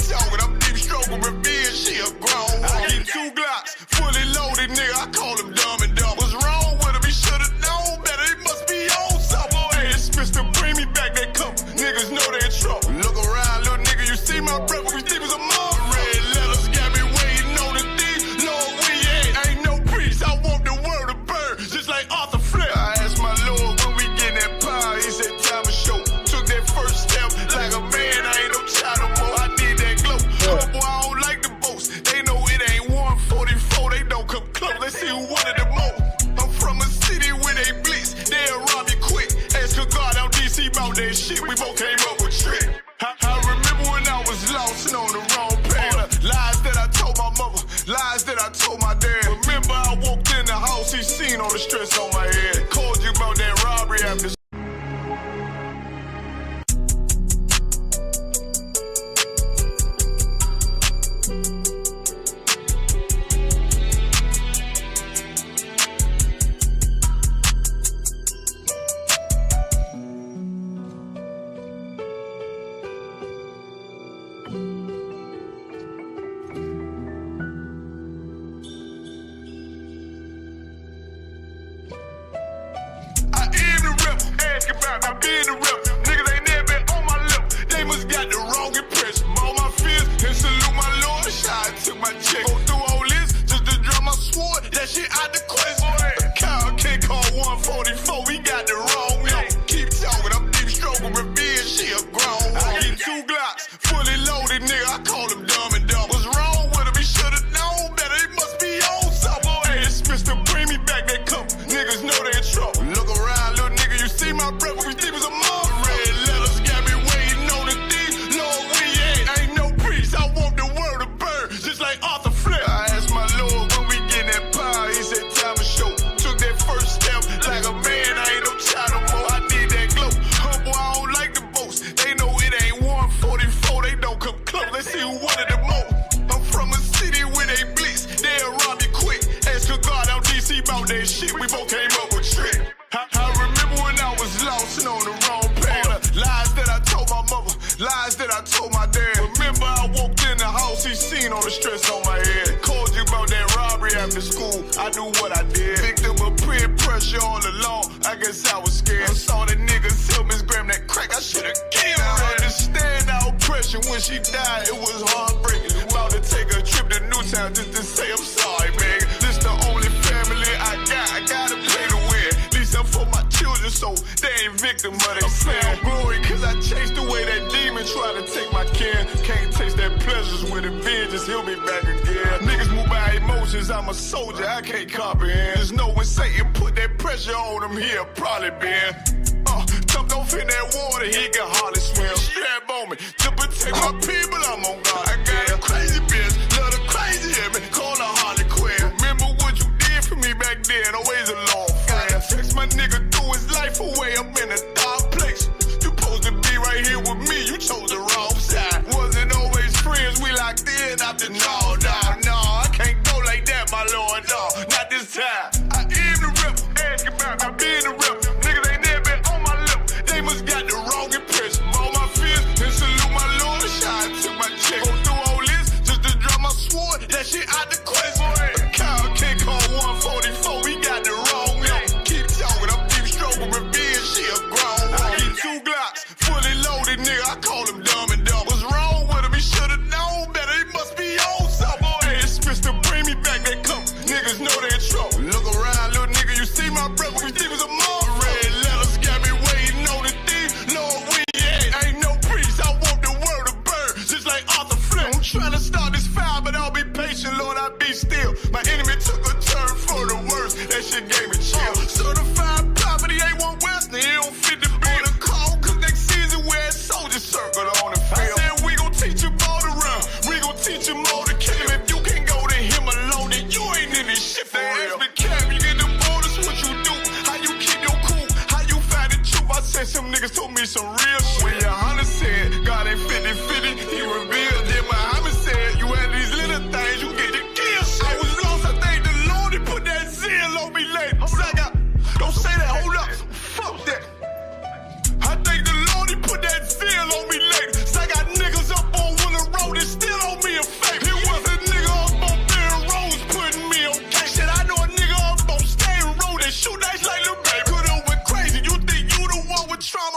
Talking, I'm deep stroking revenge, she a grown woman. I keep 2 Glocks, fully loaded, nigga. I call him dumb and dumb. What's wrong with him? He should've known better. He must be on something. Hey, it's Mr. Bring me back that cup. Niggas know they in trouble. Look around, little nigga. You see my brother? We think it's a mom. Red letters got me waiting on the D. Lord, we ain't no priest. I want the world to burn, just like Arthur Flip. I asked my Lord when we get that power. He said time to show. Took that first step like a man. I ain't no child no more. I need that glow. Oh, boy, I don't like the boast. They know it ain't 144. They don't come close. Let's see who wanted the most. I'm from a city where they blitz. They'll rob you quick. Ask God out DC about that shit. We both came up with trick. I remember when I was lost and on the wrong path. Lies that I told my mother. Lies that I told my dad. Remember I walked in the house. He seen all the stress on my head. Called you about that robbery after. I been the rep. Niggas ain't never been on my lip. They must got the wrong impression. All my fears and salute my Lord. I took my check. Go through all this just to draw my sword. That shit out the question. Kyle can't call 144. We got the wrong yo. Keep talking. I'm deep stroking revenge. She a grown woman. I keep 2 Glocks, fully loaded, nigga. I call him dumb and dumb. What's wrong with him? He should've known better. He must be on something. Hey, it's Mr. Bring me back that cup. Niggas know they in trouble. Look around, little nigga. You see my brother? We think it's a mom. Red letters got me waiting on the D. Lord, we ain't no priest. I want the world to burn, just like Arthur Flip. I asked my Lord when we get that power. He said time to show. Took that first step like a man. I ain't no child no more. I need that glow. Oh boy, I don't like the boast. They know it ain't 144. They don't come close. Let's see who wanted the most. I'm from a city where they blitz. They'll rob you quick. Ask God out DC about that shit. We both came up with trick. I remember when I was lost and on the wrong path. Lies that I told my mother. Lies that I told my dad. Remember I walked in the house. He seen all the stress on my head. Called you about that robbery after school. I knew what I did. Victim of peer pressure all along. I guess I was scared. I saw the niggas help Miss Graham that crack. I should've killed her. I understand our oppression. When she died, it was heartbreaking. About to take a trip to Newtown just to say I'm sorry, man. This the only family I got. I gotta play to win. At least I'm for my children, so they ain't victim of they sin. Glory, cause I chased away that demon, try to take my kin. Can't taste that pleasures with a vengeance, he'll be back again. Niggas move by emotions, I'm a soldier, I can't comprehend. There's no when Satan put that pressure on him, he'll probably been. Jumped off in that water, he can hardly swim. Strap on me, to protect my people, I'm on God. I got a crazy bitch, love the crazy in me, call her Harley Quinn. Remember what you did for me back then, always a long friend. Text my nigga threw his life away, I'm in a dark place. You supposed to be right here with me, you chose the wrong side. Wasn't always friends, we locked in after no, I can't go like that, my lord, no, not this time. I am the rep, ask about, I been the rep. Niggas ain't never been on my lip, they must got the wrong impression. All my fears and salute my Lord, I took my check. Go through all this just to draw my sword, that shit out the question. Kyle can't call 144, we got the wrong yo. Keep talking, I'm deep stroking revenge, she a grown woman. I keep 2 Glocks, fully loaded, nigga. I call him dumb and dumb. What's wrong with him? He should've known better. He must be on something. Hey, it's Mr. Bring me back that cup. Niggas know they in trouble. Look around, little nigga. You see my brother? We think it's a mom. Red letters got me waiting on the D. Lord, we ain't no priest. I want the world to burn, just like Arthur Flip. I'm trying to start this fire, but I'll be patient, Lord. I'll be still. My enemy took a turn for the worst. That shit gave me chill. Certified poverty ain't one Western. He don't fit the bill. The call, cause next season we're soldier circle on the field. I said we gon' teach him all to run. We gon' teach him all to kill him. If you can't go to him alone, then you ain't in this shit for real. Capt, you get the orders, what you do? How you keep your cool? How you find the truth? I said some niggas told me some real shit. When YAHANNA said God ain't 50-50, he revealed. Then Muhammad said you had these little things, you get the kill shit. I was lost, I thank the Lord, he put that zeal on me late. Don't say that, hold up, fuck that. I thank the Lord, he put that zeal on me late. I got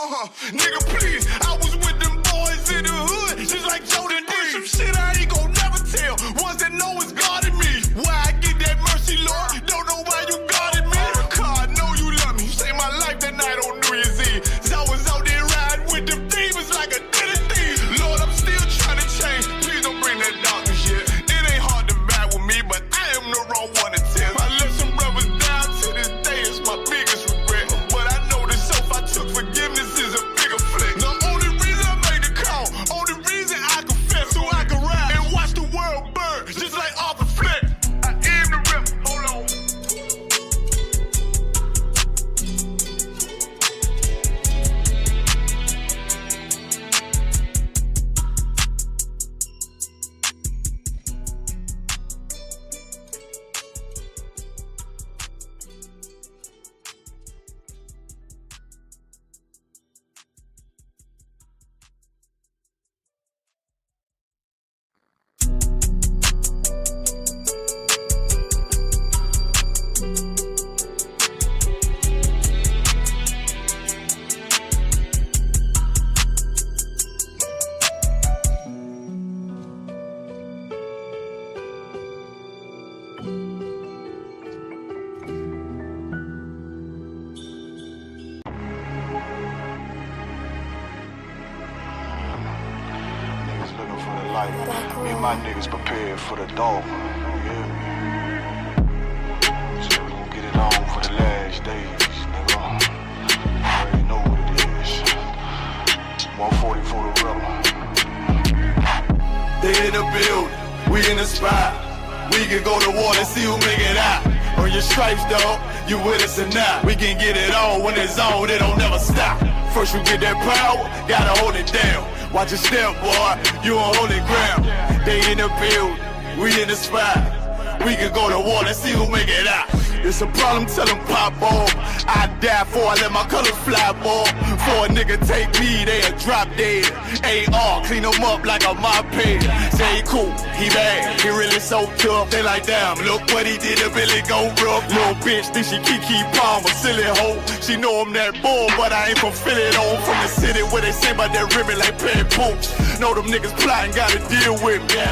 Nigga, please, I was with them boys in the hood, just like Jordan did. Some shit I ain't gon' never tell. Ones that know it's God in me. Why I get that mercy, Lord? Don't know why you guarded me. God, I know you love me. You saved my life that night on New Year's Eve. So I was out there riding with them demons like a thief. Lord, I'm still trying to change. Please don't bring that darkness yet. It ain't hard to vibe with me, but I am the wrong one to tell. I let some brothers down to this day. It's my biggest regret. But I know the self I took forgiveness is a bigger flex. The only reason I made the call, only reason I confess, so I can ride and watch the world burn, just like Arthur Fleck. I am the rep. Hold on. Niggas looking for the light. Me and my niggas prepared for the dog. You hear me? So we gon' get it on for the last days, nigga. You already know what it is. 140 for the rebel. They in the building, we in the spot. We can go to war and see who make it out. Earn your stripes, dog. You with us or not? We can get it on when it's on. It don't never stop. First you get that power, gotta hold it down. Watch your step, boy. You on holy ground. They in the building, we in the spot. We can go to war and see who make it out. It's a problem, tell them pop off. I die for I let my colors fly, boy. For a nigga take me, they'll drop dead. AR, clean them up like a mop head. Say he cool, he bad, he really so tough. They like, damn, look what he did to Billy go rough. Little bitch think she Kiki Palmer, silly hoe. She know I'm that bull, but I ain't from Philly though. From the city where they say about that ribbon like Perry Pooch. Know them niggas plotting, gotta deal with me.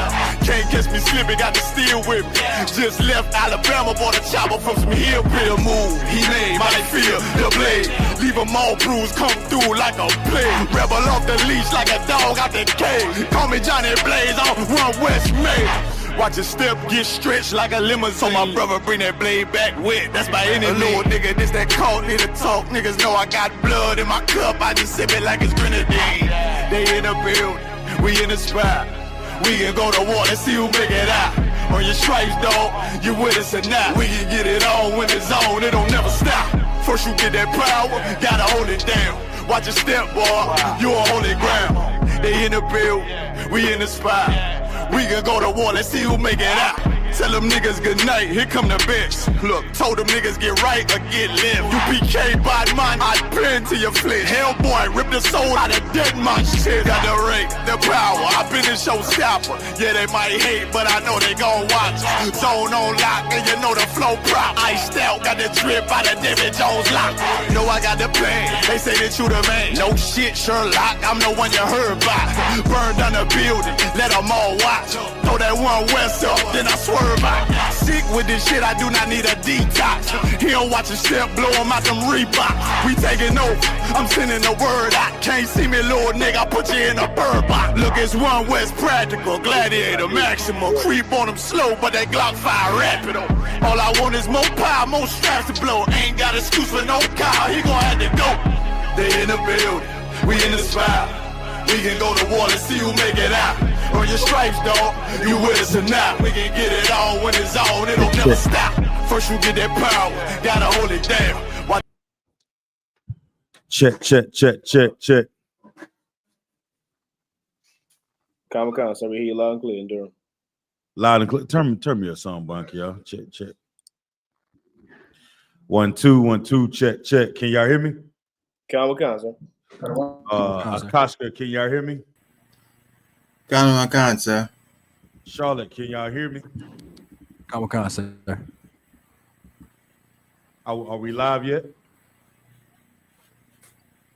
Can't catch me slipping, got to steal with me. Just left Alabama, bought a chopper from some hillbilly move. He made my feel the blade. Leave them all bruised, come through like a plague. Rebel off the leash like a dog out the cage. Call me Johnny Blaze on Run West May. Watch your step get stretched like a limousine. So my brother bring that blade back wet. That's by any little nigga, this that cold need to talk. Niggas know I got blood in my cup. I just sip it like it's grenadine. They in the building, we in the spot. We can go to war and see who make it out. On your stripes, dog, you with us or not? We can get it on when it's on, it don't never stop. First you get that power, gotta hold it down. Watch your step, boy, you on holy ground. They in the build, we in the spot. We can go to war, let's see who make it out. Tell them niggas good night, here come the bitch. Look, told them niggas get right or get left. U.P.K. bad man, I pin to your flesh. Hellboy, rip the soul out of dead man shit. Got the rate, the power, I been a showstopper. Yeah, they might hate, but I know they gon' watch. Zone on lock, and you know the flow prop. Iced out, got the drip out of David Jones lock. Know I got the plan, they say that you the man. No shit, Sherlock, I'm the one you heard about. Burn down the building, let them all watch. Throw that one west up, then I swerve out. Sick with this shit, I do not need a detox. He don't watch a step, blow him out them Reeboks. We taking over, I'm sending the word out. Can't see me, little nigga, I put you in a bird box. Look, it's one west practical, gladiator, maximum. Creep on them slow, but they Glock 5 rapid. All I want is more power, more straps to blow. Ain't got excuse for no car, he gon' have to go. They in the building, we in the spot. We can go to war and see who make it out. On your stripes, dog, you with us or not? We can get it on when it's on, it'll never stop. First you get that power, gotta hold it down. Watch. Check. Comic-Con, so we hear you loud and clear in Durham. Loud and clear. Turn me a song, Bunky, y'all. Check. 1 2 1 2. Check. Can y'all hear me? Comic-Con, sir. Akashka, can y'all hear me? Comic-Con, sir. Charlotte, can y'all hear me? Comic-Con, sir. Are we live yet?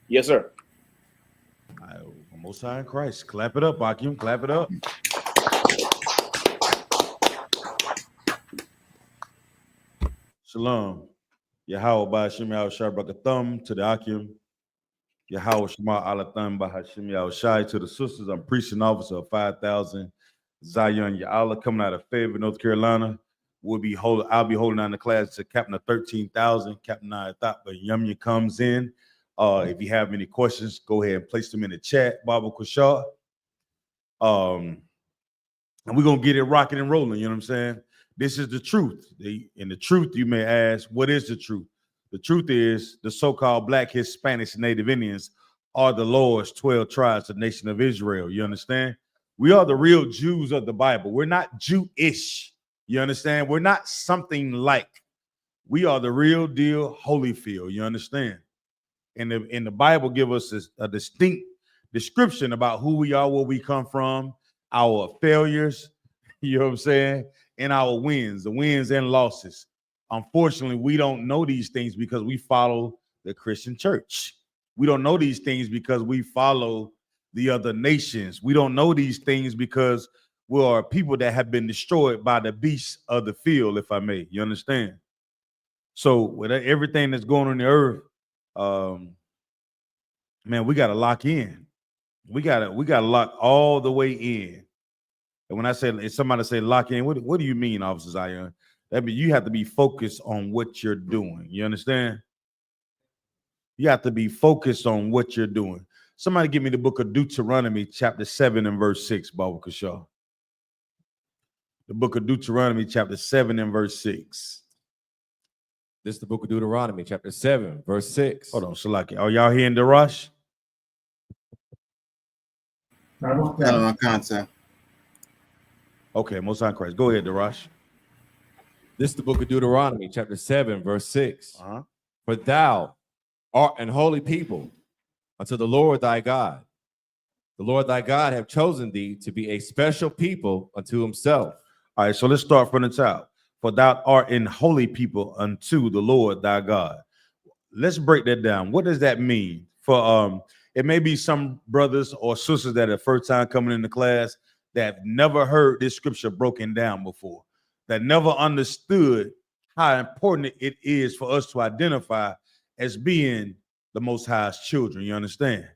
Yes, sir. Most High in Christ. Clap it up, Akim. Clap it up. Shalom. Yahweh by Hashem Yahushai Brakathum to the Akim. Yahweh Shema Alatham by Hashem Yahushai to the sisters. I'm preaching officer of 5,000. Zion Ya'ala coming out of Fayetteville, North Carolina. I'll be holding on the class to Captain of 13,000. Captain Nayathaq, but Yumya comes in. If you have any questions, go ahead and place them in the chat, Baba Kushar. And we're going to get it rocking and rolling, you know what I'm saying? This is the truth. And the truth, you may ask, what is the truth? The truth is the so-called Black, Hispanics, and Native Indians are the Lord's 12 tribes of the nation of Israel, you understand? We are the real Jews of the Bible. We're not Jewish, you understand? We're not something like. We are the real deal Holyfield, you understand? And the Bible give us a distinct description about who we are, where we come from, our failures, you know what I'm saying, and our wins, the wins and losses. Unfortunately, we don't know these things because we follow the Christian church. We don't know these things because we follow the other nations. We don't know these things because we are people that have been destroyed by the beasts of the field, if I may. You understand? So with everything that's going on the earth, man, we got to lock in. We got to lock all the way in. And when I say, if somebody say lock in, what do you mean, Officer Zion? That means you have to be focused on what you're doing. You understand? You have to be focused on what you're doing. Somebody give me the book of Deuteronomy, chapter 7 and verse 6, Baba Kashaw. The book of Deuteronomy, chapter 7 and verse 6. This is the book of Deuteronomy, chapter 7, verse 6. Hold on, Salaki. Are y'all hearing the rush? Okay, Most High in Christ. Go ahead, Darash. This is the book of Deuteronomy, chapter 7, verse 6. Uh-huh. For thou art an holy people unto the Lord thy God. The Lord thy God have chosen thee to be a special people unto himself. All right, so let's start from the top. For thou art an holy people unto the Lord thy God. Let's break that down. What does that mean? For it may be some brothers or sisters that are first time coming into class that have never heard this scripture broken down before, that never understood how important it is for us to identify as being the Most High's children. You understand?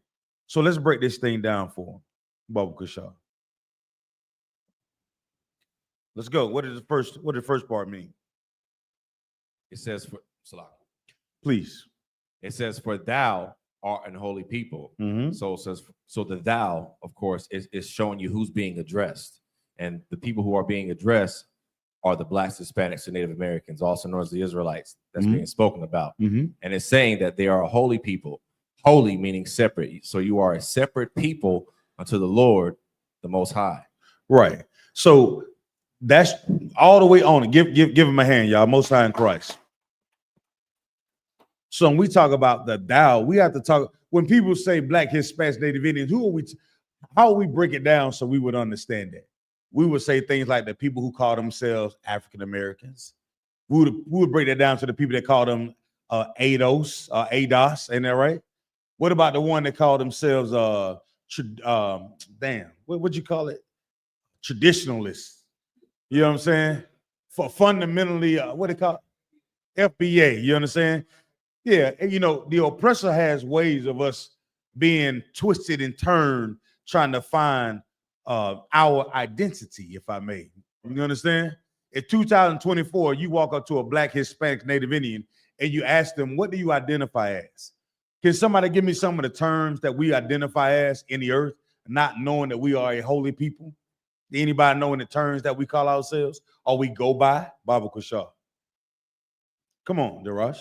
So let's break this thing down for them. Baba Kusha. Let's go. What did the first part mean? It says, for Salah. Please. It says, for thou art an holy people. Mm-hmm. So it says, so the thou, of course, is showing you who's being addressed. And the people who are being addressed are the Blacks, Hispanics, and Native Americans, also known as the Israelites, that's being spoken about. Mm-hmm. And it's saying that they are a holy people. Holy meaning separate. So you are a separate people unto the Lord, the Most High. Right. So that's all the way on it. Give him a hand, y'all. Most High in Christ. So when we talk about the thou, we have to talk. When people say Black, Hispanics, Native Indians, how we break it down so we would understand that? We would say things like the people who call themselves African Americans. We would break that down to the people that call them ADOS, ADOS, ain't that right? What about the one that call themselves what'd you call it? Traditionalists. You know what I'm saying? For fundamentally, what they call it? FBA, you understand? Yeah, and you know, the oppressor has ways of us being twisted and turned, trying to find our identity, if I may. You understand? In 2024, you walk up to a Black, Hispanic, Native Indian, and you ask them, what do you identify as? Can somebody give me some of the terms that we identify as in the earth, not knowing that we are a holy people? Anybody knowing the terms that we call ourselves or we go by? Baba Kushar. Come on, Darash.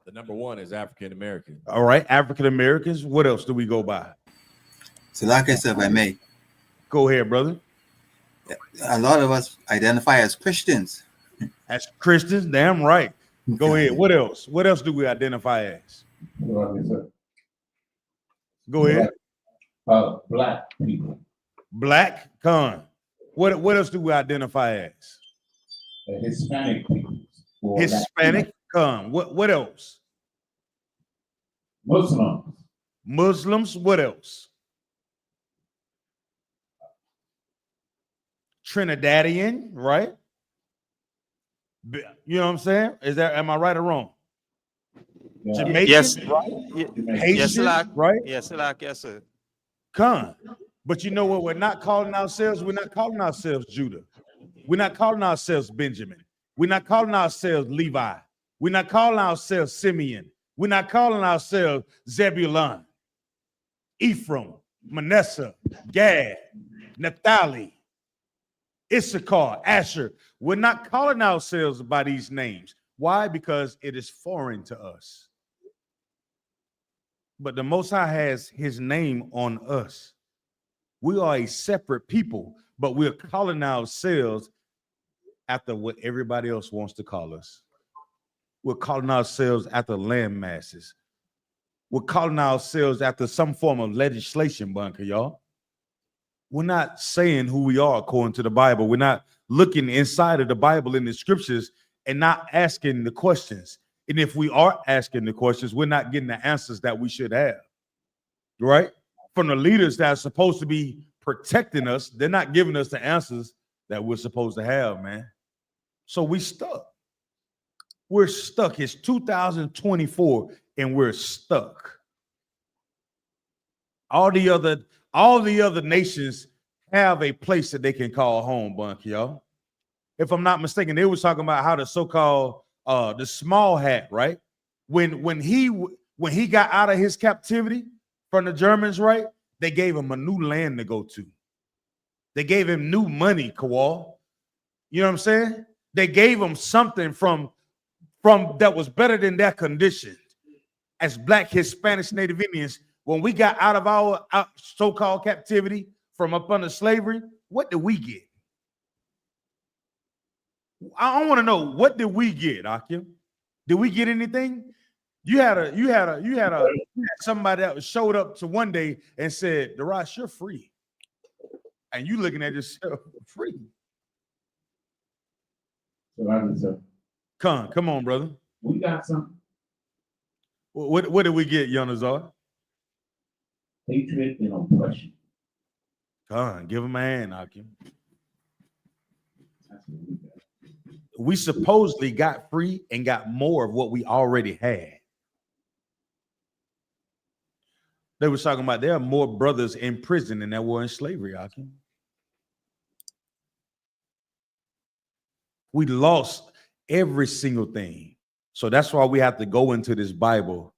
The number one is African American. All right, African Americans. What else do we go by? So like I said, if I may. Go ahead, brother. A lot of us identify as Christians. As Christians, damn right. Go ahead. What else? What else do we identify as? Go ahead. Black people. Black, con. What else do we identify as? Hispanic people. Hispanic, con. What else? Muslims. Muslims, what else? Trinidadian, right? You know what I'm saying? Am I right or wrong? Yeah. Jamaican, Yes. right? Jamaican. Yes, Haitian, Salak. right? Yes, Salak. Yes, sir. Con. But you know what? We're not calling ourselves. We're not calling ourselves Judah. We're not calling ourselves Benjamin. We're not calling ourselves Levi. We're not calling ourselves Simeon. We're not calling ourselves Zebulun, Ephraim, Manasseh, Gad, Naphtali, Issachar, Asher. We're not calling ourselves by these names. Why? Because it is foreign to us. But the Most High has his name on us. We are a separate people, but we're calling ourselves after what everybody else wants to call us. We're calling ourselves after land masses. We're calling ourselves after some form of legislation, bunker, y'all. We're not saying who we are according to the Bible. We're not looking inside of the Bible in the scriptures and not asking the questions. And if we are asking the questions, we're not getting the answers that we should have, right? From the leaders that are supposed to be protecting us, they're not giving us the answers that we're supposed to have, man. So we stuck. We're stuck. It's 2024 and we're stuck. All the other nations have a place that they can call home, bunk, y'all. If I'm not mistaken, they was talking about how the so-called the small hat, right? When he got out of his captivity from the Germans, right? They gave him a new land to go to. They gave him new money, Kawal. You know what I'm saying? They gave him something from that was better than their condition. As Black, Hispanics, Native Indians, when we got out of our so-called captivity from up under slavery, what did we get? I want to know, what did we get, Akim? Did we get anything? You had somebody that showed up to one day and said, Darash, you're free. And you looking at yourself free. So Come on, brother. we got something. What did we get, Yonazar? Hatred and oppression. Give him a hand, Akim. That's what we got. We supposedly got free and got more of what we already had. They were talking about there are more brothers in prison than there were in slavery, Akim. We lost every single thing. So that's why we have to go into this Bible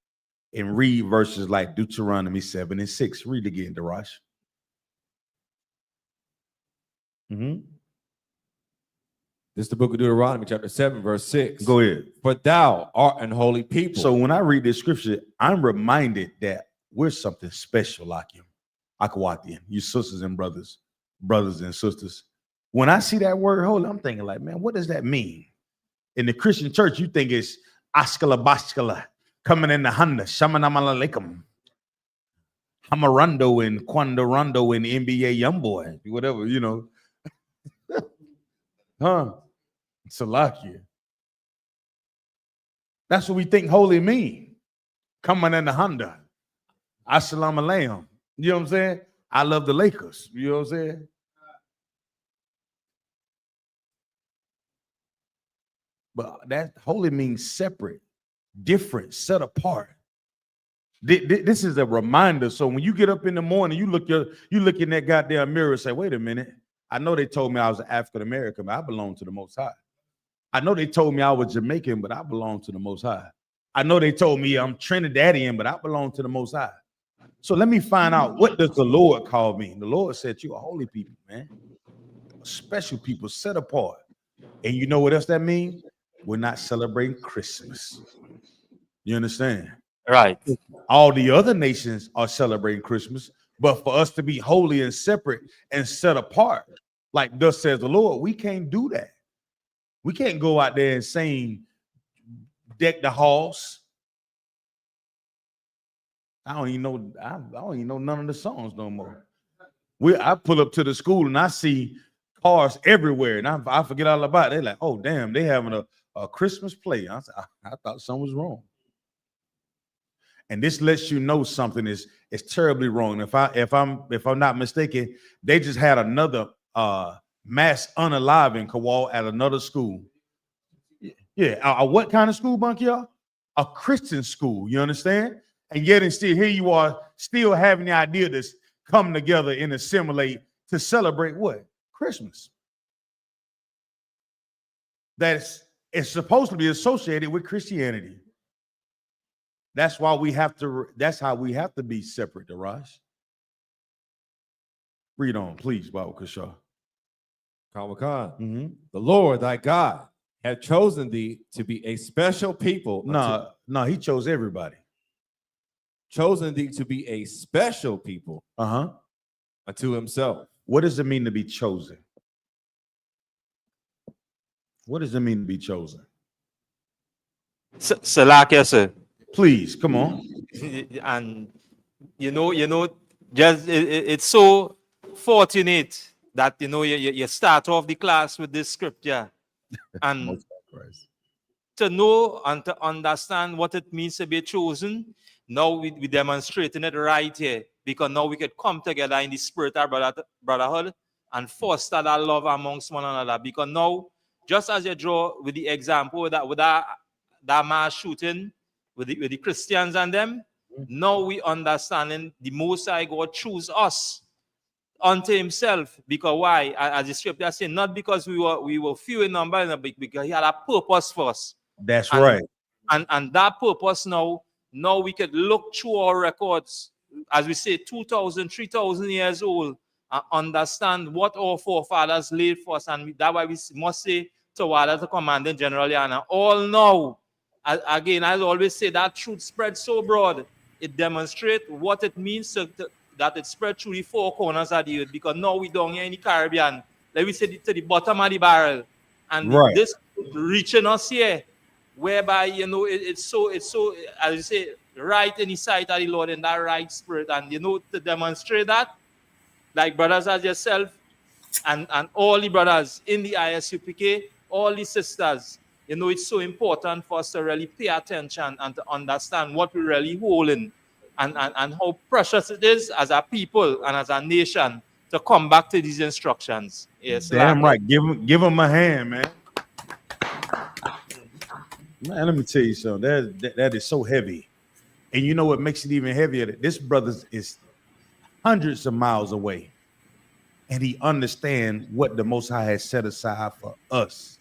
and read verses like Deuteronomy 7 and 6. Read again, Darash. This is the book of Deuteronomy, chapter 7, verse 6. Go ahead. For thou art an holy people. So when I read this scripture, I'm reminded that we're something special, like you, Akawatian, you sisters and brothers and sisters. When I see that word holy, I'm thinking like, man, what does that mean? In the Christian church, you think it's Askala Baskala, coming in the Handa, Shamanamalakum, Hamarando and Quandorando and NBA Youngboy, whatever, you know. Salakia. That's what we think holy mean. Coming in the Honda. Assalamu alaikum. You know what I'm saying? I love the Lakers. You know what I'm saying? But that holy means separate, different, set apart. This is a reminder. So when you get up in the morning, you look in that goddamn mirror and say, wait a minute. I know they told me I was African American, but I belong to the Most High. I know they told me I was Jamaican, but I belong to the Most High. I know they told me I'm Trinidadian, but I belong to the Most High. So let me find out, what does the Lord call me? The Lord said, you are holy people, man. Special people, set apart. And you know what else that means? We're not celebrating Christmas. You understand? Right. All the other nations are celebrating Christmas, but for us to be holy and separate and set apart, like thus says the Lord, we can't do that. We can't go out there and sing Deck the Halls. I don't even know none of the songs no more. I pull up to the school and I see cars everywhere, and I forget all about it. They're like, oh damn, they having a Christmas play. I thought something was wrong. And this lets you know something is terribly wrong. If I'm not mistaken, they just had another mass unaliving Kowal at another school. Yeah, what kind of school, Bunk, y'all? A Christian school, you understand? And yet and still here you are still having the idea to come together and assimilate to celebrate what? Christmas. It's supposed to be associated with Christianity. That's how we have to be separate, Daraj. Read on, please, Baba Kashaw. The Lord thy God had chosen thee to be a special people. No, he chose everybody. Chosen thee to be a special people unto himself. What does it mean to be chosen? What does it mean to be chosen? Salakia, sir. Please, come on. And you know, just it's so fortunate that you start off the class with this scripture, and to know and to understand what it means to be chosen. Now we demonstrating it right here, because now we could come together in the spirit of brotherhood and foster that love amongst one another. Because now, just as you draw with the example with that mass shooting with the Christians and them, now we understanding the Most High God choose us unto himself. Because why? As the scripture says, not because we were few in number, because he had a purpose for us. That's right. And that purpose now we could look through our records, as we say, 2,000, 3,000 years old, and understand what our forefathers laid for us. And that's why we must say to our commanding general, and all now, again, I always say that truth spread so broad, it demonstrates what it means that it spread through the four corners of the earth. Because now we down here in the Caribbean, let me say to the bottom of the barrel, and this reaching us here, whereby it's so as you say, right in the sight of the Lord, in that right spirit. And to demonstrate that, like brothers as yourself and all the brothers in the I.S.U.P.K, all the sisters, it's so important for us to really pay attention and to understand what we're really holding, and how precious it is as a people and as a nation to come back to these instructions. Yes, damn right. Give them a hand, man. Man, let me tell you something. That is so heavy. And you know what makes it even heavier? This brother is hundreds of miles away, and he understands what the Most High has set aside for us.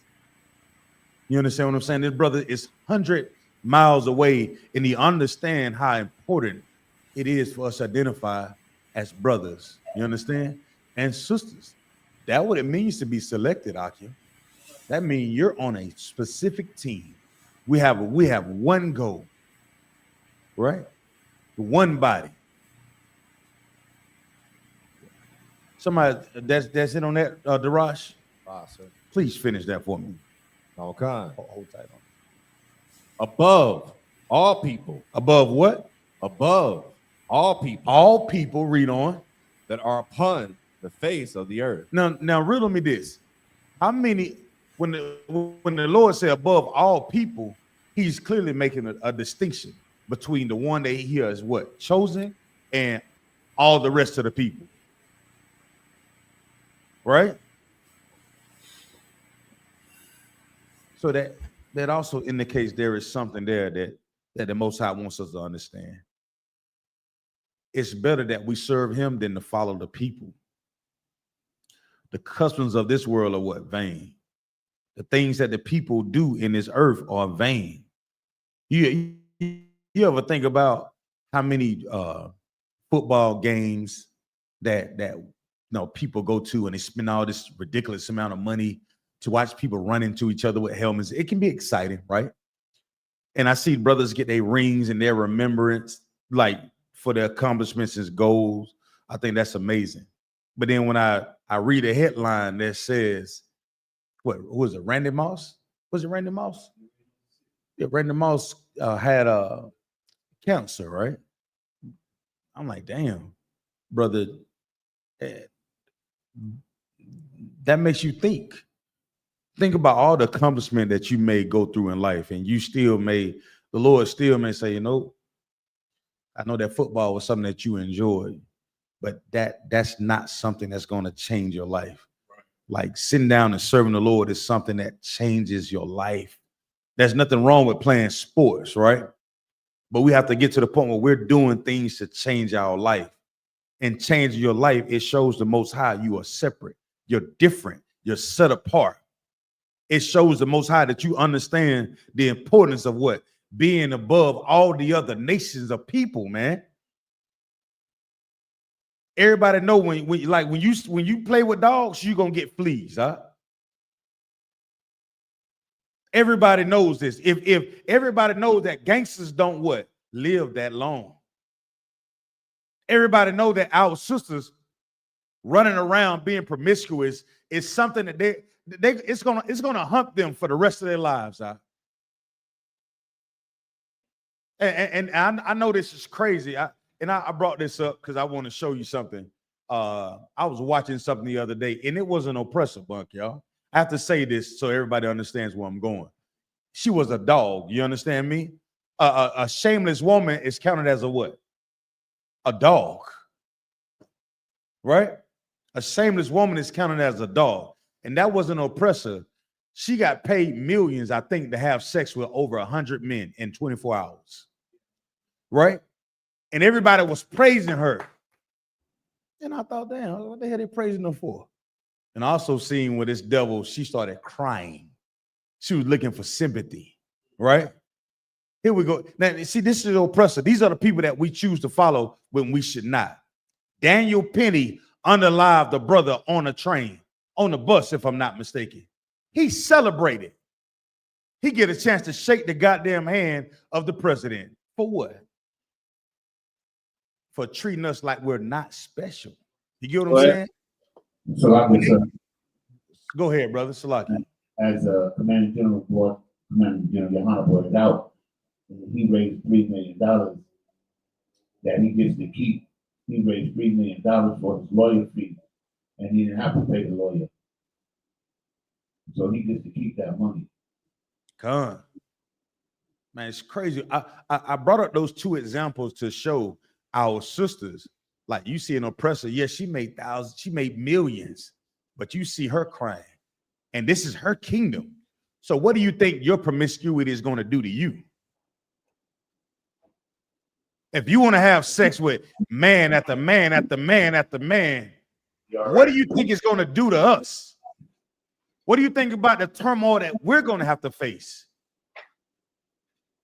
You understand what I'm saying? This brother is 100 miles away, and he understands how important it is for us to identify as brothers. You understand? And sisters. That's what it means to be selected, Akim. That means you're on a specific team. We have one goal, right? One body. Somebody that's it on that, Darash. Please finish that for me. All kind. Hold tight on. Above all people. Above what? Above all people. All people, read on. That are upon the face of the earth. Now riddle me this. How many, when the Lord said above all people, he's clearly making a distinction between the one that he here is what? Chosen, and all the rest of the people. Right? So that also indicates there is something there that the Most High wants us to understand. It's better that we serve him than to follow the people. The customs of this world are what? Vain. The things that the people do in this earth are vain. You ever think about how many football games that people go to, and they spend all this ridiculous amount of money to watch people run into each other with helmets? It can be exciting, right? And I see brothers get their rings and their remembrance, like for their accomplishments and goals. I think that's amazing. But then when I read a headline that says, what was it, Randy Moss? Was it Randy Moss? Yeah, Randy Moss had cancer, right? I'm like, damn, brother, that makes you think. Think about all the accomplishment that you may go through in life, and the Lord still may say, I know that football was something that you enjoyed, but that's not something that's going to change your life. Like sitting down and serving the Lord is something that changes your life. There's nothing wrong with playing sports, right? But we have to get to the point where we're doing things to change our life. And changing your life, it shows the Most High you are separate, you're different, you're set apart. It shows the Most High that you understand the importance of what? Being above all the other nations of people, man. Everybody know when you play with dogs, you're gonna get fleas, huh? Everybody knows this. If everybody knows that gangsters don't what? Live that long. Everybody know that our sisters running around being promiscuous is something that it's gonna hunt them for the rest of their lives, huh? And I know this is crazy. I brought this up because I want to show you something. I was watching something the other day, and it was an oppressor bunk, y'all. I have to say this so everybody understands where I'm going. She was a dog. You understand me? A shameless woman is counted as a what? A dog. Right? A shameless woman is counted as a dog. And that was an oppressor. She got paid millions, I think, to have sex with over 100 men in 24 hours. Right? And everybody was praising her. And I thought, damn, what the hell are they praising her for? And I also seen with this devil, she started crying. She was looking for sympathy, right? Here we go. Now, see, this is the oppressor. These are the people that we choose to follow when we should not. Daniel Penny unalived a brother on a train, on the bus, if I'm not mistaken. He celebrated. He get a chance to shake the goddamn hand of the president. For what? For treating us like we're not special. You get what I'm saying? Salaki, sir. Go ahead, brother. Salaki. As a Commander General YAHANNA brought it out, he raised $3 million that he gets to keep. He raised $3 million for his lawyer fee, and he didn't have to pay the lawyer. So he gets to keep that money. Come. Man, it's crazy. I brought up those two examples to show our sisters. Like you see an oppressor, yes, she made thousands, she made millions, but you see her crying. And this is her kingdom. So what do you think your promiscuity is going to do to you? If you want to have sex with man after man after man after man, what do you think it's going to do to us? What do you think about the turmoil that we're going to have to face?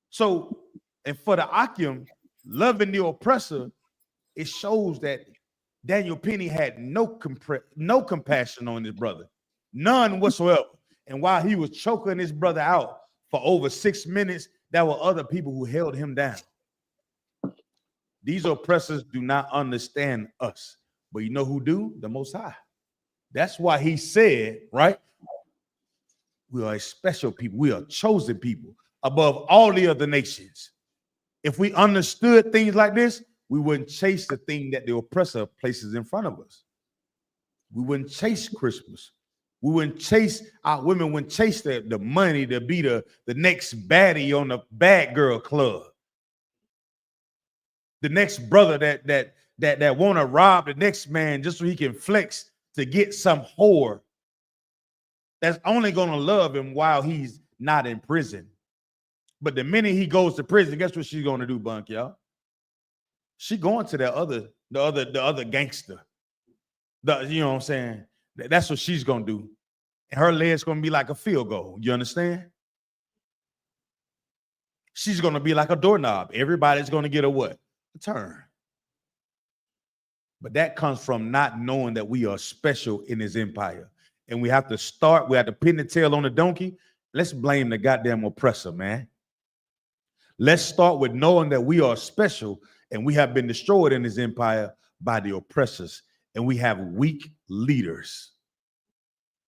So, and for the Akim, loving the oppressor, it shows that Daniel Penny had no compassion on his brother. None whatsoever. And while he was choking his brother out for over 6 minutes, there were other people who held him down. These oppressors do not understand us. But you know who do? The Most High. That's why he said, right? We are a special people. We are chosen people above all the other nations. If we understood things like this, we wouldn't chase the thing that the oppressor places in front of us. We wouldn't chase Christmas. We wouldn't chase, our women wouldn't chase the money to be the next baddie on the bad girl club. The next brother that want to rob the next man just so he can flex to get some whore that's only going to love him while he's not in prison. But the minute he goes to prison, guess what she's going to do, Bunk, y'all? She going to the other gangster. You know what I'm saying? That's what she's going to do. And her leg's going to be like a field goal. You understand? She's going to be like a doorknob. Everybody's going to get a what? A turn. But that comes from not knowing that we are special in his empire. And we have to pin the tail on the donkey. Let's blame the goddamn oppressor, man. Let's start with knowing that we are special and we have been destroyed in his empire by the oppressors. And we have weak leaders.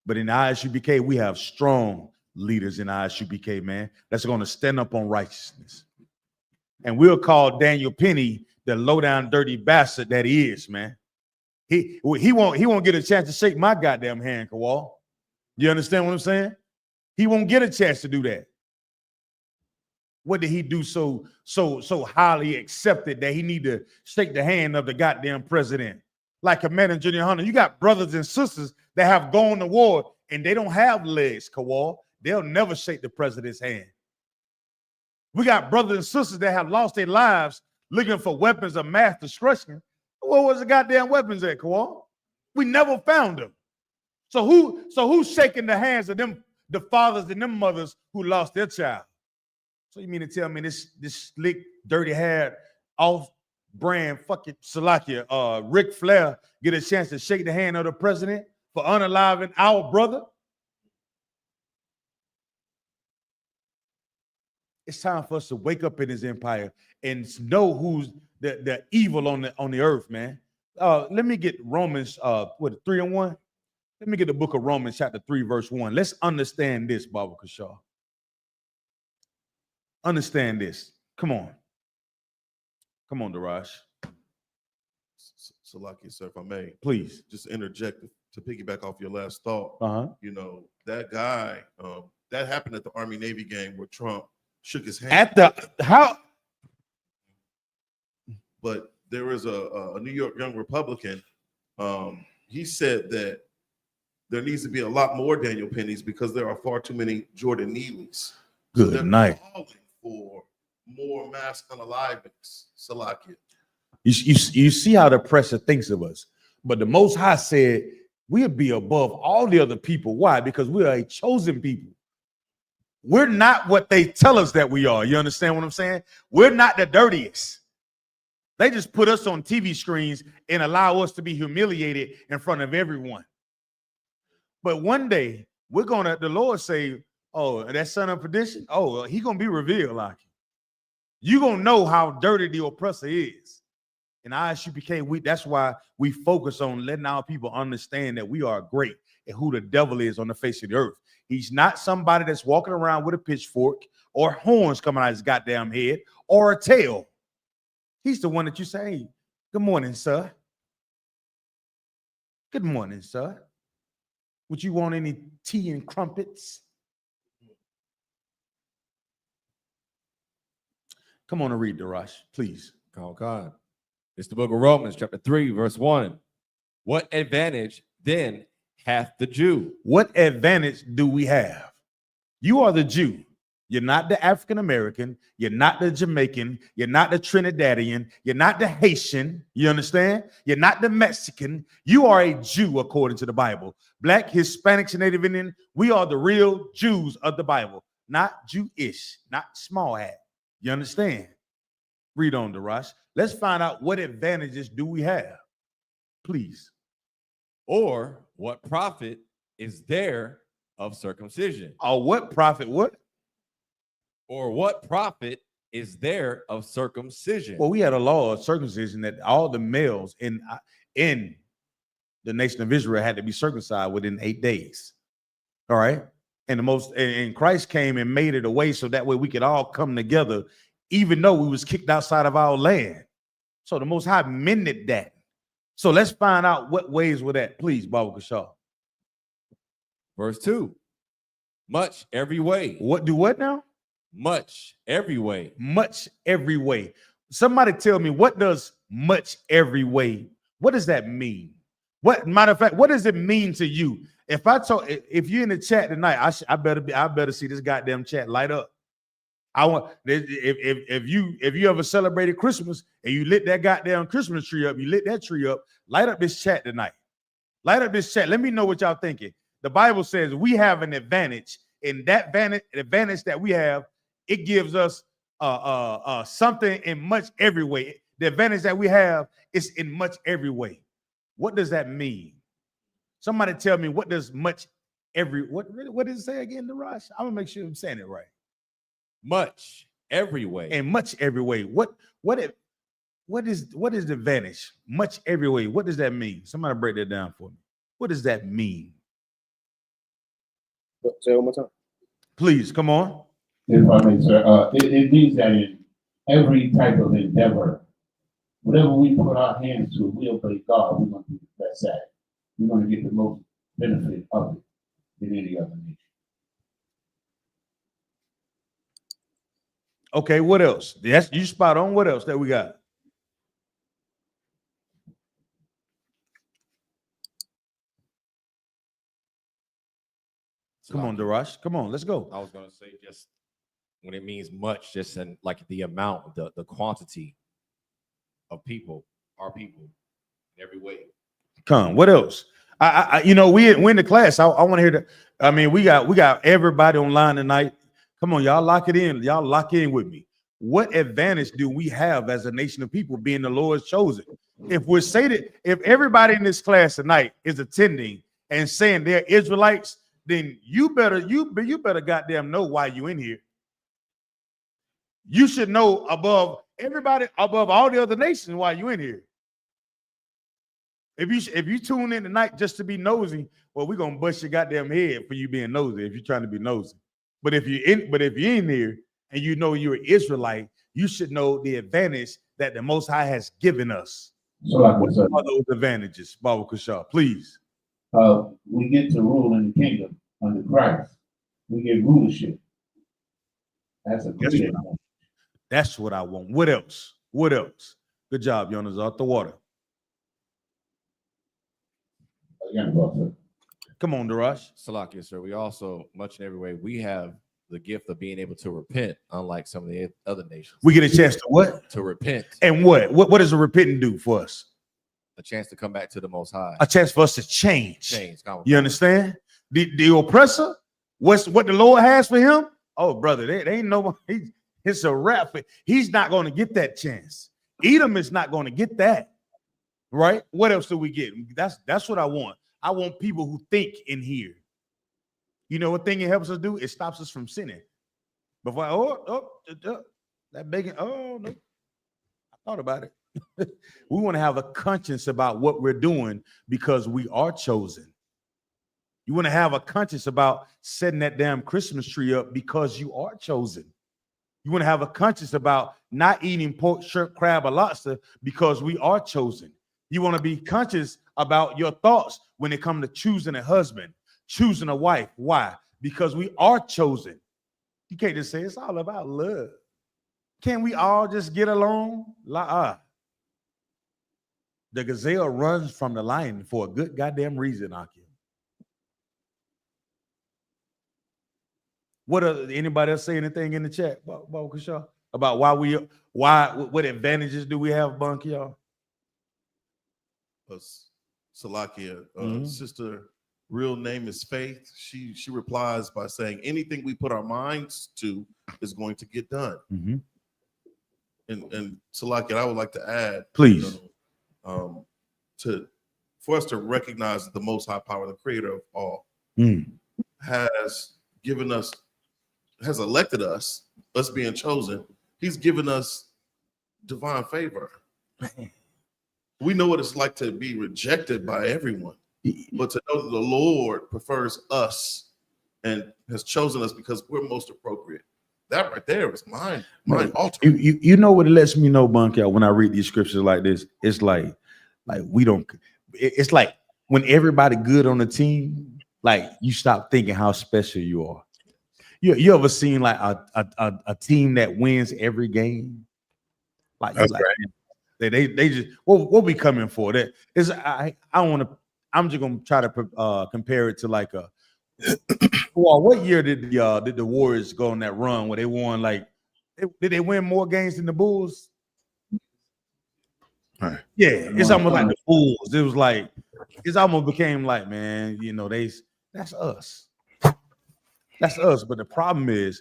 But in I.S.U.P.K, we have strong leaders in I.S.U.P.K, man. That's going to stand up on righteousness. And we'll call Daniel Penny the low down dirty bastard that he is, man. He won't get a chance to shake my goddamn hand, Kawal. You understand what I'm saying? He won't get a chance to do that. What did he do so highly accepted that he need to shake the hand of the goddamn president? Like Commander Junior Hunter, you got brothers and sisters that have gone to war and they don't have legs, Kawal. They'll never shake the president's hand. We got brothers and sisters that have lost their lives looking for weapons of mass destruction. Where was the goddamn weapons at, Kawal? We never found them. So who's shaking the hands of them, the fathers and them mothers who lost their child? So you mean to tell me this slick, dirty-haired, off-brand fucking Salakia, Ric Flair get a chance to shake the hand of the president for unaliving our brother? It's time for us to wake up in his empire and know who's the evil on the earth, man. Let me get Romans 3 and 1. Let me get the book of Romans chapter 3 verse 1. Let's understand this, Baba Kashaw. Understand this. Come on, Daraj. Salaki, sir, if I may, Please. just interject to piggyback off your last thought. Uh-huh. That guy, that happened at the Army Navy game where Trump shook his hand. At the how? But there is a New York young Republican. He said that there needs to be a lot more Daniel Pennies because there are far too many Jordan Neelys. Good so night. Calling for more mass unalivings, Salakia. You see how the pressure thinks of us. But the Most High said we'll be above all the other people. Why? Because we are a chosen people. We're not what they tell us that we are. You understand what I'm saying? We're not the dirtiest. They just put us on TV screens and allow us to be humiliated in front of everyone. But one day the Lord say, oh, that son of perdition, oh, he gonna be revealed like you gonna know how dirty the oppressor is. And I.S.U.P.K, that's why we focus on letting our people understand that we are great and who the devil is on the face of the earth. He's not somebody that's walking around with a pitchfork or horns coming out of his goddamn head or a tail. He's the one that you say, hey, good morning, sir. Good morning, sir. Would you want any tea and crumpets? Come on and read, Darash, please. Oh, God. It's the book of Romans, chapter 3, verse 1. What advantage then hath the Jew? What advantage do we have? You are the Jew. You're not the African American. You're not the Jamaican. You're not the Trinidadian. You're not the Haitian. You understand? You're not the Mexican. You are a Jew according to the Bible. Black, Hispanics, and Native Indian, we are the real Jews of the Bible, not Jewish, not small hat. You understand? Read on, Darash. Let's find out what advantages do we have, please. Or what profit is there of circumcision? Or what profit? What? Or what profit is there of circumcision? Well, we had a law of circumcision that all the males in the nation of Israel had to be circumcised within 8 days. All right. And Christ came and made it a way so that way we could all come together, even though we was kicked outside of our land. So the Most High mended that. So let's find out what ways were that, please, Baba Kashaw. Verse 2. Much every way. What do what now? Much every way. Much every way. Somebody tell me, what does much every way? What does that mean? What matter of fact, what does it mean to you? If you're in the chat tonight, I better see this goddamn chat light up. I want if you ever celebrated Christmas and you lit that goddamn Christmas tree up, you lit that tree up, light up this chat tonight. Light up this chat. Let me know what y'all thinking. The Bible says we have an advantage, and that advantage that we have, it gives us something in much every way. The advantage that we have is in much every way. What does that mean? Somebody tell me, what does much every what does it say again, Darash? I'm gonna make sure I'm saying it right. Much every way. And much every way. What is the advantage? Much every way. What does that mean? Somebody break that down for me. What does that mean? Say it one more time. Please, come on. If I may, sir, it means that in every type of endeavor, whatever we put our hands to, we obey God, we're going to do the best at it. We're going to get the most benefit of it than any other nation. Okay, what else? That's you spot on. What else that we got? Come on, Darash. Come on, let's go. I was gonna say just when it means much, just in like the amount, the quantity of people, our people, in every way. Come. What else? You know, we in the class. I want to hear that. I mean, we got everybody online tonight. Come on, y'all lock it in. Y'all lock in with me. What advantage do we have as a nation of people being the Lord's chosen? If we're saying if everybody in this class tonight is attending and saying they're Israelites, then you better goddamn know why you in here. You should know above everybody, above all the other nations, why you in here. If you tune in tonight just to be nosy, well, we're gonna bust your goddamn head for you being nosy if you're trying to be nosy. But if you're in here and you know you're an Israelite, you should know the advantage that the Most High has given us. So like What are those advantages, Baba Kushar? Please. We get to rule in the kingdom under Christ. We get rulership. That's a great advantage. That's what I want. What else? What else? Good job, Jonas. Out the water. Come on, Darash. Salakia, sir. We also, much in every way, we have the gift of being able to repent, unlike some of the other nations. We get a chance to what? To repent. And what does a repenting do for us? A chance to come back to the Most High. A chance for us to change. Change. You understand? The oppressor, what the Lord has for him? Oh, brother, they ain't no. It's a wrap. He's not going to get that chance. Edom is not going to get that. Right? What else do we get? That's what I want. I want people who think in here. You know what thing it helps us do? It stops us from sinning. Before that begging. Oh no, I thought about it. We want to have a conscience about what we're doing because we are chosen. You want to have a conscience about setting that damn Christmas tree up because you are chosen. You want to have a conscience about not eating pork, shrimp, crab, or lobster because we are chosen. You want to be conscious about your thoughts when it comes to choosing a husband, choosing a wife. Why? Because we are chosen. You can't just say it's all about love. Can't we all just get along? The gazelle runs from the lion for a good goddamn reason, Akim. Anybody else say anything in the chat about what advantages do we have, Bunk, y'all? Salakia, sister, real name is Faith. She replies by saying anything we put our minds to is going to get done. Mm-hmm. And Salakia, I would like to add, please, for us to recognize that the Most High Power, the Creator of all, has elected us being chosen. He's given us divine favor. We know what it's like to be rejected by everyone, but to know that the Lord prefers us and has chosen us because we're most appropriate. That right there is mind altering. You know what it lets me know, Bunk, when I read these scriptures like this, it's like we don't. It's like when everybody good on the team, like you stop thinking how special you are. You ever seen like a team that wins every game? That's right. They just what we coming for? That is I'm just gonna try to compare it to like a well, what year did the Warriors go on that run where they won did they win more games than the Bulls? Right. Yeah, it's almost like the Bulls. It was like it's almost became like, man, you know, that's us. That's us. But the problem is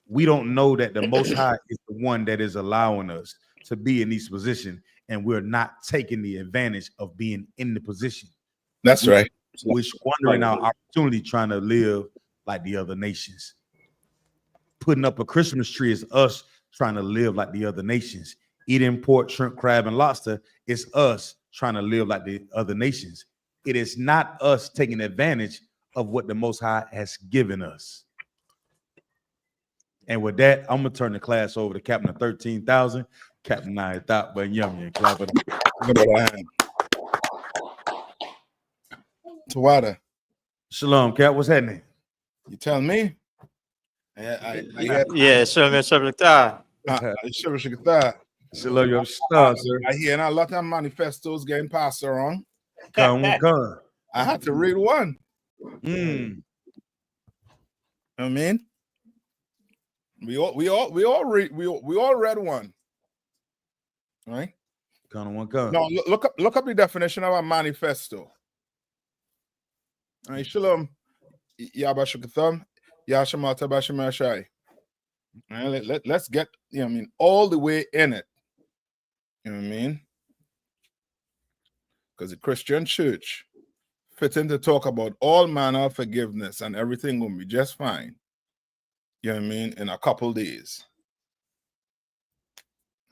we don't know that the Most High is the one that is allowing us to be in these positions, and we're not taking the advantage of being in the position. That's right. We're squandering our opportunity trying to live like the other nations. Putting up a Christmas tree is us trying to live like the other nations. Eating pork, shrimp, crab, and lobster is us trying to live like the other nations. It is not us taking advantage of what the Most High has given us. And with that, I'm gonna turn the class over to Captain of 13,000, Captain Nayathaq, but yummy and clap it up. Tawada. Shalom, Cap. What's happening? You telling me? Yeah, sure, Secretary. Still love your star, sir. I hear a lot of manifestos getting passed around. Come on, come. I had to read one. I mean, we all read one, right? Come on, come. No, look up the definition of a manifesto. All right, Shalom, Yabashakatham, Yashamata Bashimashai. Let's get, all the way in it. You know what I mean? Because the Christian church fitting to talk about all manner of forgiveness and everything will be just fine. You know what I mean? In a couple days.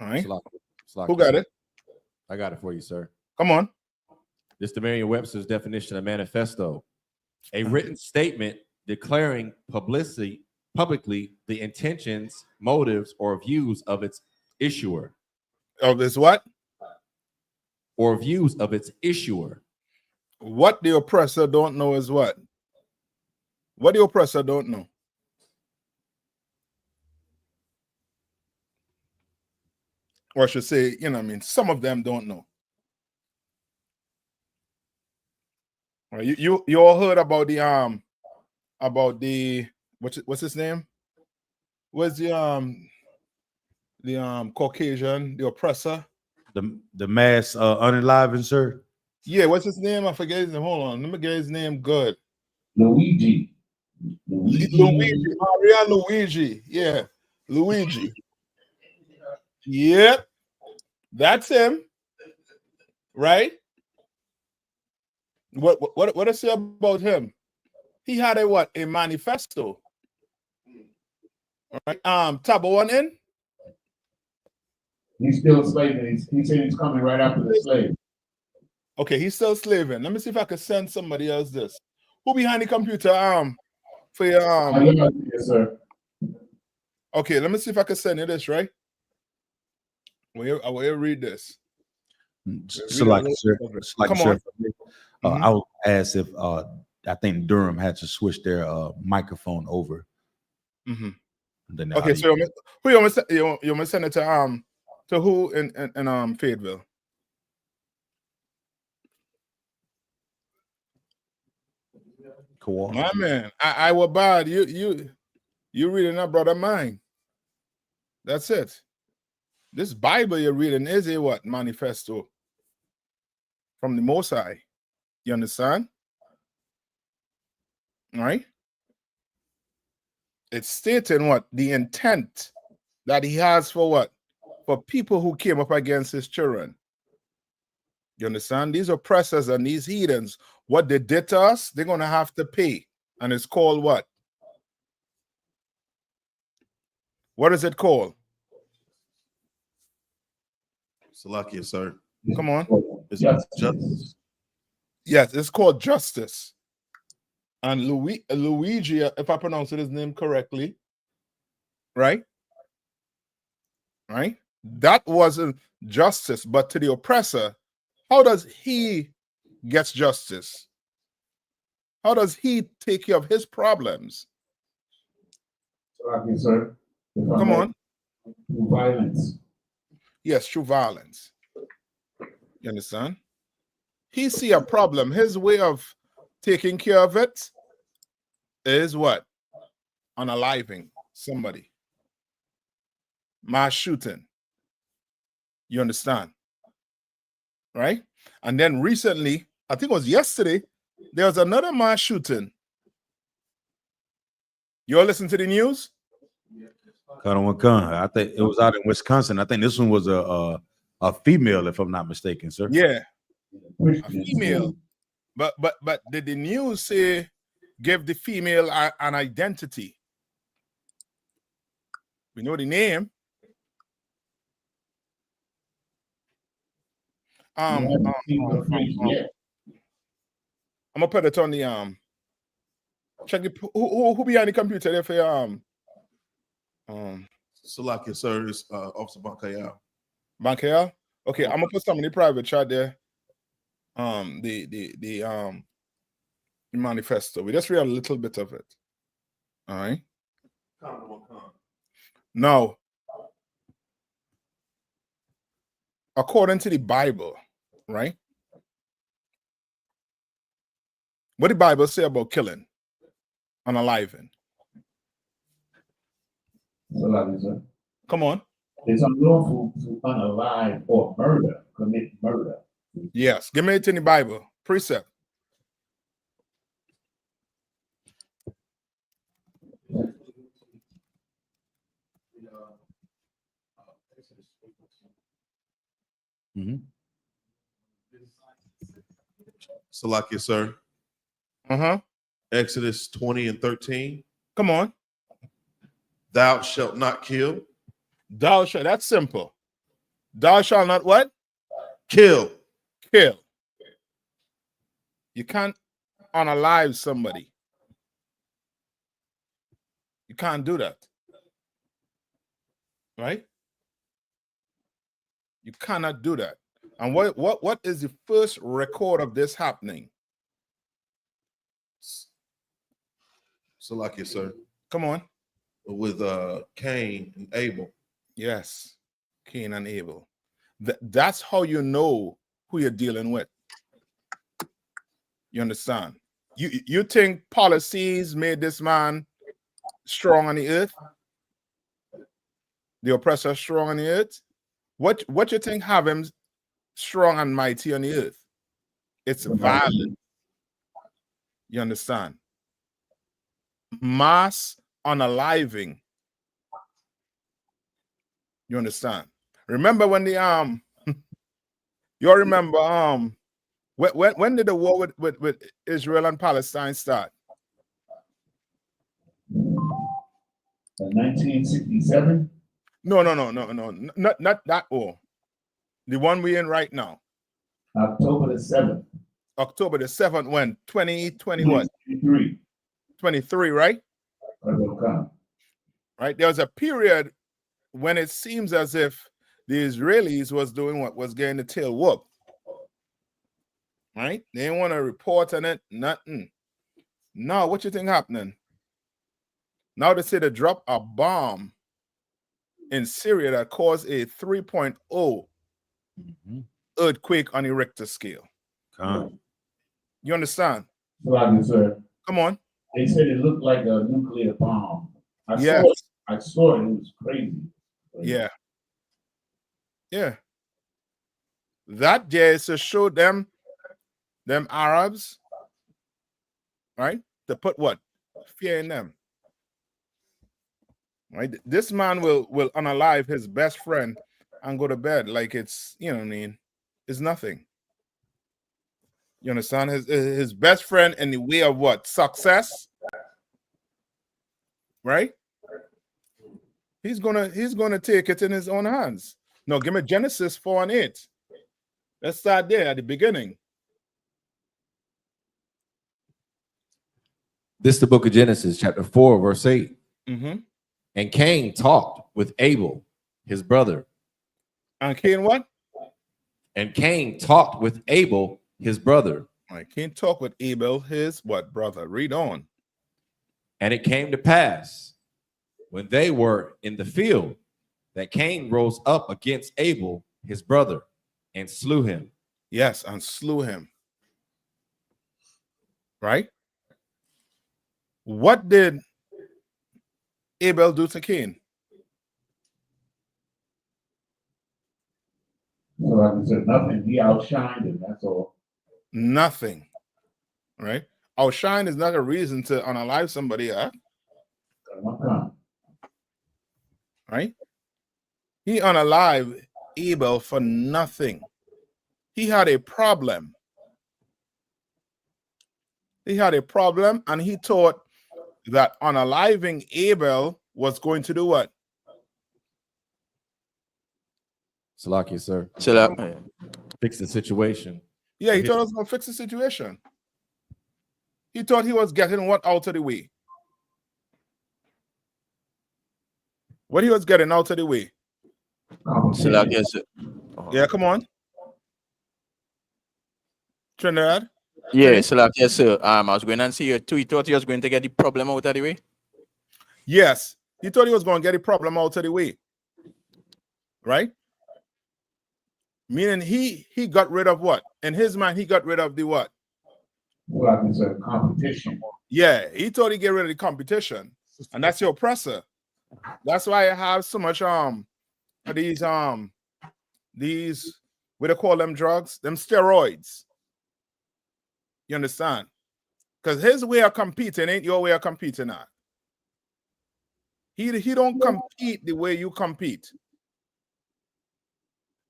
All right. Who got it? I got it for you, sir. Come on. This is the Merriam-Webster's definition of manifesto. A written statement declaring publicly the intentions, motives, or views of its issuer. Of this what? Or views of its issuer. What the oppressor don't know is what? What the oppressor don't know? Or I should say, some of them don't know. You all heard about the what's his name? What's the Caucasian, the oppressor? The mass unenlivened, sir. Yeah, what's his name? I forget his name. Hold on, let me get his name good. Luigi. Maria Luigi. Yeah, Luigi. Yep, that's him. Right? What I say about him? He had a manifesto. All right. Tabo one in. He's still slaving. He said he's coming right after the slave. Okay, he's still slaving. Let me see if I can send somebody else this. Who behind the computer? For your Yes, sir. Okay, let me see if I can send you this, right? I will read this. Select, sir. Come on. I was asked if I think Durham had to switch their microphone over. Then Okay, so who you want to send it to who in Fayetteville? Cool. My man, I was bad. You reading that, brother mine. That's it. This Bible you're reading is a what? Manifesto from the Most High. You understand? All right? It's stating what? The intent that he has for what? For people who came up against his children. You understand? These oppressors and these heathens, what they did to us, they're going to have to pay. And it's called what? What is it called? Salakia, sir. Come on. It's justice. Yes, it's called justice. And Luigi, if I pronounce his name correctly, right? Right? That wasn't justice, but to the oppressor, how does he get justice? How does he take care of his problems? Salakia, sir. Come on. Through violence. Yes, through violence. You understand? He see a problem. His way of taking care of it is what? Unaliving somebody. Mass shooting. You understand? Right? And then recently, I think it was yesterday, there was another mass shooting. You all listen to the news? I think it was out in Wisconsin. I think this one was a female, if I'm not mistaken, sir. Yeah, a female. But did the news say give the female an identity? We know the name. I'm gonna put it on the check it. Who behind the computer there for your Salakia, sir, is Officer Bankaya. Bankaya? Okay, I'm gonna put some in the private chat there. The manifesto. We just read a little bit of it. All right. Now, according to the Bible, right? What the Bible say about killing, unaliving? Come on. It's unlawful to unalive or murder, commit murder. Yes. Give me it in the Bible. Precept. Salakia, sir. Exodus 20 and 13. Come on. Thou shalt not kill. Thou shalt, that's simple. Thou shalt not what? Kill. Kill. You can't unalive somebody. You can't do that. Right? You cannot do that. And what is the first record of this happening? Salakia, sir. Come on. With Cain and Abel. Yes. Cain and Abel. That's how you know who you're dealing with. You understand? You think policies made this man strong on the earth? The oppressor strong on the earth? What you think have him strong and mighty on the earth? It's violence. You understand? Mass unaliving. You understand? Remember when the you remember when did the war with Israel and Palestine start? 1967? No, not that war. The one we're in right now. October the 7th. October the 7th when? 2020 what? 23, right? Right. There was a period when it seems as if the Israelis was doing what? Was getting the tail whoop. Right? They didn't want to report on it, nothing. Now, what you think happening? Now they say they drop a bomb in Syria that caused a 3.0 earthquake on the Richter scale. You understand? Sir. Come on. They said it looked like a nuclear bomb. I saw it. It was crazy. Yeah. Yeah. That day is to show them Arabs, right? To put what? Fear in them. Right? This man will unalive his best friend and go to bed like it's, you know what I mean? It's nothing. You understand? His best friend in the way of what? Success. Right? He's gonna take it in his own hands. No, give me Genesis 4 and 8. Let's start there at the beginning. This is the book of Genesis, chapter 4, verse 8. And Cain talked with Abel, his brother. And Cain what? And Cain talked with Abel, his brother. I can't talk with Abel, his what, brother? Read on. And it came to pass, when they were in the field, that Cain rose up against Abel, his brother, and slew him. Yes, and slew him. Right? What did Abel do to Cain? So I said nothing. He outshined him, that's all. Nothing. Right? Outshine is not a reason to unalive somebody. Huh? Right? He unalived Abel for nothing. He had a problem. He had a problem, and he thought that unaliving Abel was going to do what? Salakia, sir. Fix the situation. Yeah, he thought it was going to fix the situation. He thought he was getting what out of the way? What he was getting out of the way? Yeah, come on. Trinidad? Yeah, yes, sir. I was going to say you thought he was going to get the problem out of the way? Yes. He thought he was going to get a problem out of the way. Right? Meaning he got rid of what? In his mind, he got rid of the what? Well, I can say competition. Yeah, he thought he'd get rid of the competition. And that's your oppressor. That's why I have so much these what do they call them drugs? Them steroids. You understand? Because his way of competing ain't your way of competing now. He don't compete the way you compete.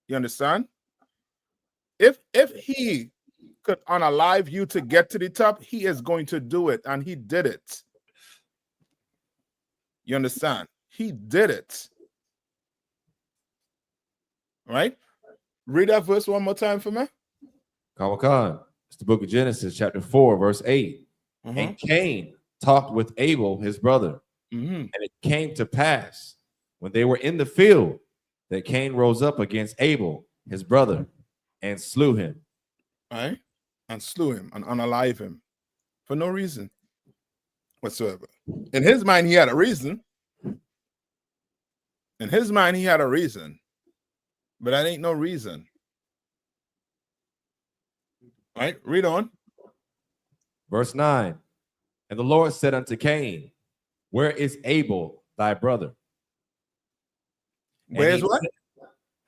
You understand? If he could unalive you to get to the top, he is going to do it, and he did it. You understand? He did it. Right? Read that verse one more time for me. Khan. It's the book of Genesis, chapter 4, verse 8. And Cain talked with Abel, his brother. And it came to pass when they were in the field that Cain rose up against Abel, his brother, and slew him. Right? And slew him and unalive him for no reason whatsoever. In his mind, he had a reason. In his mind, he had a reason. But that ain't no reason. Right? Read on. Verse 9. And the Lord said unto Cain, where is Abel, thy brother? Where's what?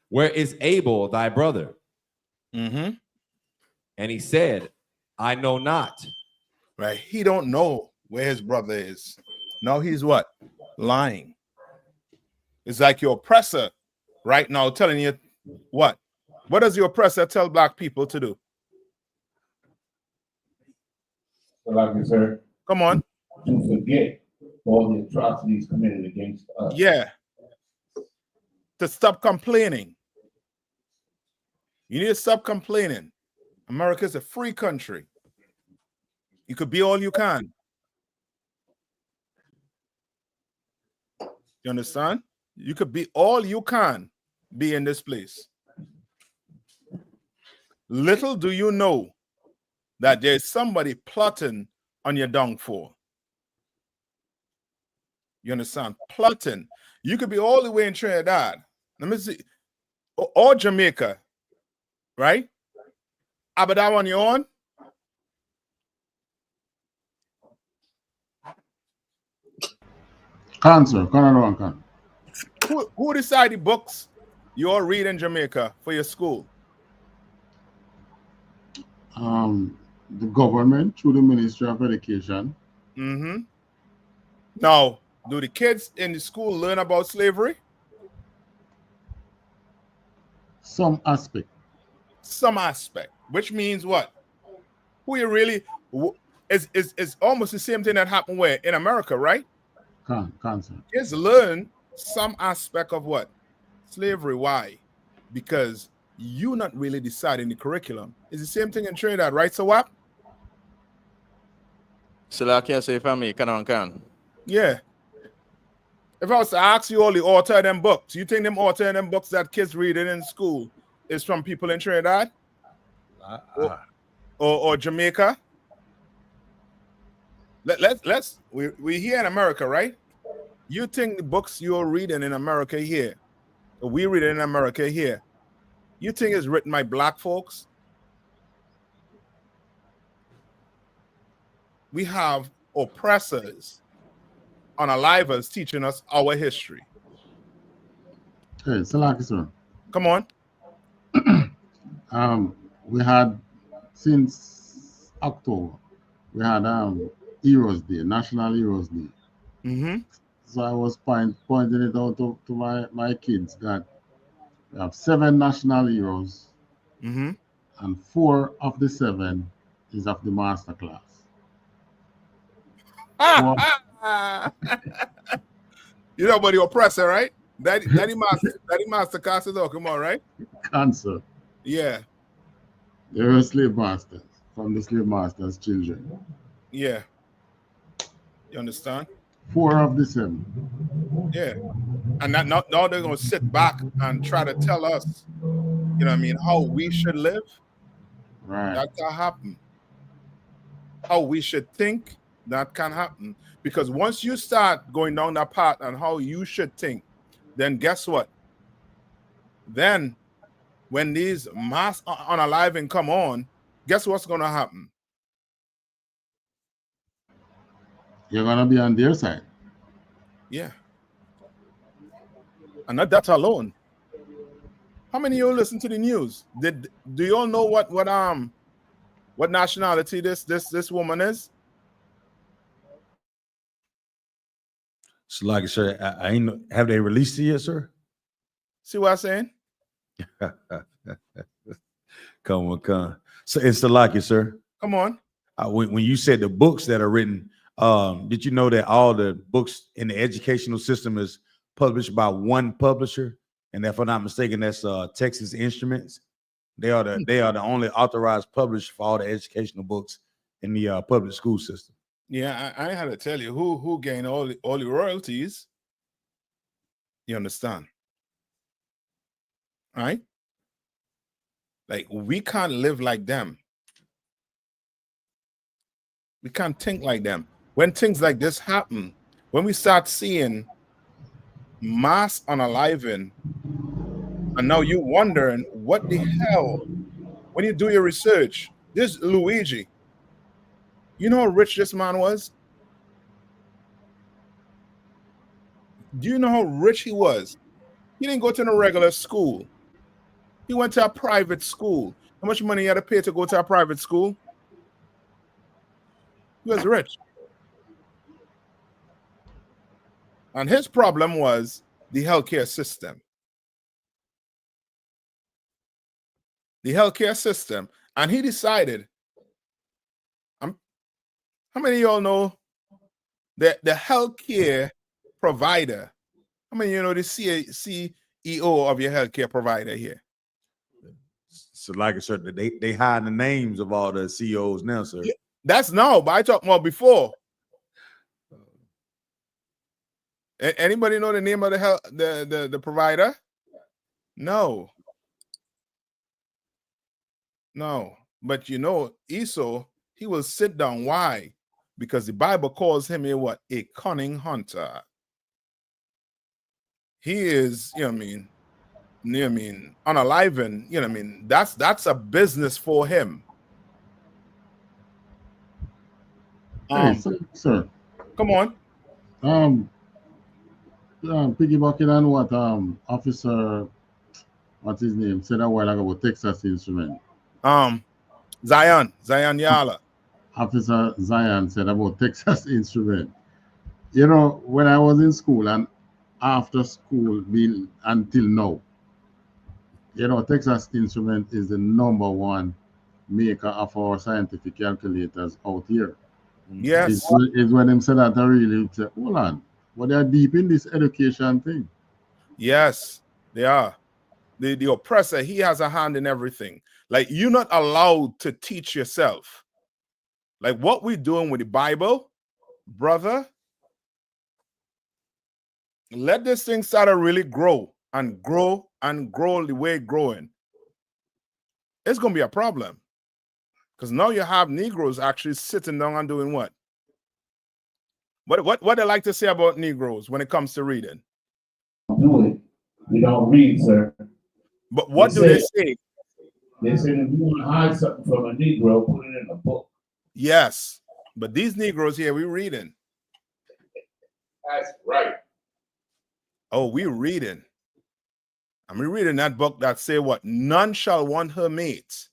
Where is Abel, thy brother? And he said, I know not. Right? He don't know where his brother is. No, he's what? Lying. It's like your oppressor right now telling you what? What does your oppressor tell black people to do? So like I said, come on. To forget all the atrocities committed against us. Yeah. To stop complaining. You need to stop complaining. America is a free country. You could be all you can. You understand? You could be all you can be in this place. Little do you know that there's somebody plotting on your downfall. You understand? Plotting. You could be all the way in Trinidad. Let me see. Or Jamaica. Right? But that one you on? Cancer. Can. Who decide the books you all read in Jamaica for your school? The government through the Ministry of Education. Now, do the kids in the school learn about slavery? Some aspect. Some aspect, which means what? Who you really is almost the same thing that happened where in America, right? Cancer. Kids learn some aspect of what? Slavery. Why? Because you not really deciding the curriculum. It's the same thing in Trinidad, right? So what? So I can't say if I make can. Yeah. If I was to ask you all the author of them books, you think them author of them books that kids reading in school is from people in Trinidad? Or Jamaica? We here in America, right? You think the books you're reading in America here, or we read in America here, you think it's written by black folks? We have oppressors, unalivers teaching us our history. Okay, so sir. Come on. We had since October, we had Heroes Day, National Heroes Day. So I was pointing it out to my kids that we have 7 national heroes, and 4 of the 7 is of the master class. You know about the oppressor, right? Daddy master class is come on, right? Cancer. Yeah. They were slave masters from the slave masters' children. Yeah. You understand? 4 of the 7. Yeah. And now they're going to sit back and try to tell us, you know what I mean, how we should live. Right. That's what happened. How we should think, That can happen because once you start going down that path and how you should think, then guess what? Then when these mass unaliving come on, guess what's going to happen? You're going to be on their side. Yeah. And not that alone. How many of you listen to the news? Do you all know what nationality this woman is? So, like I said, I ain't have they released it yet, sir? See what I'm saying? Come on. So it's like it, sir. Come on. When you said the books that are written, did you know that all the books in the educational system is published by one publisher? And if I'm not mistaken, that's Texas Instruments. They are the only authorized publisher for all the educational books in the public school system. Yeah, I had to tell you who gained all the royalties. You understand? Right? Like we can't live like them. We can't think like them. When things like this happen, when we start seeing mass unaliving, and now you wondering what the hell, when you do your research, this Luigi, you know how rich this man was? Do you know how rich he was? He didn't go to a regular school. He went to a private school. How much money he had to pay to go to a private school? He was rich. And his problem was the healthcare system. The healthcare system. And he decided, how many of y'all know that the healthcare provider, how many of you know the CEO of your healthcare provider here? So, like I said, they hide the names of all the CEOs now, sir. Yeah, that's now, but I talked about before. Anybody know the name of the provider? No. But you know, Esau, he will sit down. Why? Because the Bible calls him a what? A cunning hunter. He is, unaliving, that's a business for him. Hey, sir. Come on. Piggybacking on what Officer, what's his name, said a while ago about Texas Instrument. Zion Yala. Officer Zion said about Texas Instrument. You know, when I was in school and after school until now, you know, Texas Instrument is the #1 maker of our scientific calculators out here. Yes. It's when them said that I really say, hold on, but they're deep in this education thing. Yes, they are. The oppressor, he has a hand in everything. Like, you're not allowed to teach yourself. Like what we're doing with the Bible, brother, let this thing start to really grow and grow and grow the way it's growing. It's going to be a problem. Because now you have Negroes actually sitting down and doing what? What they like to say about Negroes when it comes to reading? No, we don't read, sir. But what do they say? They say if you want to hide something from a Negro, put it in a book. Yes, but these Negroes here, we're reading. That's right. Oh, we're reading. And we're reading that book that say what? None shall want her mate.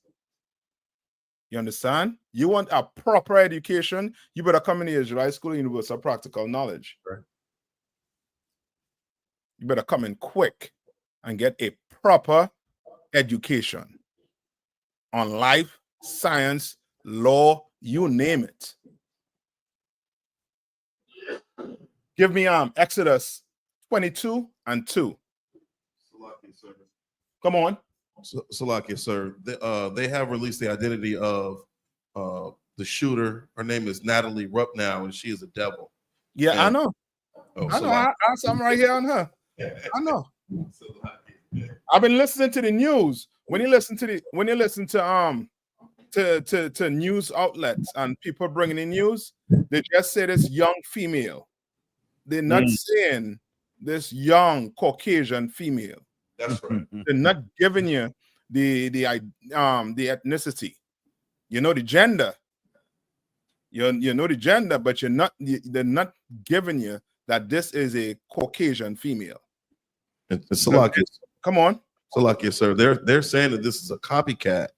You understand? You want a proper education, you better come in the Israelite School University of Practical Knowledge. Right. You better come in quick and get a proper education on life, science, law, you name it. Give me Exodus 22:2. Come on. Salakia, sir. They have released the identity of the shooter. Her name is Natalie Rupp now, and she is a devil. Yeah, and, I know. I know. I have something right here on her. I know. I've been listening to the news. When you listen to to news outlets and people bringing in news, they just say this young female. They're not saying this young Caucasian female. That's right. They're not giving you the ethnicity. You know the gender. You know the gender, but they're not giving you that this is a Caucasian female. It's Salakia. Come on. Salakia, sir. They're saying that this is a copycat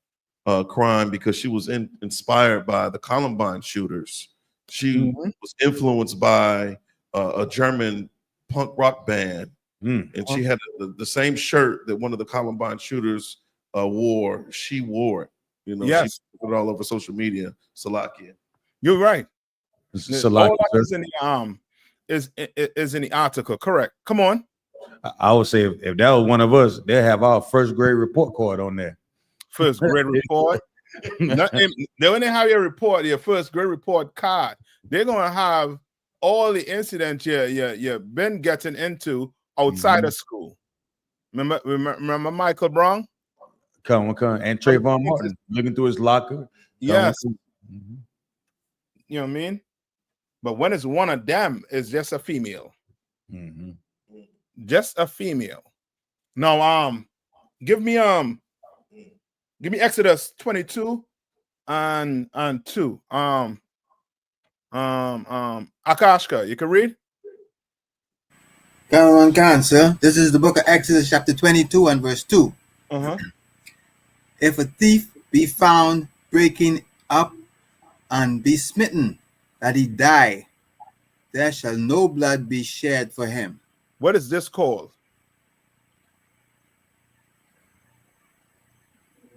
crime because she was inspired by the Columbine shooters. She was influenced by a German punk rock band, and she had the same shirt that one of the Columbine shooters wore. She wore it. You know, Yes. she put it all over social media. Salakia. You're right. Salakia, All that sir. is in the article. Correct. Come on. I would say if that was one of us, they'd have our first grade report card on there. First grade report. They only have your report, your first grade report card. They're gonna have all the incidents you've been getting into outside of school. Remember Michael Brown? Come on, and Trayvon Martin looking through his locker. Yes. You know what I mean? But when it's one of them, it's just a female. Just a female. Now, give me Exodus 22 and 2. Akashka, you can read? Can, sir. This is the book of Exodus, chapter 22 and verse 2. If a thief be found breaking up and be smitten, that he die, there shall no blood be shed for him. What is this called?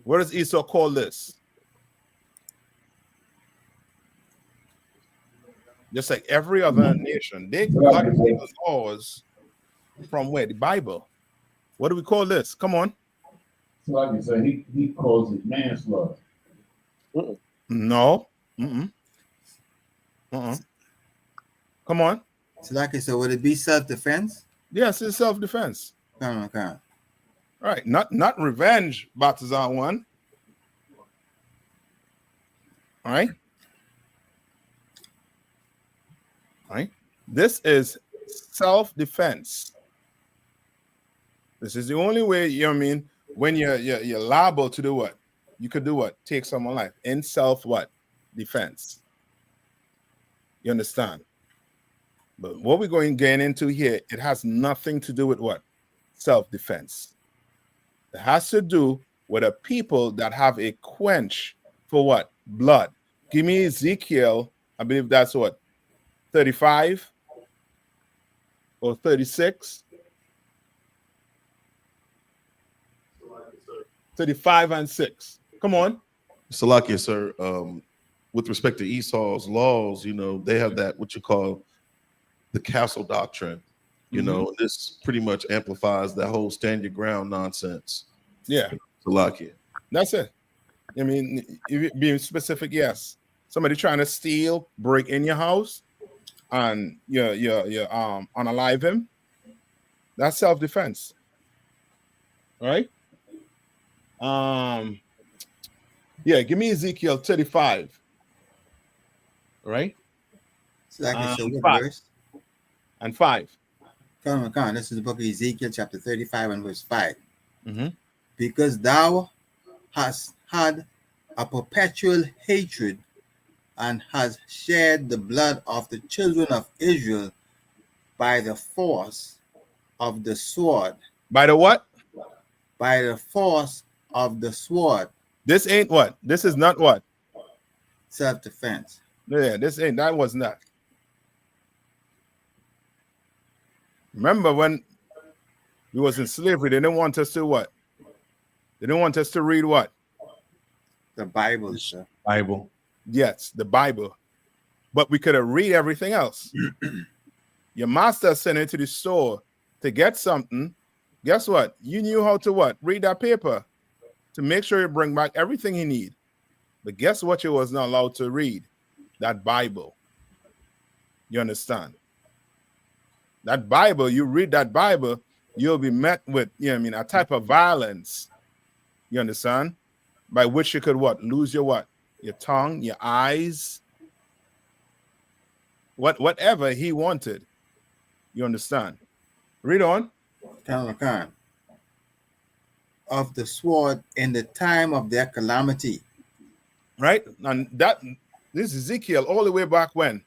What does Esau call this? Just like every other nation, they got the laws from where? The Bible. What do we call this? Come on. Like I said, he calls it manslaughter. No. Come on. So like I said, would it be self-defense? Yes, it's self-defense. Come on. Right. Not revenge, Batazar one. All right. All right. This is self-defense. This is the only way, you know what I mean, when you're liable to do what? You could do what? Take someone's life in self what? Defense. You understand? But what we're going to get into here, it has nothing to do with what? Self-defense. It has to do with a people that have a quench for what? Blood. Give me Ezekiel, I believe that's what? 35 or 36? 35 and 6. Come on. Salakia, sir. With respect to Esau's laws, you know, they have that what you call the castle doctrine. You know, this pretty much amplifies that whole stand your ground nonsense. Yeah. Salakia. That's it. I mean, being specific, yes. Somebody trying to steal, break in your house, and you unalive him. That's self-defense. All right. Yeah, give me Ezekiel 35. All right. So like I said, what 5. verse? And 5. Come on. This is the book of Ezekiel, chapter 35 and verse 5. Because thou hast had a perpetual hatred and hast shed the blood of the children of Israel by the force of the sword. By the what? By the force of the sword. This ain't what? This is not what? Self-defense. Yeah, that was not. Remember when we was in slavery, they didn't want us to what? They didn't want us to read what? The Bible, sir. Bible. Yes, the Bible. But we could have read everything else. Your master sent you to the store to get something. Guess what? You knew how to what? Read that paper to make sure you bring back everything you need. But guess what you was not allowed to read? That Bible. You understand? That Bible, you read that Bible, you'll be met with, a type of violence. You understand? by which you could what? Lose your what? Your tongue, your eyes, whatever he wanted. You understand? Read on. Of the sword in the time of their calamity. Right? And this is Ezekiel all the way back when.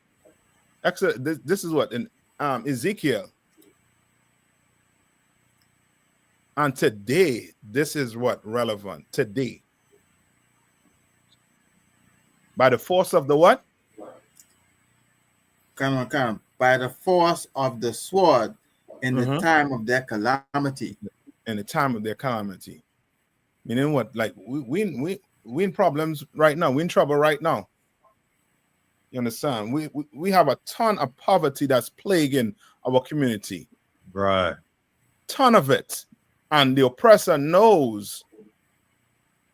Actually, this is what in Ezekiel. And today, this is what relevant today. By the force of the what? By the force of the sword in the time of their calamity. In the time of their calamity. Meaning what? Like we in problems right now. We in trouble right now. You understand? We have a ton of poverty that's plaguing our community. Right. Ton of it. And the oppressor knows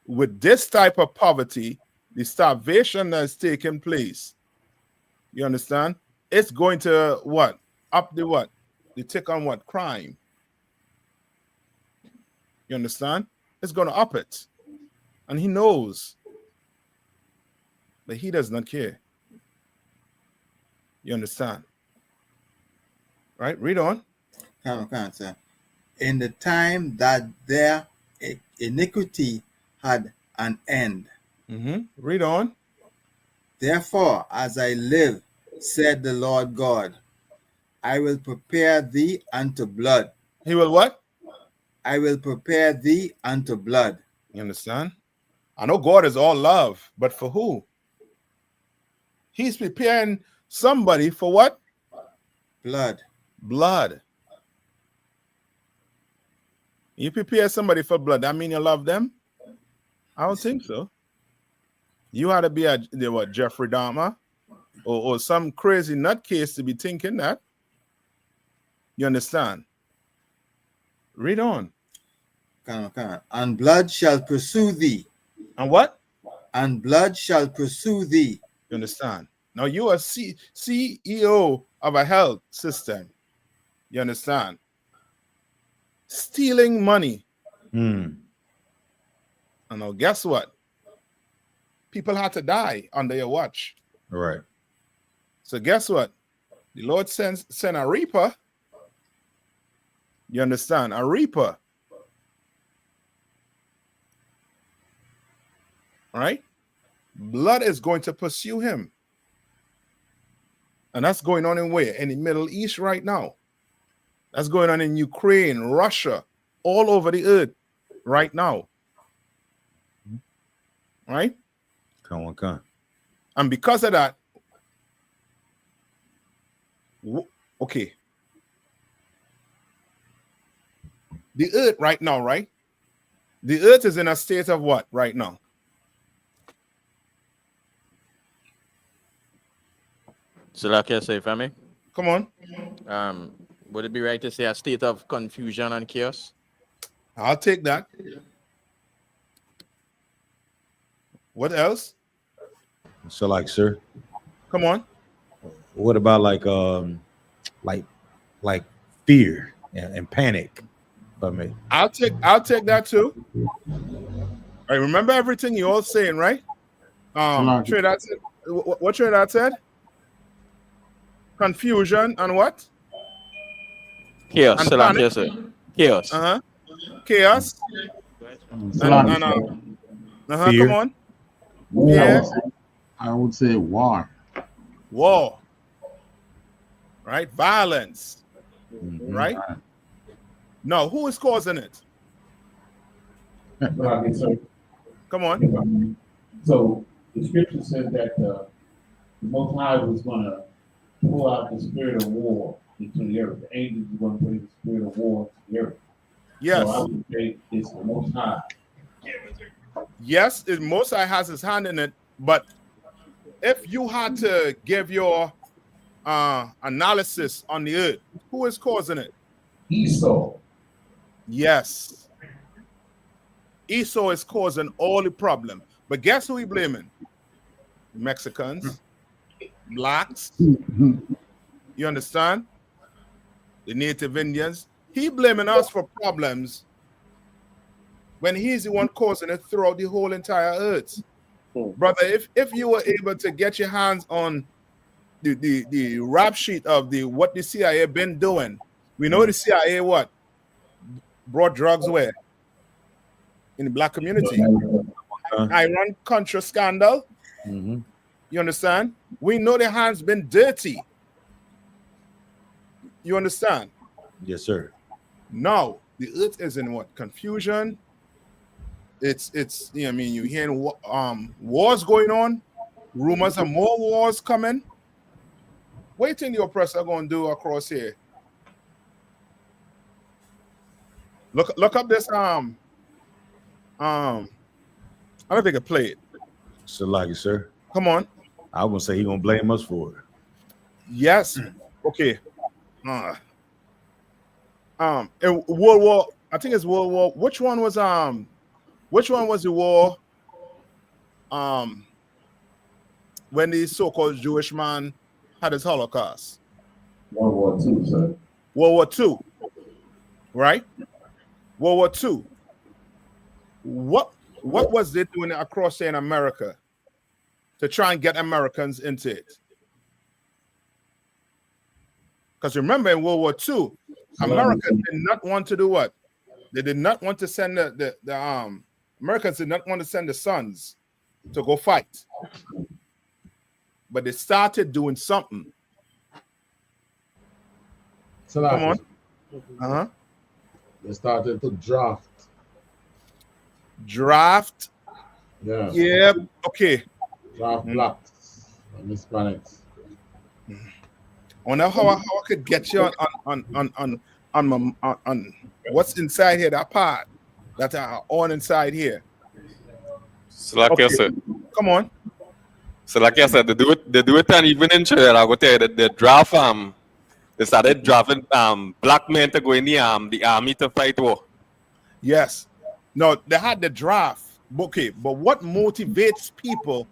with this type of poverty, the starvation that's taking place. You understand? It's going to what? Up the what? The tick on what? Crime. You understand? It's going to up it. And he knows. But he does not care. You understand? Right? Read on. In the time that their iniquity had an end. Read on. Therefore, as I live, said the Lord God, I will prepare thee unto blood. He will what? I will prepare thee unto blood. You understand? I know God is all love, but for who? He's preparing somebody for what? Blood. Blood. You prepare somebody for blood, that mean you love them? I don't think so. You ought to be what, Jeffrey Dahmer or some crazy nutcase to be thinking that. You understand? Read on. And blood shall pursue thee. And what? And blood shall pursue thee. You understand? Now you are CEO of a health system. You understand? Stealing money. And now guess what? People had to die under your watch. All right. So guess what? The Lord send a reaper. You understand? A reaper. Right? Blood is going to pursue him. And that's going on in where? In the Middle East right now. That's going on in Ukraine, Russia, all over the earth right now. Right? Come on. And because of that, okay. The earth right now, right? The earth is in a state of what right now? So like I say, family. Come on. Would it be right to say a state of confusion and chaos? I'll take that. What else? So, like, sir, come on. What about like fear and panic? For me, I'll take that too. I remember everything you all saying, right? Trinidad said, what Trinidad said? Confusion and what? Chaos. And So like I say, chaos. Chaos. Fear. Come on. War. I would say war. War. Right? Violence. Right? No, who is causing it? Come on. So the scripture says that the Most High was going to pull out the spirit of war into the earth. The angels were going to put the spirit of war into the earth. Yes. So I would say it's the Most High. Yes, Most High has his hand in it, but if you had to give your analysis on the earth, who is causing it? Esau. Yes. Esau is causing all the problem. But guess who he blaming? Mexicans, blacks. You understand? The Native Indians. He blaming us for problems when he's the one causing it throughout the whole entire earth. Brother, if you were able to get your hands on the rap sheet of what the CIA been doing, we know the CIA what brought drugs where in the black community. Iran Contra scandal. You understand? We know their hands been dirty. You understand? Yes, sir. Now the earth is in what? Confusion. It's you know, I mean, you hearing wars going on, rumors of more wars coming. What do you think the oppressor gonna do across here? Look up this I don't think I can play it. Salaki, sir. Come on. I would say he gonna blame us for it. Yes. Okay. In World War, I think it's World War. Which one was the war? When the so-called Jewish man had his Holocaust. World War II, sir. World War II. Right? World War II. What was they doing across here in America to try and get Americans into it? Because remember, in World War II, America did not want to do what? They did not want to send the Americans did not want to send the sons to go fight. But they started doing something. So come on. They started to draft. Draft. Yeah. Yeah. Okay. Draft blacks and Hispanics. I wonder how I could get you on what's inside here, that part that are on inside here. So like I said, come on. So like I said, they do it and even in Trinidad, I go tell you that the draft they started drafting black men to go in the army to fight war. Yes. No, they had the draft. Okay, but what motivates people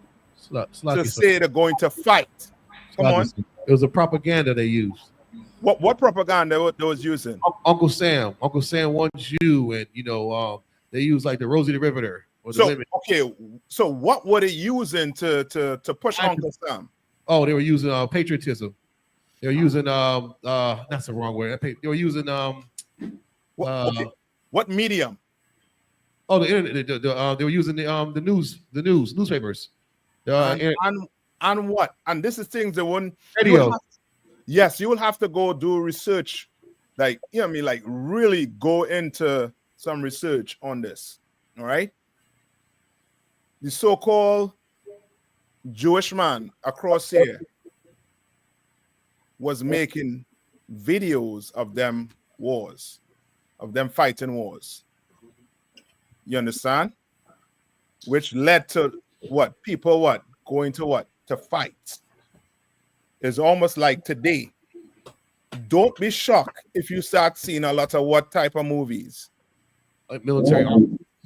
to say they're going to fight? Come on. It was a propaganda they used. What propaganda they was using? Uncle Sam wants you, and you know they use like the Rosie the Riveter. So okay, so what were they using to push Uncle Sam? Oh, they were using patriotism. They were using that's the wrong word. They were using what medium? Oh, the internet. They were using the newspapers. And what? And this is things that wouldn't radio. Yes, you will have to go do research, like you know what I mean, like really go into some research on this. All right. The so-called Jewish man across here was making videos of them wars, of them fighting wars. You understand? Which led to what? People what? Going to what? To fight. It's almost like today. Don't be shocked if you start seeing a lot of what type of movies? Like military.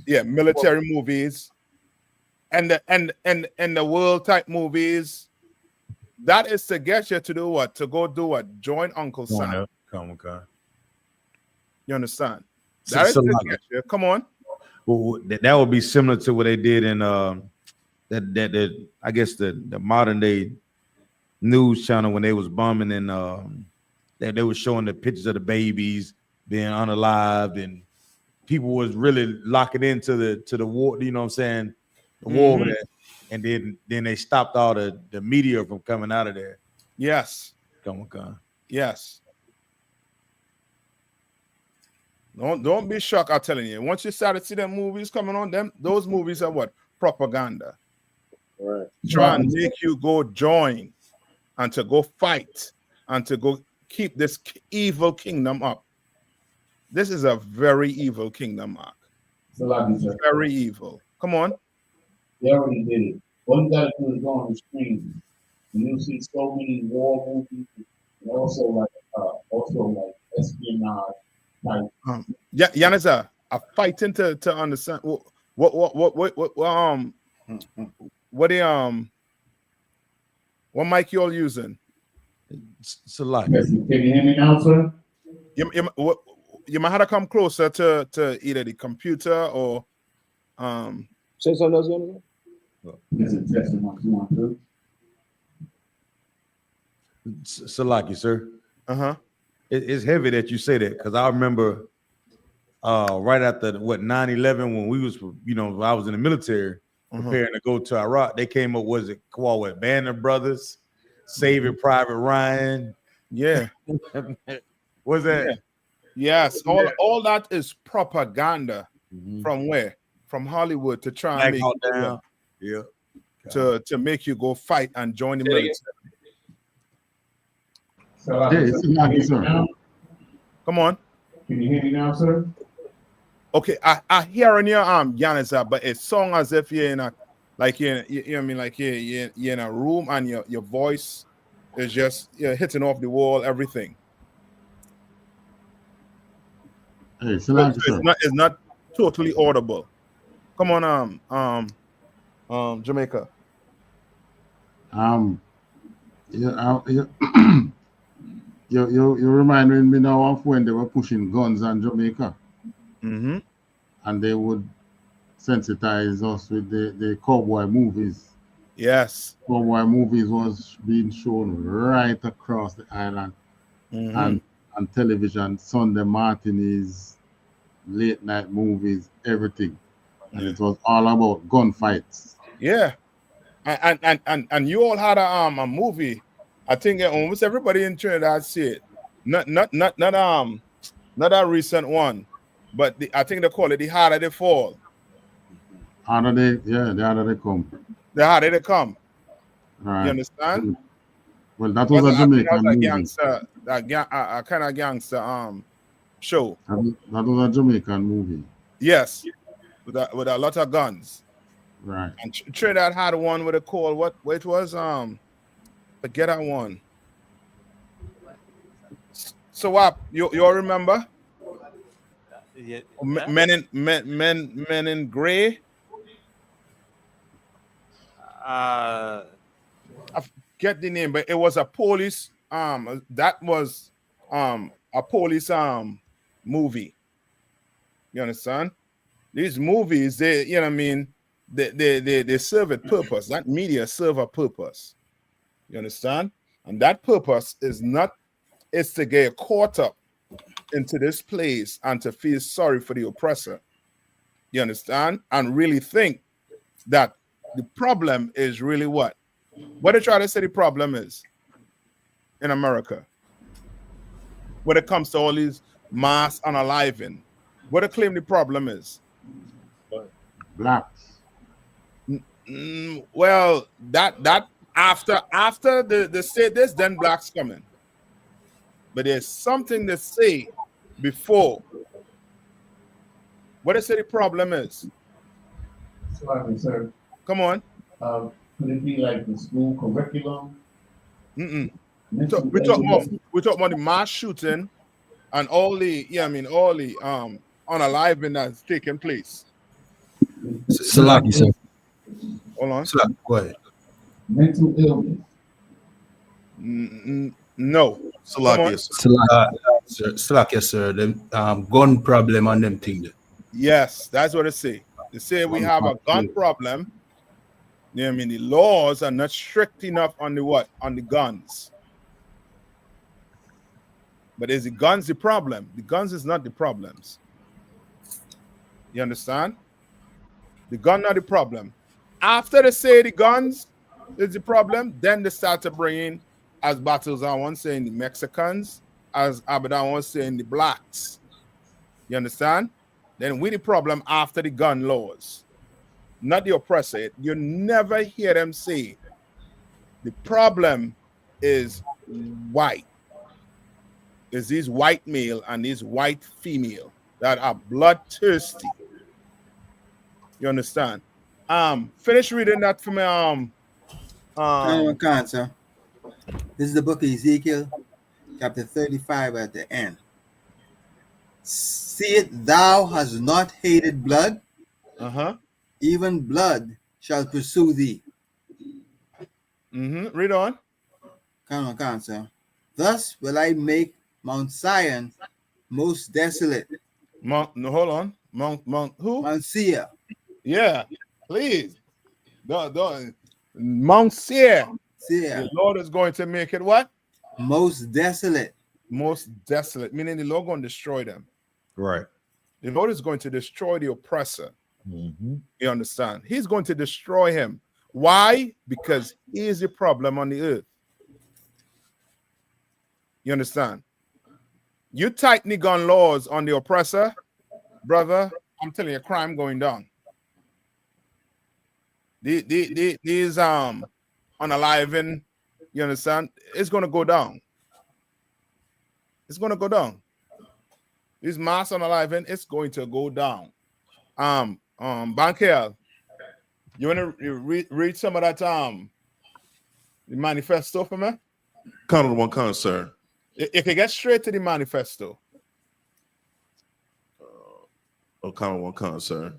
Yeah, military movies. And the world type movies. That is to get you to do what? To go do what? Join Uncle Sam. Come on. You understand? That is to get you. Come on. Well, that would be similar to what they did in that I guess the modern day news channel when they was bombing and they were showing the pictures of the babies being unalived and people was really locking into the war. You know what I'm saying? The war with that. And then they stopped all the media from coming out of there. Yes. Come on. Yes. Don't be shocked. I'm telling you. Once you start to see them movies coming on, those movies are what? Propaganda. Right. Trying to make you go join and to go fight and to go keep this evil kingdom up. This is a very evil kingdom, Mark. Very evil. Come on. They already did it. All you gotta do is go on the screen. And you'll see so many war movies and also like espionage type. Yeah, Yaniza, I'm fighting to understand what mic you all using? It's a lot. Can you hear me now, sir? You might have to come closer to either the computer or Say something else, Jonathan. Is it testimony you want to? Salaki, sir. Uh-huh. It's heavy that you say that because I remember right after 9/11 when we was, I was in the military preparing to go to Iraq. They came up, was it called what? Band of Brothers, Saving Private Ryan. Yeah. Was that? Yeah. Yes. All that is propaganda. From where? From Hollywood to try and make you down. Yeah. To make you go fight and join the military. So, Hey, it's Salaki, sir. Come on. Can you hear me now, sir? Okay, I hear in your Yanisa, but it sounds as if you're in a you know what I mean, like you're in a room and your voice is just hitting off the wall, everything. Hey, Salaki, sir. It's not totally audible. Come on, Jamaica. You reminding me now of when they were pushing guns on Jamaica. Mm-hmm. And they would sensitize us with the cowboy movies. Yes. Cowboy movies was being shown right across the island. Mm-hmm. And on television, Sunday martinis, late night movies, everything. And it was all about gunfights. Yeah. And you all had a movie. I think almost everybody in Trinidad see it. Not a recent one, but I think they call it The Harder They Fall. The harder they come. The harder they come. Right. You understand? Well, that was a Jamaican movie. Gangster, a kind of gangster show. That was a Jamaican movie. Yes, with a lot of guns. Right. And Trinidad had one with a call. What it was? Forget that one. So what? You all remember? Yeah. Men in gray. Uh, I forget the name, but it was a police. That was a police movie. You understand? These movies, they, you know what I mean, they serve a purpose. That media serve a purpose. You understand? And that purpose is to get caught up into this place and to feel sorry for the oppressor. You understand? And really think that the problem is really what? What they try to say the problem is in America when it comes to all these mass unaliving. What they claim the problem is? Blacks. Well, that after they say this, then blacks coming. But there's something to say before. What they say the problem is? Sorry, sir. Come on. Could it be like the school curriculum? We talk about the mass shooting and all the unaliving that's taking place. Salaki, sir. Hold on. Salaki, go ahead. Mental illness. No. Salaki, sir. The gun problem and them things. Yes, that's what they say. They say we have a gun problem. You know what I mean? The laws are not strict enough on the what? On the guns. But is the guns the problem? The guns is not the problems. You understand? The gun not the problem. After they say the guns is the problem, then they start to bring in, as Battles I want saying, the Mexicans, as Abadan was saying, the blacks. You understand? Then we the problem after the gun laws. Not the oppressor. You never hear them say the problem is white. Is these white male and these white female that are bloodthirsty. You understand? Finish reading that for me. Cancer. This is the book of Ezekiel, chapter 35 at the end. See it, thou hast not hated blood, even blood shall pursue thee. Read on. Cancer. Thus will I make Mount Zion most desolate. Hold on. Mount who? Mount Seir. Yeah, please. Don't. Mount Seir. The Lord is going to make it what? Most desolate. Most desolate, meaning the Lord going to destroy them. Right. The Lord is going to destroy the oppressor. You understand? He's going to destroy him. Why? Because he is the problem on the earth. You understand? You tighten the gun laws on the oppressor, brother, I'm telling you, crime going down. These unaliving, you understand? It's gonna go down. It's gonna go down. These mass unaliving, it's going to go down. Bankel, you wanna read some of that the manifesto for me? Count on one con, sir. You can get straight to the manifesto. Count on one con, sir.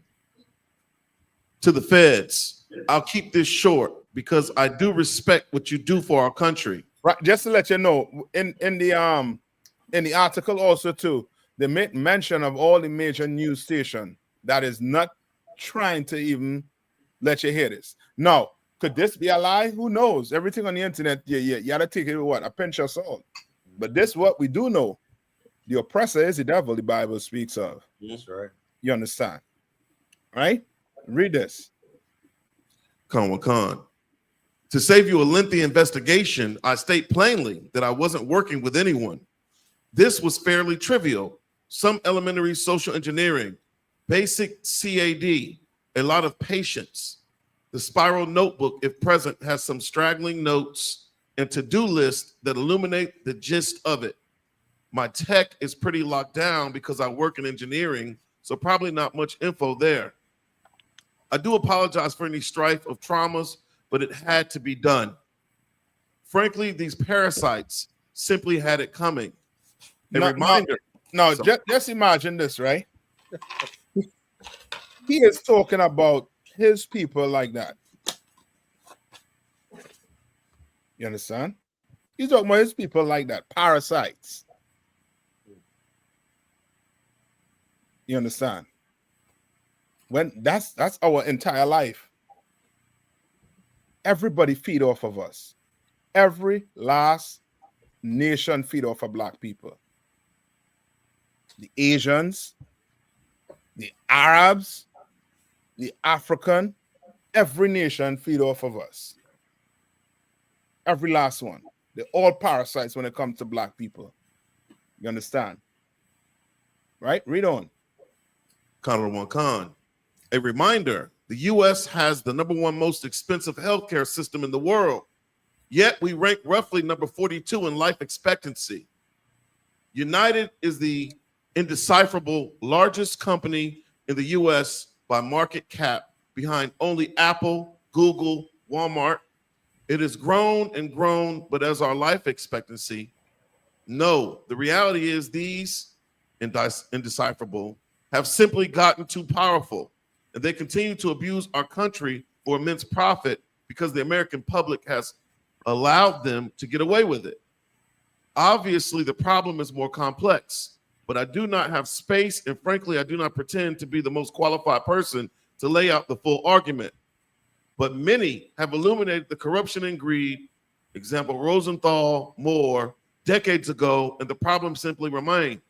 To the feds, I'll keep this short because I do respect what you do for our country. Right, just to let you know, in the article also too, they make mention of all the major news station that is not trying to even let you hear this. Now, could this be a lie? Who knows? Everything on the internet, you gotta take it with what? A pinch of salt. But this what we do know. The oppressor is the devil the Bible speaks of. That's right. You understand? Right? Read this. Con. To save you a lengthy investigation, I state plainly that I wasn't working with anyone. This was fairly trivial. Some elementary social engineering, basic CAD, a lot of patience. The spiral notebook, if present, has some straggling notes and to-do lists that illuminate the gist of it. My tech is pretty locked down because I work in engineering, so probably not much info there. I do apologize for any strife of traumas, but it had to be done. Frankly, these parasites simply had it coming. Reminder. No, just imagine this, right? He is talking about his people like that. You understand? He's talking about his people like that, parasites. You understand? When that's our entire life. Everybody feed off of us. Every last nation feed off of black people. The Asians, the Arabs, the African, every nation feed off of us. Every last one. They're all parasites when it comes to black people. You understand? Right? Read on. Con. A reminder, the U.S. has the #1 most expensive healthcare system in the world, yet we rank roughly number 42 in life expectancy. United is the indecipherable largest company in the U.S. by market cap, behind only Apple, Google, Walmart. It has grown and grown, but as our life expectancy, no, the reality is these indecipherable have simply gotten too powerful, and they continue to abuse our country for immense profit because the American public has allowed them to get away with it. Obviously, the problem is more complex, but I do not have space, and frankly, I do not pretend to be the most qualified person to lay out the full argument. But many have illuminated the corruption and greed, example Rosenthal, Moore, decades ago, and the problem simply remains.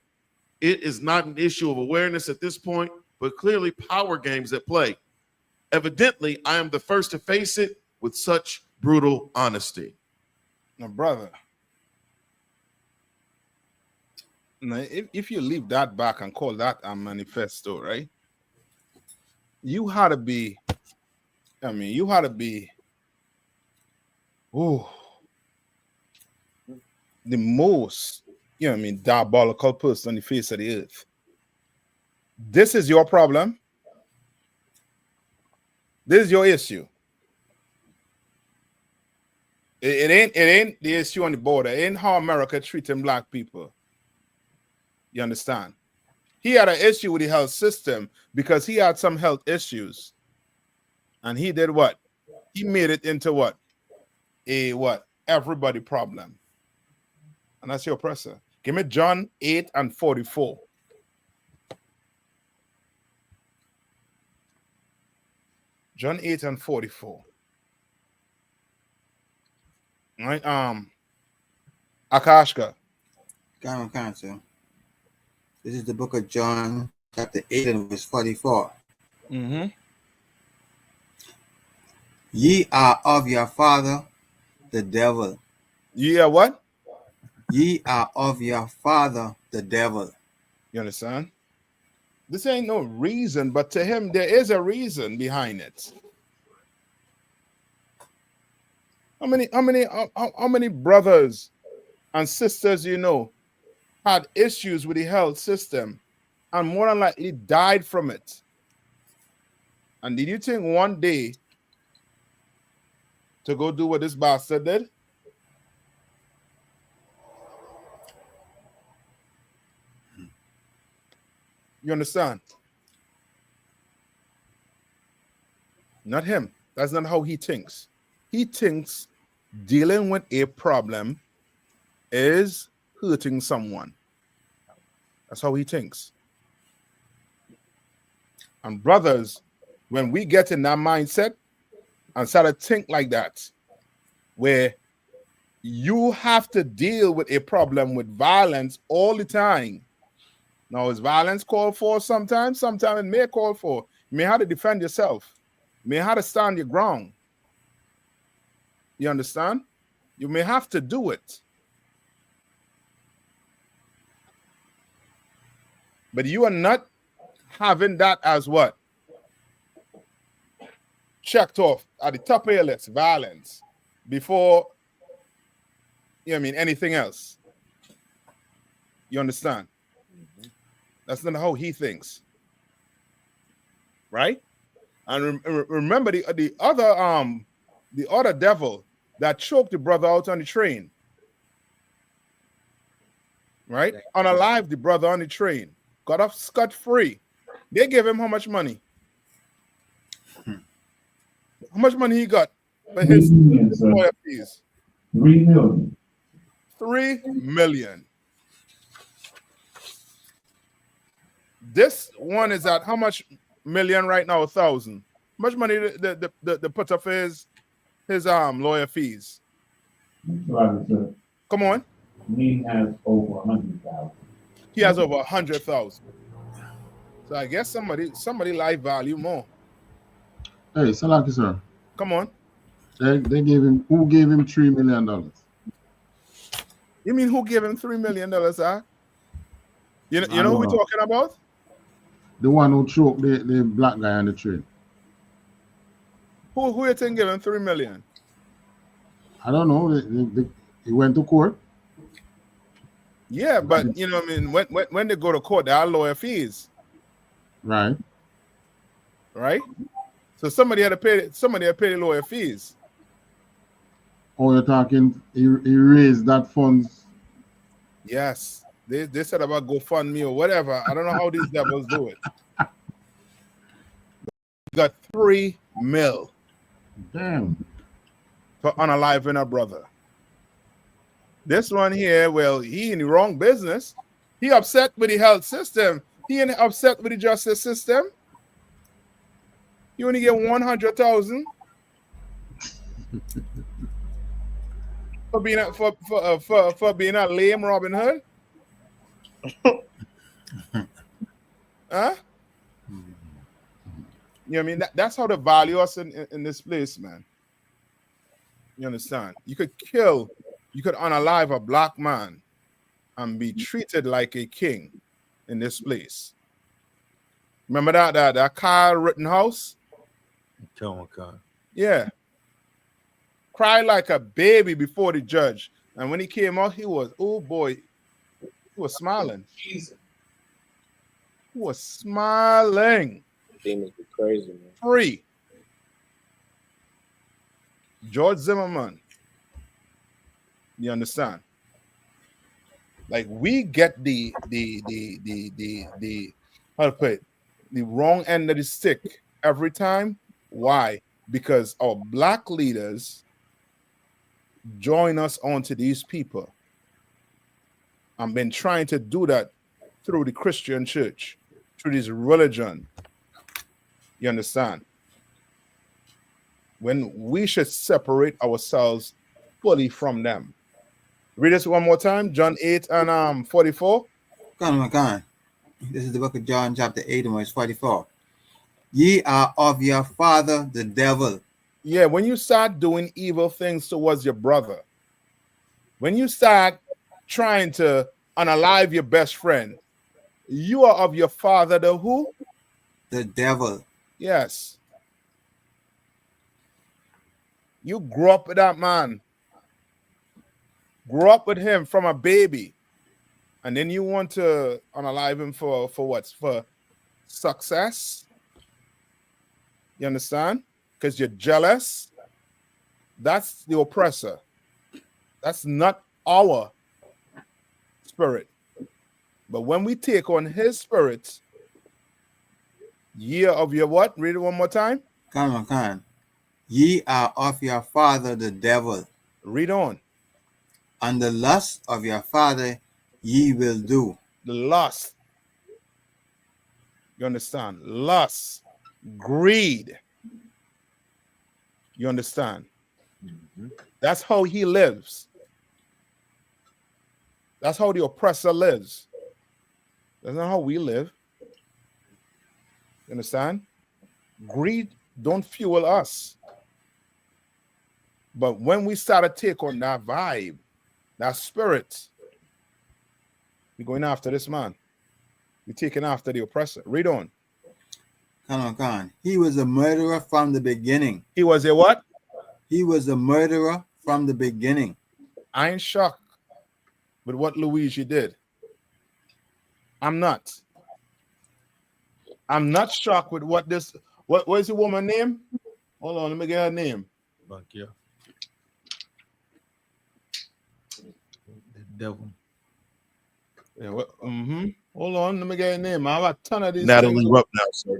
It is not an issue of awareness at this point, but clearly power games at play. Evidently, I am the first to face it with such brutal honesty. Now, brother, now, if you leave that back and call that a manifesto, right? You had to be, the most, diabolical person on the face of the earth. This is your problem. This is your issue. It ain't the issue on the border. It ain't how America treating black people. You understand? He had an issue with the health system because he had some health issues. And he did what? He made it into what? Everybody problem. And that's your oppressor. Give me John 8:44. John 8 and 44. Right? Akashka. Come, sir. This is the book of John, chapter 8 and verse 44. Mm-hmm. Ye are of your father, the devil. Ye are what? Ye are of your father, the devil. You understand? This ain't no reason, but to him, there is a reason behind it. How many brothers and sisters you know had issues with the health system and more than likely died from it? And did you think one day to go do what this bastard did? You understand? Not him. That's not how he thinks. He thinks dealing with a problem is hurting someone. That's how he thinks. And brothers, when we get in that mindset and start to think like that, where you have to deal with a problem with violence all the time. Now, is violence called for sometimes? Sometimes it may call for. You may have to defend yourself. You may have to stand your ground. You understand? You may have to do it. But you are not having that as what? Checked off at the top of your list, violence, before, you know what I mean, anything else. You understand? That's not how he thinks. Right? And remember the other devil that choked the brother out on the train. Right? Unalive the brother on the train. Got off scot-free. They gave him how much money? How much money he got for his lawyer fees? 3 million. 3 million. This one is at how much million right now? 1,000. How much money the put up his lawyer fees? Come on. He has over 100,000. He has over 100,000. So I guess somebody life value more. Hey, Salaki, sir. Come on. They gave him, who gave him $3 million? You mean who gave him $3 million, huh? You know who we're talking about? The one who choked the black guy on the train. Who you think gave him $3 million? I don't know. He went to court. Yeah, but you know what I mean, when they go to court, there are lawyer fees. Right. Right? So somebody had to pay the lawyer fees. Oh, you're talking he raised that funds. Yes. They said about GoFundMe or whatever. I don't know how these devils do it. Got 3 mil. Damn. For unaliving a brother. This one here, well, he in the wrong business. He upset with the health system. He ain't upset with the justice system. You only get 100,000 for being a lame Robin Hood. Huh? You know what I mean? That's how they value us in this place, man. You understand? You could unalive a black man and be treated like a king in this place. Remember that Kyle Rittenhouse? Yeah. Cried like a baby before the judge. And when he came out, he was, oh boy, he was smiling. He was smiling. Demons be crazy, man. Free. George Zimmerman. You understand? Like we get the how to put it, the wrong end of the stick every time. Why? Because our black leaders join us onto these people. I've been trying to do that through the Christian church, through this religion. You understand? when we should separate ourselves fully from them. Read this one more time, John 8 and 44. Come. This is the book of John, chapter 8, and verse 44. Ye are of your father, the devil. Yeah, when you start doing evil things towards your brother, when you start trying to unalive your best friend, you are of your father, the who? The devil. Yes. You grew up with that man. Grew up with him from a baby. And then you want to unalive him for what? For success? You understand? Because you're jealous. That's the oppressor. That's not our spirit. But when we take on his spirit, ye of your what? Read it one more time. Come on. Ye are of your father, the devil. Read on. And the lust of your father ye will do. The lust. You understand? Lust. Greed. You understand? That's how he lives. That's how the oppressor lives. That's not how we live. You understand? Greed don't fuel us. But when we start to take on that vibe, that spirit, we're going after this man. We're taking after the oppressor. Read on. Come on. He was a murderer from the beginning. He was a what? He was a murderer from the beginning. I ain't shocked with what Luigi did. I'm not. I'm not shocked with what this. What is the woman's name? Hold on, let me get her name. Back here. The devil. Yeah. Hold on, let me get her name. I have a ton of these. Natalie Rupp now, sir.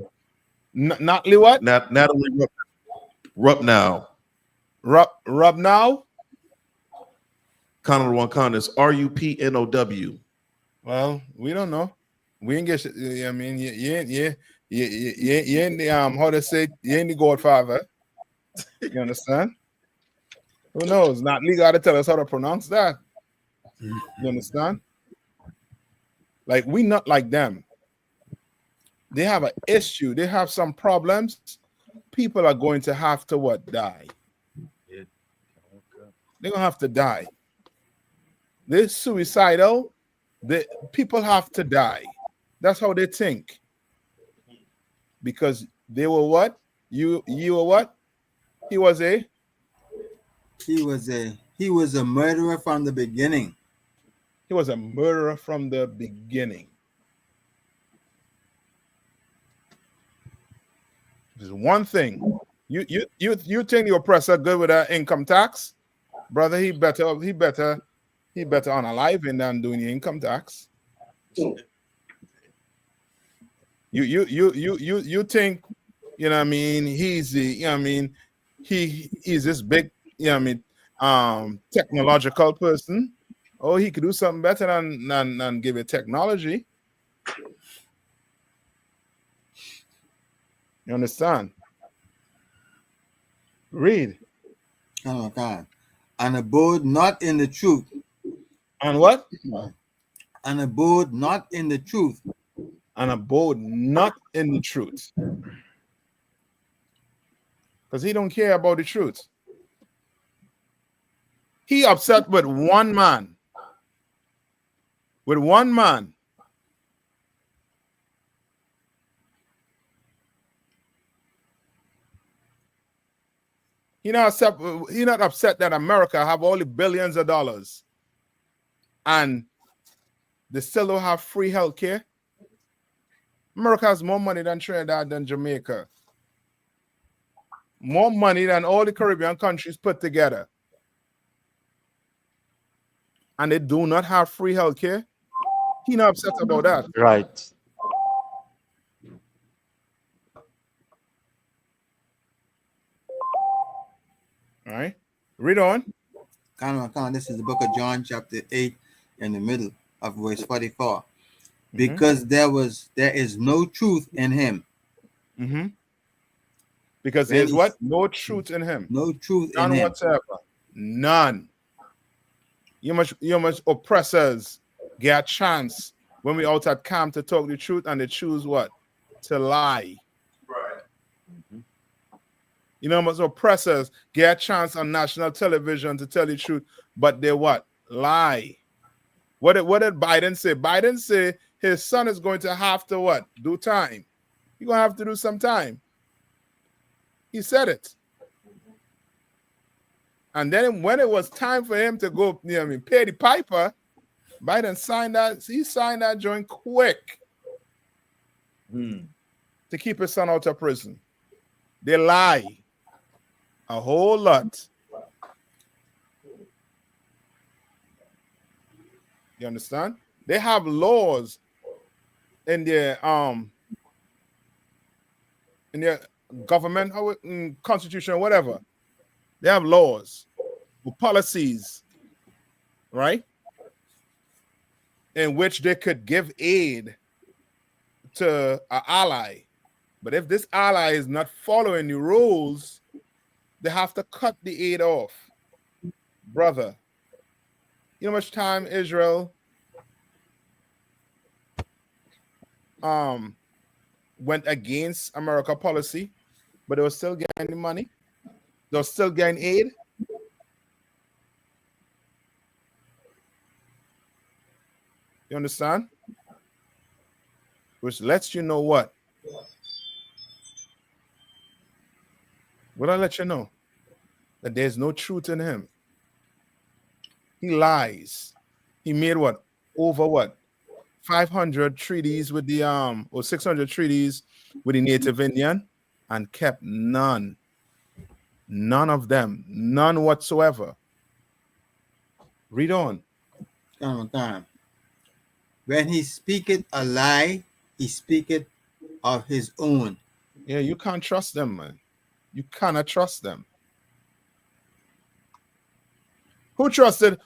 Natalie what? Natalie Rupp now. Rupp now. Connor one Connor is RUPNOW. Well, we don't know. We ain't get. I mean, you ain't the how to say, you ain't the Godfather. You understand? Who knows? Not legal got to tell us how to pronounce that. You understand? Like, we not like them. They have an issue. They have some problems. People are going to have to what? Die. They're gonna have to die. They're suicidal. People have to die. That's how they think. Because they were what? You were what? He was a murderer from the beginning. He was a murderer from the beginning. There's one thing. You think the oppressor good with that income tax? Brother, he better unalive him than doing the income tax. You think, you know what I mean, he's the, you know what I mean, he's this big, you know what I mean, technological person. Oh, he could do something better than give it technology. You understand? Read. Come on. And abode not in the truth. And what? And abode not in the truth. And abode not in the truth. Because he don't care about the truth. He upset with one man. With one man. He not upset that America have all the billions of dollars and they still don't have free health care. America has more money than Trinidad than Jamaica. More money than all the Caribbean countries put together. And they do not have free health care. He not upset about that. Right. All right. Read on. Come on. This is the book of John, chapter 8, in the middle of verse 44. Because there is no truth in him. Because When there's he- what? No truth in him. No truth in None him. whatsoever. None. You must oppressors get a chance when we out at camp to talk the truth, and they choose what? To lie. Right. You know, much oppressors get a chance on national television to tell the truth, but they what? Lie. What did Biden say? Biden say his son is going to have to what? Do time. You're gonna have to do some time. He said it. And then when it was time for him to go, pay the piper, Biden signed that. He signed that joint quick to keep his son out of prison. They lie a whole lot. You understand? They have laws in their government, constitution, whatever. They have laws, policies, right? In which they could give aid to an ally. But if this ally is not following the rules, they have to cut the aid off. Brother, you know how much time Israel went against America policy, but they were still getting the money? They were still getting aid? You understand? Which lets you know what? What I let you know? That there's no truth in him. He lies. He made what? Over what? 500 treaties with the or 600 treaties with the Native Indian, and kept none. None of them. None whatsoever. Read on. Time. When he speaketh a lie, he speaketh of his own. Yeah, you can't trust them, man. You cannot trust them. Who trusted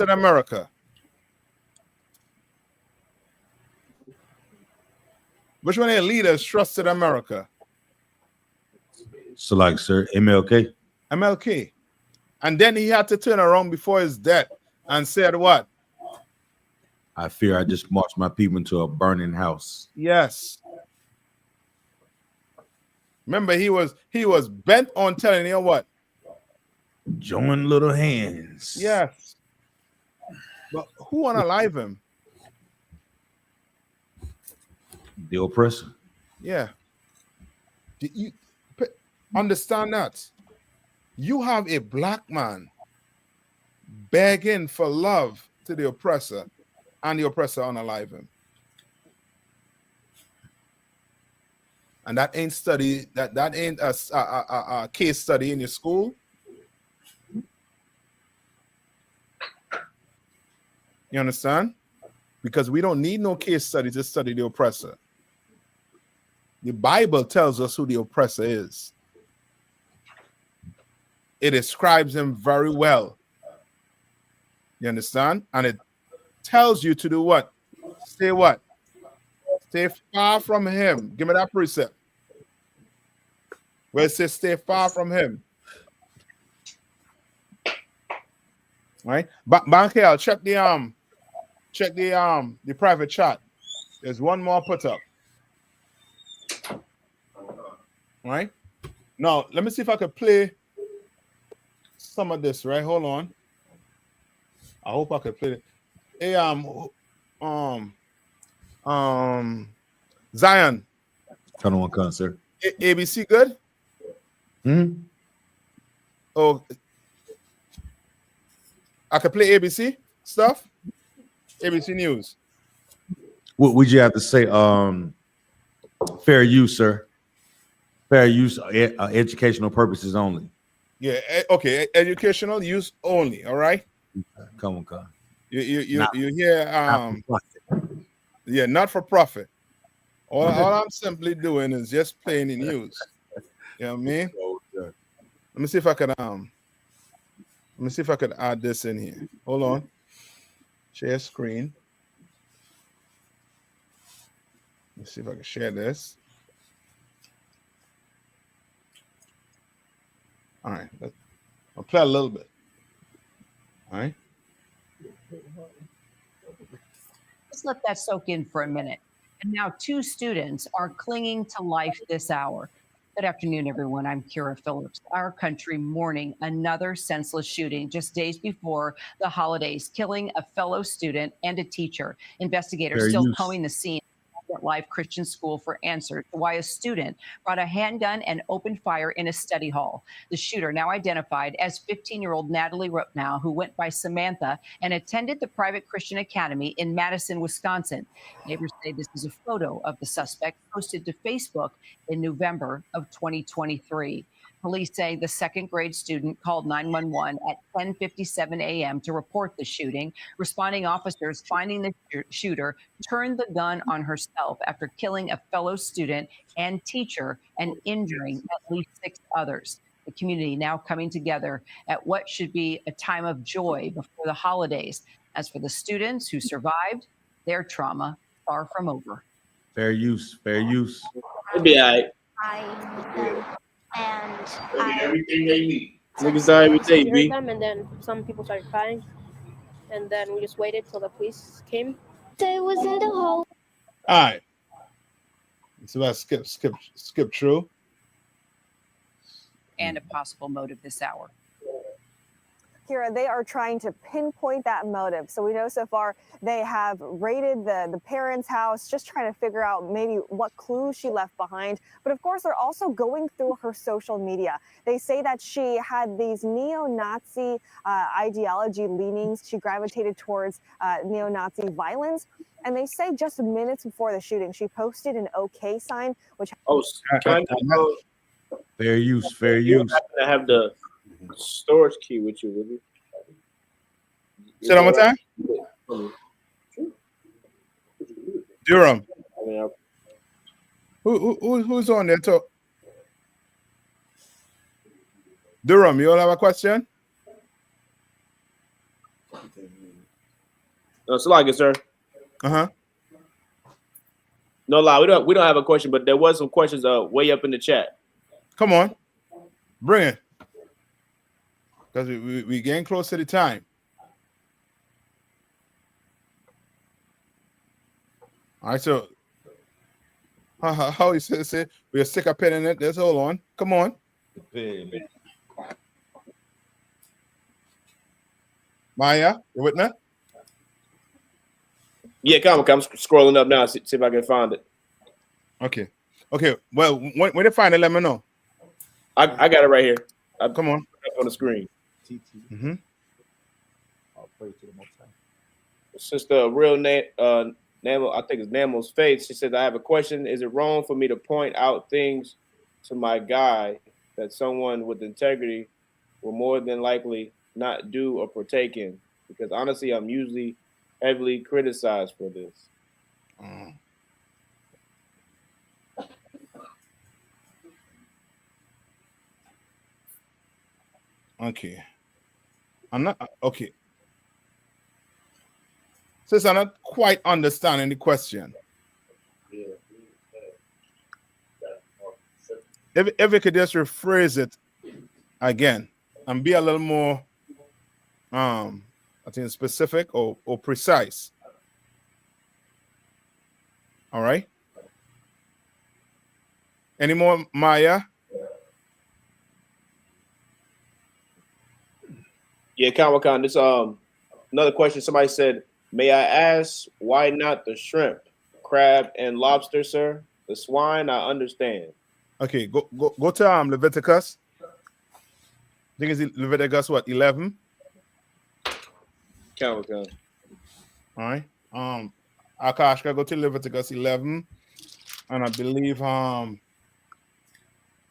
America? Which one of their leaders trusted America? So, like, sir, MLK. MLK. And then he had to turn around before his death and said what? I fear I just marched my people into a burning house. Yes. Remember, he was bent on telling you what? Join little hands. Yes. But who want to alive him? The oppressor. Yeah. Do you understand that? You have a black man begging for love to the oppressor, and the oppressor unalive him. And that ain't study, that ain't a case study in your school. You understand? Because we don't need no case study to study the oppressor. The Bible tells us who the oppressor is. It describes him very well. You understand? And it tells you to do what? Stay what? Stay far from him. Give me that precept. Where it says stay far from him. Right? Bankel, check the private chat. There's one more put up. Right? Now, let me see if I could play some of this, right? Hold on. I hope I could play it. Hey, Zion. Turn on concert. ABC good? Oh, I could play ABC stuff. ABC News. What would you have to say? Fair use, sir. Fair use, educational purposes only. Yeah, okay. Educational use only. All right. Come on. You hear yeah, not for profit. All I'm simply doing is just playing the news. You know what I mean? Let me see if I could add this in here. Hold on. Share screen. Let's see if I can share this. All right. I'll play a little bit. All right. Let's let that soak in for a minute. And now 2 students are clinging to life this hour. Good afternoon, everyone. I'm Kira Phillips. Our country mourning another senseless shooting just days before the holidays, killing a fellow student and a teacher. Investigators Fair still use. combing the scene at Live Christian School for answers to why a student brought a handgun and opened fire in a study hall. The shooter, now identified as 15-year-old Natalie Rupnow, who went by Samantha and attended the private Christian academy in Madison, Wisconsin. Neighbors say this is a photo of the suspect posted to Facebook in November of 2023. Police say the second-grade student called 911 at 10:57 a.m. to report the shooting. Responding officers finding the shooter turned the gun on herself after killing a fellow student and teacher and injuring at least 6 others. The community now coming together at what should be a time of joy before the holidays. As for the students who survived, their trauma far from over. Fair use. Fair use. It'll be all right. I with them, and Everything they need. Niggas die every day, B. them, and then some people started crying, and then we just waited till the police came. They was in the hole. All right. So let's skip through. And a possible motive this hour. Kira, they are trying to pinpoint that motive. So we know so far they have raided the parents' house, just trying to figure out maybe what clues she left behind. But of course, they're also going through her social media. They say that she had these neo-Nazi ideology leanings. She gravitated towards neo-Nazi violence. And they say just minutes before the shooting, she posted an OK sign, which... Oh, can I Fair use. Fair use. happen to have the storage key with you, would you? Say that one time. Durham. I mean, Who's on there? Talk. Durham, you all have a question? no, it's like it, sir. Uh-huh. No lie, we don't have a question, but there was some questions way up in the chat. Come on. Bring it. Because we getting close to the time. All right, so how you say we'll stick a pen in it. Let's hold on. Come on. Maya, you with me? Yeah, come on, I'm scrolling up now. See if I can find it. Okay. Well, when you find it, let me know. I got it right here. Come on. On the screen. Mm-hmm. I'll pray to the Most High. Sister, real name, I think it's Namel's Faith. She says, I have a question. Is it wrong for me to point out things to my guy that someone with integrity will more than likely not do or partake in? Because honestly, I'm usually heavily criticized for this. Okay. I'm not okay. Since I'm not quite understanding the question. If you could just rephrase it again and be a little more I think specific or precise. All right. Any more, Maya? Yeah, Kawakan, this another question. Somebody said, may I ask why not the shrimp, crab, and lobster, sir? The swine, I understand. Okay, go to Leviticus. I think it's Leviticus what 11? Kawakan. All right. Akashka, go to Leviticus 11, and I believe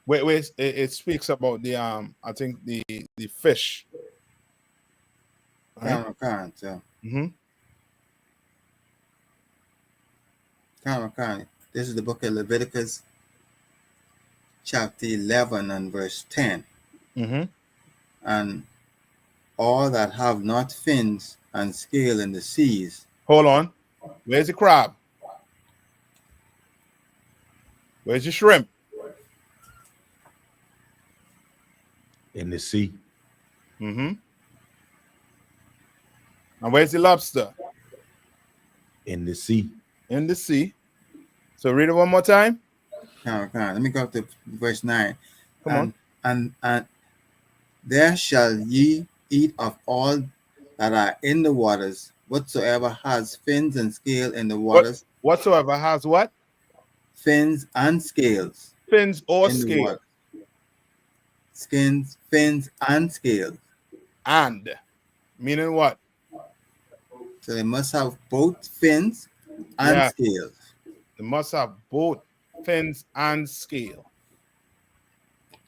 where it speaks about the I think the fish. This is the book of Leviticus, chapter 11 and verse 10. Mm-hmm. And all that have not fins and scale in the seas. Hold on. Where's the crab? Where's the shrimp? In the sea. And where's the lobster? In the sea. In the sea. So read it one more time. Let me go up to verse 9. Come on. And there shall ye eat of all that are in the waters, whatsoever has fins and scale in the waters. Whatsoever has what? Fins and scales. Fins or in the scales. water. Skins, fins, and scales. And meaning what? So they must have both fins and scales. They must have both fins and scale.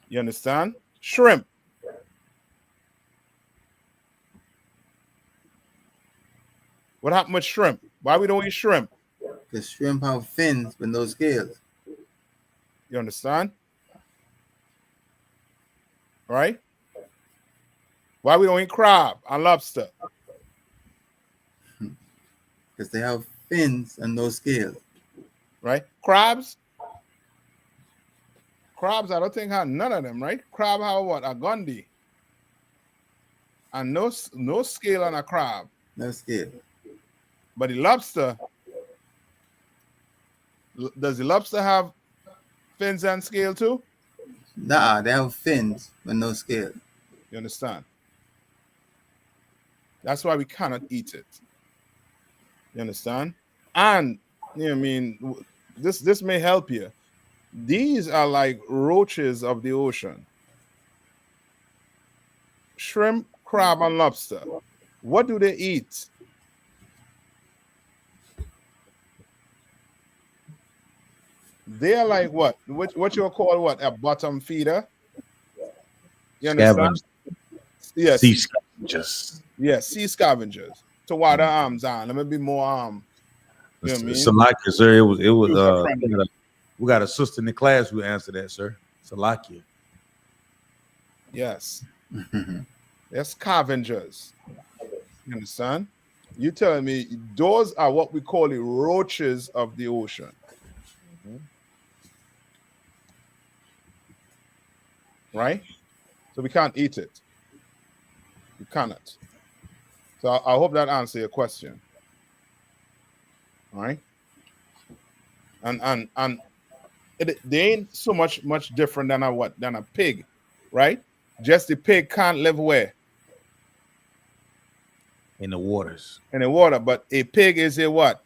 You understand? Shrimp. What happened with shrimp? Why we don't eat shrimp? Because shrimp have fins but no scales. You understand? Right? Why we don't eat crab and lobster? Because they have fins and no scales. Right? Crabs, I don't think have none of them, right? Crab have what? A gundi. And no scale on a crab. No scale. But the lobster, does the lobster have fins and scale too? Nah, they have fins but no scale. You understand? That's why we cannot eat it. You understand? And you know, I mean, this may help you. These are like roaches of the ocean. Shrimp, crab, and lobster. What do they eat? They are like what? What you call what? A bottom feeder? You understand? Yes. Sea scavengers. Yes, sea scavengers. To water arms on. Let me be more you know what I mean? Salakia, sir. It was we got a sister in the class who answered that, sir. Salakia. Yes. They're scavengers. You understand? You telling me those are what we call the roaches of the ocean. Right? So we can't eat it. We cannot. So I hope that answers your question. All right? And they ain't so much different than a pig, right? Just the pig can't live where? In the waters. In the water, but a pig is a what?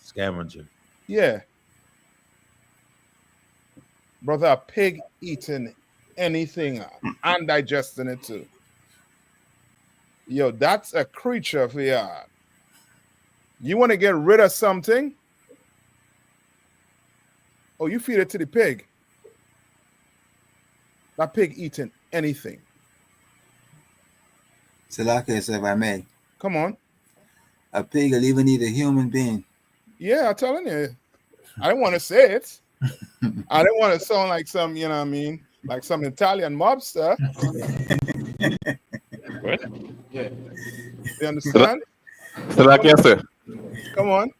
Scavenger. Yeah. Brother, a pig eating anything and digesting it too. Yo, that's a creature for you. You want to get rid of something? Oh, you feed it to the pig. That pig eating anything. Salaka, so if I may. Come on. A pig will even eat a human being. Yeah, I'm telling you. I didn't want to say it. I didn't want to sound like some, you know what I mean, like some Italian mobster. What? Yeah. You understand? So like yes, sir. Come on.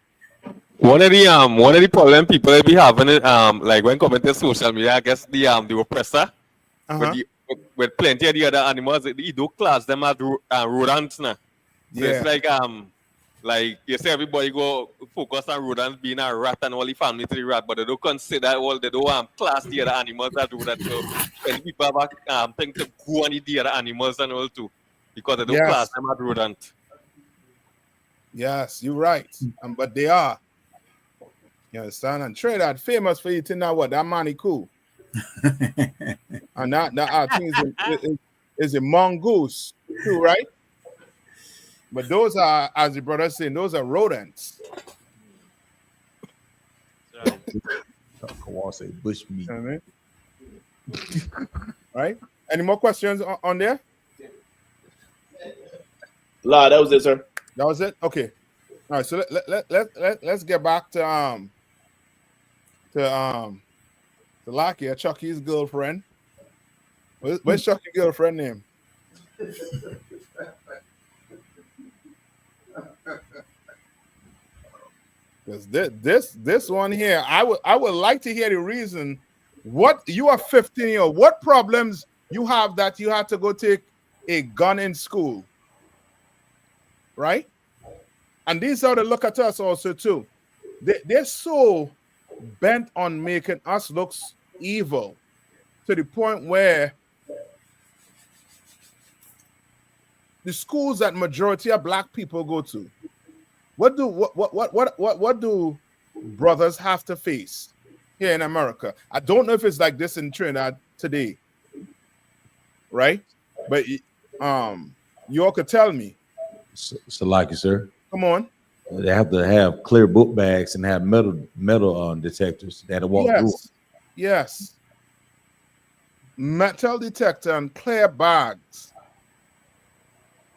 One of the problem people that be having it, like when coming to social media, I guess the oppressor with plenty of the other animals, they do class them as rodents now. So it's like you say everybody go focus on rodents being a rat and all the family to the rat, but they don't consider they don't class the other animals that do that. So when people have think to go on the other animals and all too, because they don't class them as rodent. Yes, you're right. But they are. You understand? And Trinidad famous for eating that money cool. And that thing is a mongoose too, right? But those are, as the brother saying, those are rodents. Say bush meat. You know what I mean? Right? Any more questions on there? La, that was it, sir. That was it? Okay. All right, so let's get back to Lakia, Chucky's girlfriend. What's Chucky's girlfriend name? Because this one here, I would like to hear the reason. What you are 15 years old? What problems you have that you had to go take a gun in school, right? And these are the look at us also too. They're so bent on making us look evil to the point where the schools that majority of black people go to, what do brothers have to face here in America? I don't know if it's like this in Trinidad today, right? But you all could tell me. So like you, sir. Come on. They have to have clear book bags and have metal detectors that walk through. Yes. Metal detector and clear bags.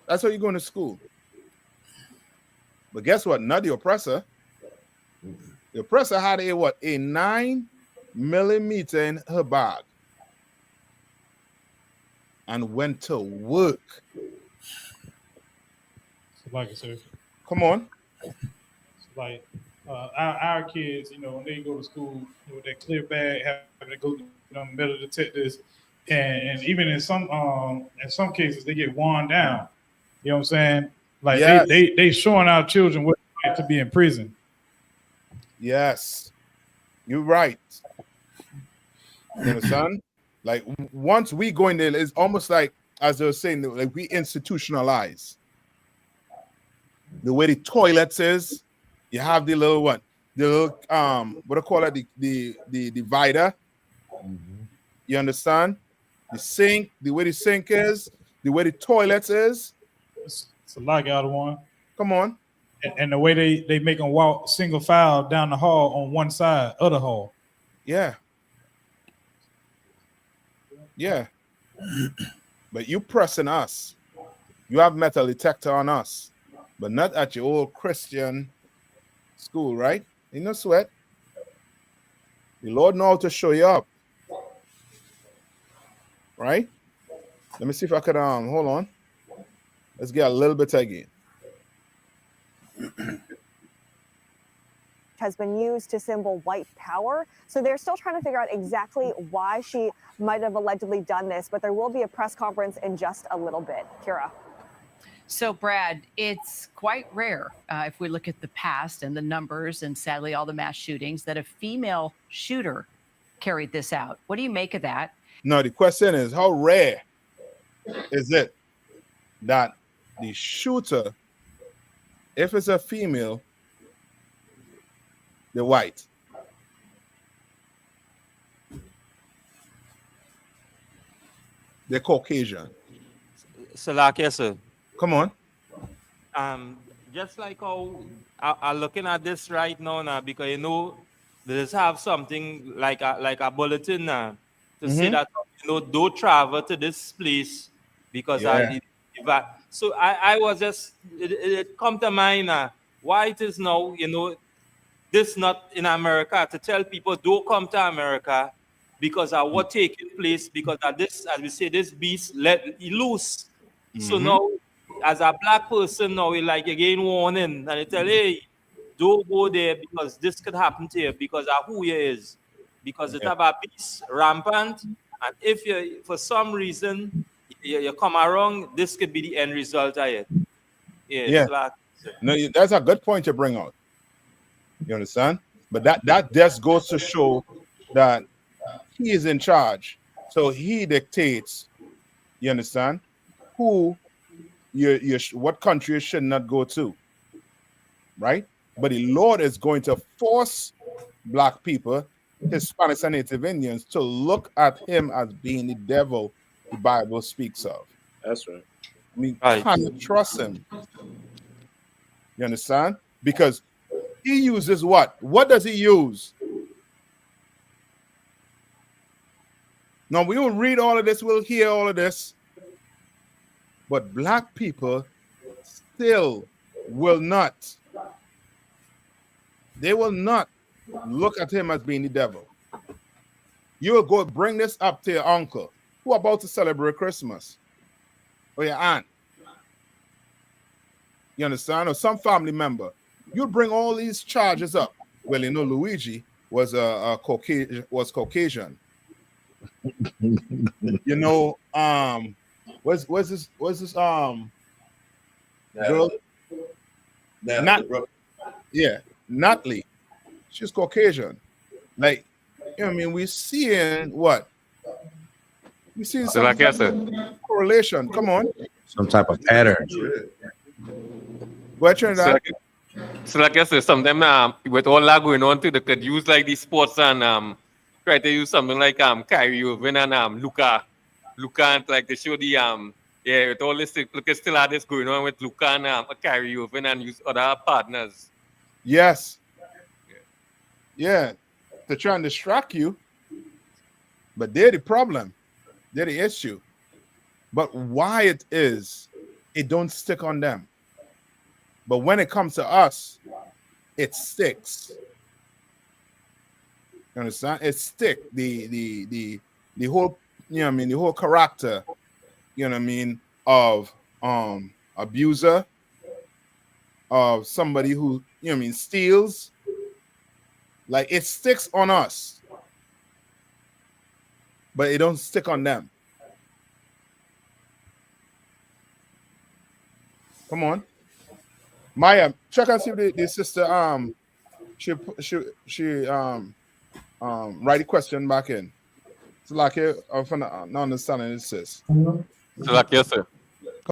That's how you're going to school. But guess what? Not the oppressor. The oppressor had a 9mm in her bag and went to work. Like, sir. Come on. Like our kids, when they go to school with that clear bag, having to go to metal detectors, and even in some cases they get worn down. You know what I'm saying? Like yes. they showing our children what it's like to be in prison. Yes, you're right. You understand? Like once we go in there, it's almost like, as they were saying, like we institutionalize the way the toilets is. You have the little what do you call it, the divider. You understand? The sink, the way the sink is, the way the toilets is. It's a lockout one. Come on. And the way they make them walk single file down the hall on one side, other hall. Yeah. Yeah. But you pressing us. You have metal detector on us, but not at your old Christian school, right? Ain't no sweat. The Lord know how to show you up. Right? Let me see if I could hold on. Let's get a little bit again. Has been used to symbol white power. So they're still trying to figure out exactly why she might have allegedly done this, but there will be a press conference in just a little bit. Kira. So, Brad, it's quite rare if we look at the past and the numbers and sadly all the mass shootings that a female shooter carried this out. What do you make of that? No, the question is, how rare is it that the shooter, if it's a female, they're white? They're Caucasian. So like, yes, sir. Come on. Just like how I'm looking at this right now, because they just have something like a bulletin now to say that don't travel to this place because so I was just it come to mind why it is now this not in America to tell people don't come to America because of what taking place, because of this, as we say, this beast let loose. So now, as a black person, now we like again warning and they tell, hey, don't go there because this could happen to you because of who you is, because it have a beast rampant, and if you for some reason you come around, this could be the end result of it. Yeah. No, that's a good point to bring out. You understand? But that just goes to show that he is in charge. So he dictates, you understand, who what country you should not go to. Right? But the Lord is going to force black people, Hispanics and Native Indians, to look at him as being the devil the Bible speaks of. That's right. I mean, can't trust him. You understand? Because he uses what? What does he use? Now, we will read all of this, we'll hear all of this, but black people still will not. They will not look at him as being the devil. You will go bring this up to your uncle who are about to celebrate Christmas, or your aunt. You understand? Or some family member. You bring all these charges up. Well, Luigi was Caucasian. what's this girl? Not Notley. She's Caucasian. Like, you know what I mean? We're seeing what? We're seeing So some like I type said, of correlation. Come on. Some type of pattern. Go ahead, Trinidad. So like I said, some of them with all that going on too, they could use like these sports and try to use something like Kyrie Irving and Luka and like they show the with all this look at still have this going on with Luka and Kyrie Irving and use other partners. Yes. Yeah. They're trying to distract you, but they're the problem. They're the issue. But why it is, it don't stick on them. But when it comes to us, it sticks. You understand? It stick. The whole, you know what I mean, the whole character, you know what I mean, of abuser, of somebody who, you know what I mean, steals. Like it sticks on us, but it don't stick on them. Come on, Maya, check and see if the sister she write the question back in. So like I'm not understanding it, sis. So like yes, sir.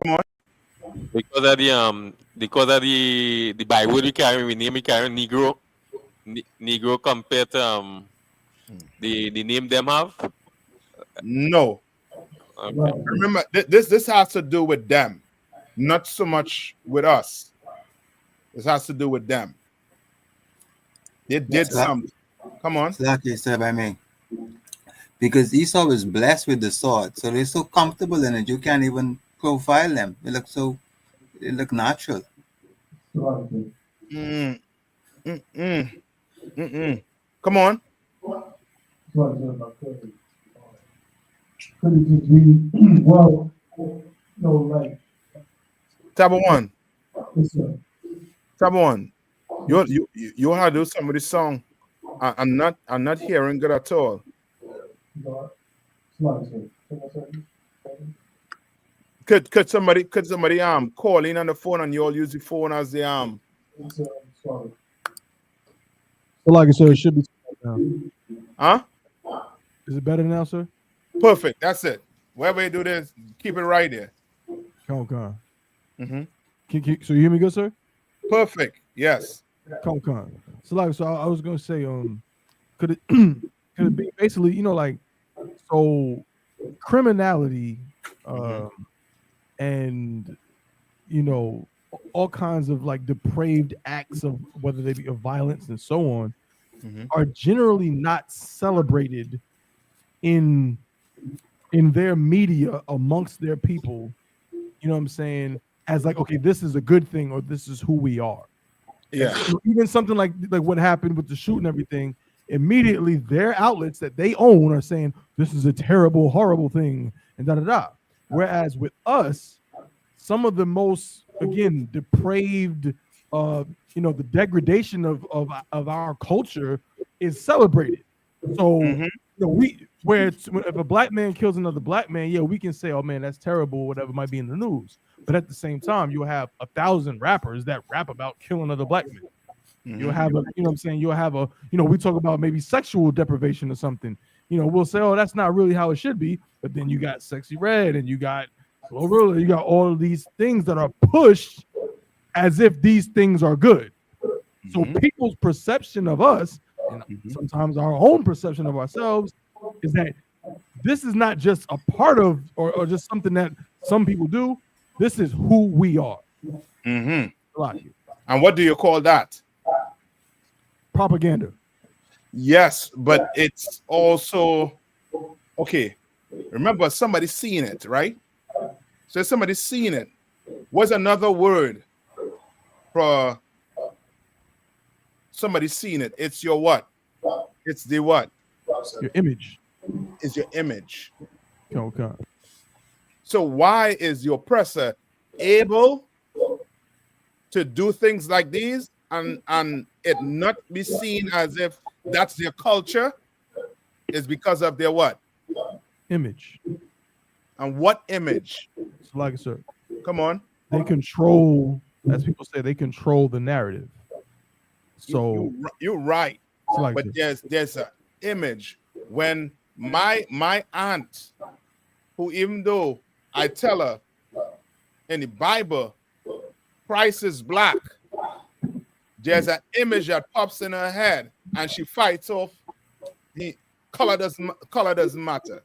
Come on. Because of the Bible we carry, we name we carry Negro. Negro compared to the name them have? No. Okay. Remember, this has to do with them, not so much with us. This has to do with them. They did something. Come on. Exactly, sir, by me. Because Esau was blessed with the sword, so they're so comfortable in it, you can't even profile them. They look natural. Come on. Well, no, like Tab one. Tab one. You want to do some of this song? I'm not hearing good at all. Could somebody call in on the phone and you all use the phone as the So like I said, it should be now. Huh? Is it better now, sir? Perfect. That's it. Wherever you do this, keep it right there. Con. Mm-hmm. So you hear me good, sir? Perfect. Yes. Con. So I was gonna say, could it be basically, you know, like, so criminality, and you know, all kinds of like depraved acts of whether they be of violence and so on, are generally not celebrated in their media amongst their people. You know what I'm saying? As like, okay, this is a good thing, or this is who we are. Yeah. So even something like what happened with the shoot and everything, immediately their outlets that they own are saying this is a terrible, horrible thing, and da. Whereas with us, some of the most, again, depraved, you know, the degradation of our culture is celebrated. So you know, if a black man kills another black man, yeah, we can say, oh man, that's terrible, whatever might be in the news. But at the same time, you'll have 1,000 rappers that rap about killing other black men. You'll have a, you know what I'm saying? You'll have a, you know, we talk about maybe sexual deprivation or something. You know, we'll say, oh, that's not really how it should be. But then you got Sexy Red and you got Glorilla, you got all of these things that are pushed as if these things are good. So people's perception of us, and sometimes our own perception of ourselves, is that this is not just a part of or just something that some people do. This is who we are. And what do you call that? Propaganda. Yes, but it's also okay. Remember, somebody's seeing it, right? So somebody's seeing it. What's another word for somebody seeing it? It's your what? It's the what? Your image. It's your image. Okay. So why is your oppressor able to do things like these and it not be seen as if that's their culture? Is because of their what? Image. And what image? Like, sir, come on. They control, as people say, they control the narrative. So You're right. Like, but there's an image when my aunt, who even though I tell her in the Bible, Christ is black, there's an image that pops in her head, and she fights off the color doesn't matter.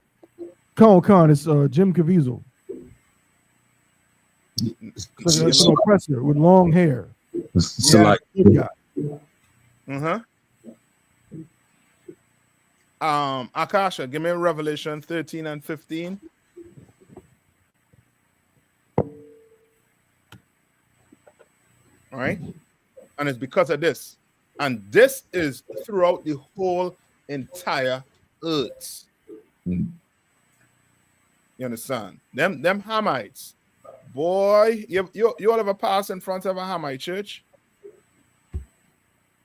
Con, it's Jim Caviezel. It's an oppressor with long hair. So like, Akasha, give me Revelation 13 and 15. All right. And it's because of this. And this is throughout the whole entire earth. You understand? Them Hamites. Boy, you all ever pass in front of a Hamite church?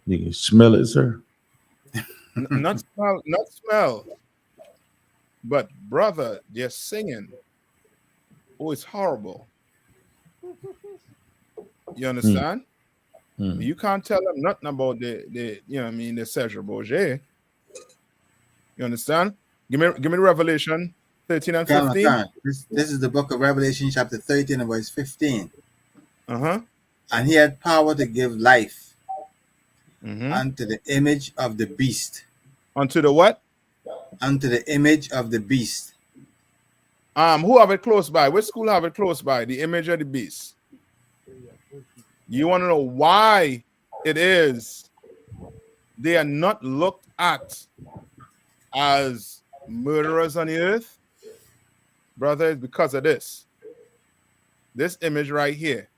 You can smell it, sir. Not smell. But brother, they're singing. Oh, it's horrible. You understand? You can't tell them nothing about the you know what I mean, the Serge Bourget. You understand? Give me Revelation 13 and 15. This is the book of Revelation, chapter 13 and verse 15. And he had power to give life unto the image of the beast. Unto the what? Unto the image of the beast. Who have it close by? Which school have it close by? The image of the beast. You want to know why it is they are not looked at as murderers on the earth? Brother, it's because of this. This image right here.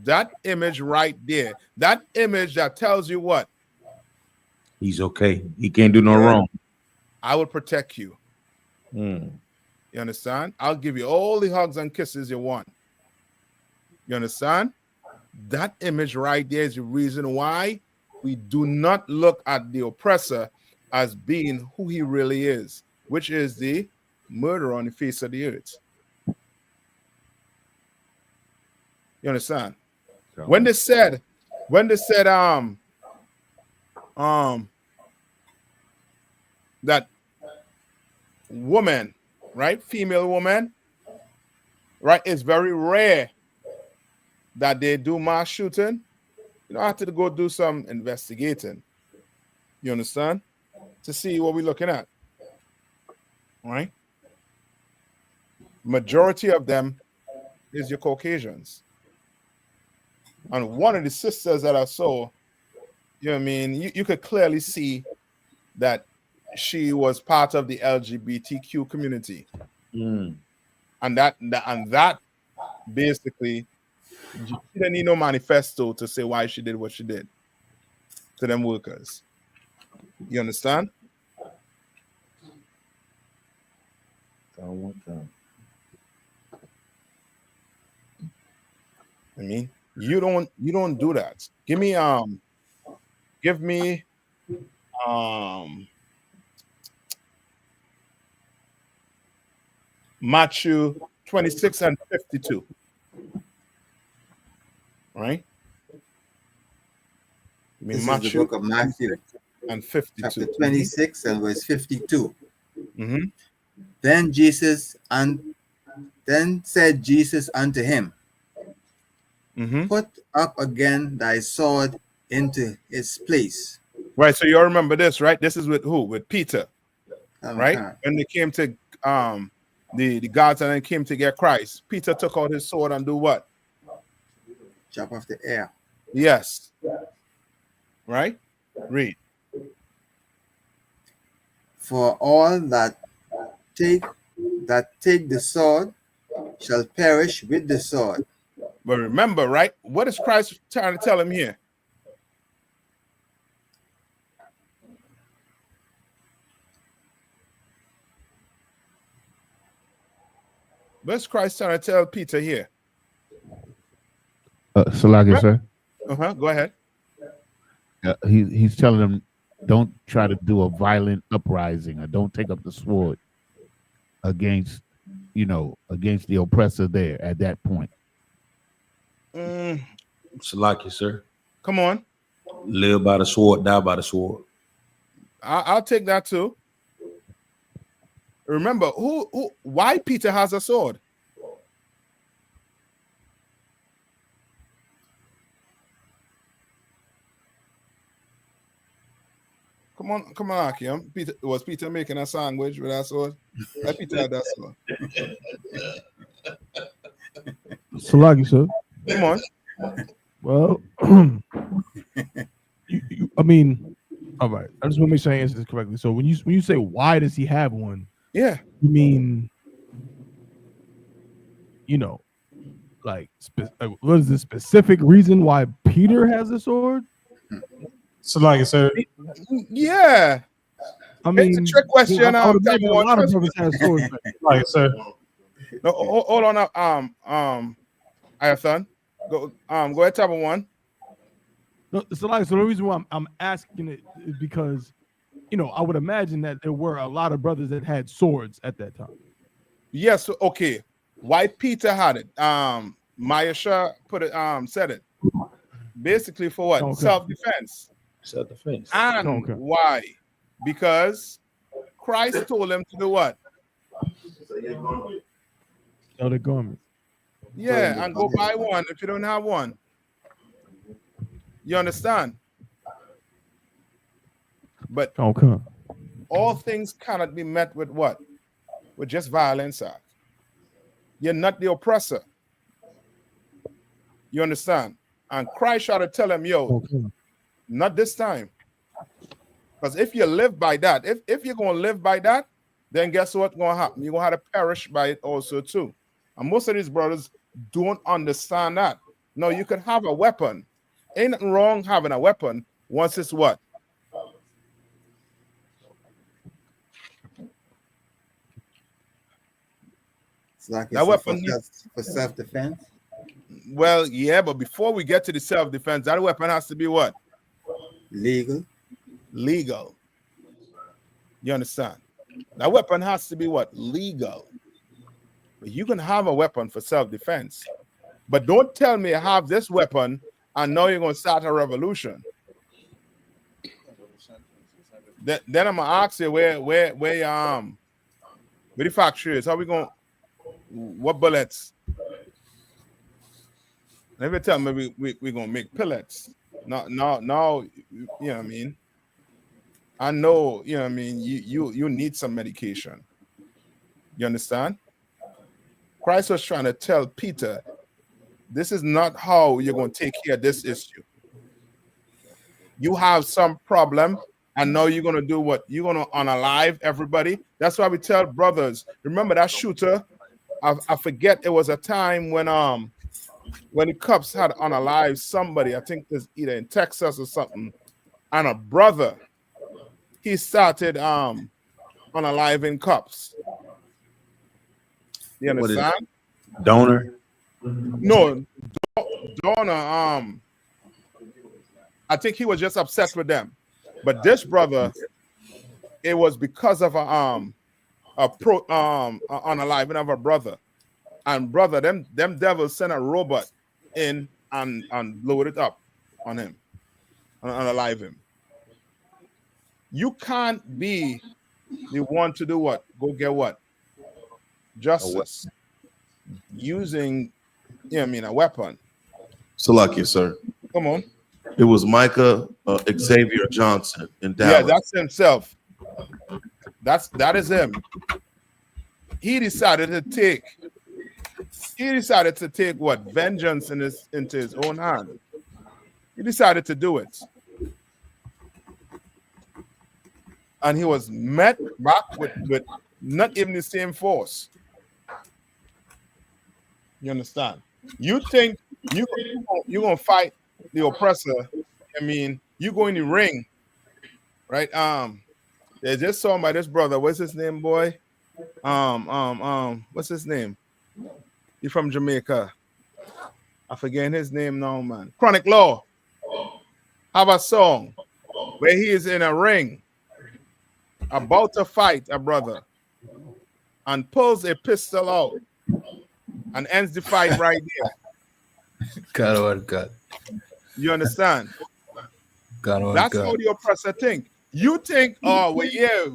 That image right there. That image that tells you what? He's okay. He can't do no wrong. I will protect you. You understand? I'll give you all the hugs and kisses you want. You understand? That image right there is the reason why we do not look at the oppressor as being who he really is, which is the murderer on the face of the earth. You understand? When they said that woman, right, female woman, right, it's very rare that they do mass shooting. You know, I have to go do some investigating. You understand? To see what we're looking at. All right? Majority of them is your Caucasians. And one of the sisters that I saw, you know what I mean, you could clearly see that she was part of the LGBTQ community. And that basically, she didn't need no manifesto to say why she did what she did to them workers. You understand? I mean, you don't do that. Give me Matthew 26 and 52. Right? This is the book of Matthew and 52. Chapter 26 and verse 52. Then said Jesus unto him, put up again thy sword into its place. Right, so you all remember this, right? This is with who? With Peter, right? When they came to the gods and then came to get Christ, Peter took out his sword and do what? Chop off the air. Yes. Right? Read. For all that take the sword shall perish with the sword. But remember, right? What is Christ trying to tell him here? What's Christ trying to tell Peter here? Salagi, sir. Go ahead. He's telling them, don't try to do a violent uprising or don't take up the sword against you know, against the oppressor there at that point? Salaki, sir. Come on. Live by the sword, die by the sword. I'll take that too. Remember, why Peter has a sword? Come on, Akim. Was Peter making a sandwich with that sword? Why Peter had that sword? Salagi, sir. Come on. Well, I mean, all right. I just want to make sure I answer this correctly. So when you say why does he have one? Yeah. You mean, you know, like what is the specific reason why Peter has a sword? Salagi, sir. Yeah. I mean, it's a trick question. I would imagine a lot of brothers have swords. Like, sir. No, hold on. Ayathon, go ahead, type of one. No, so the reason why I'm asking it is because, you know, I would imagine that there were a lot of brothers that had swords at that time. Yes, okay. Why Peter had it? Mayasha put it, said it. Basically for what? Okay. Self-defense. Self-defense. And why? Because Christ told him to do what? Sell the garments. Yeah, and go buy one if you don't have one. You understand? But all things cannot be met with what? With just violence. You're not the oppressor. You understand? And Christ tried to tell him, yo, not this time. Because if you live by that, if you're going to live by that, then guess what's going to happen? You're going to have to perish by it also too. And most of these brothers don't understand that. No, you can have a weapon. Ain't nothing wrong having a weapon once it's what? It's like that weapon for self-defense. Well, yeah, but before we get to the self-defense, that weapon has to be what? Legal. Legal. You understand? That weapon has to be what? Legal. But you can have a weapon for self-defense. But don't tell me I have this weapon and now you're going to start a revolution. Then I'm going to ask you where the factory is. How we going? What bullets? Never tell me we're going to make pellets. No, you know what I mean? I know, you know what I mean, you need some medication. You understand? Christ was trying to tell Peter, this is not how you're going to take care of this issue. You have some problem, and now you're going to do what? You're going to unalive everybody. That's why we tell brothers, remember that shooter? I forget, it was a time when the cops had unalived somebody, I think it's either in Texas or something, and a brother, he started unaliving cops. You understand? Donor? No, Donor, I think he was just upset with them. But this brother, it was because of unaliving of a brother. And brother, them devils sent a robot in and loaded it up on him and unalive him. You can't be the one to do what? Go get what? Justice. Using, you know what I mean, a weapon. So lucky, sir. Come on. It was Micah Xavier Johnson in Dallas. Yeah, that's himself. That is him. He decided to take what? Vengeance into his own hand. He decided to do it. And he was met back with not even the same force. You understand? You think you're going to fight the oppressor. I mean, you go in the ring, right? They just saw by this brother. What's his name, boy? What's his name? He's from Jamaica. I forget his name now, man. Chronic Law. Have a song where he is in a ring about to fight a brother. and pulls a pistol out and ends the fight right there. God, oh God. You understand? God, oh That's God. how the oppressor think. You think, oh, well, yeah,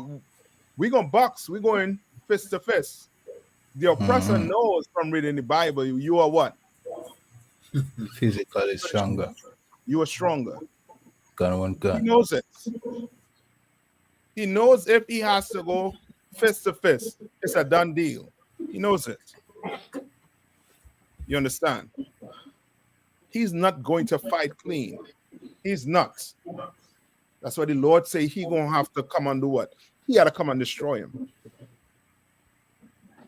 we're going to box. We're going fist to fist. The oppressor knows from reading the Bible, you are what? Physically stronger. You are stronger. God, oh He God. knows it. He knows if he has to go fist to fist, it's a done deal. He knows it. You understand? He's not going to fight clean. He's not. That's why the Lord say he gonna have to come and do what? He had to come and destroy him.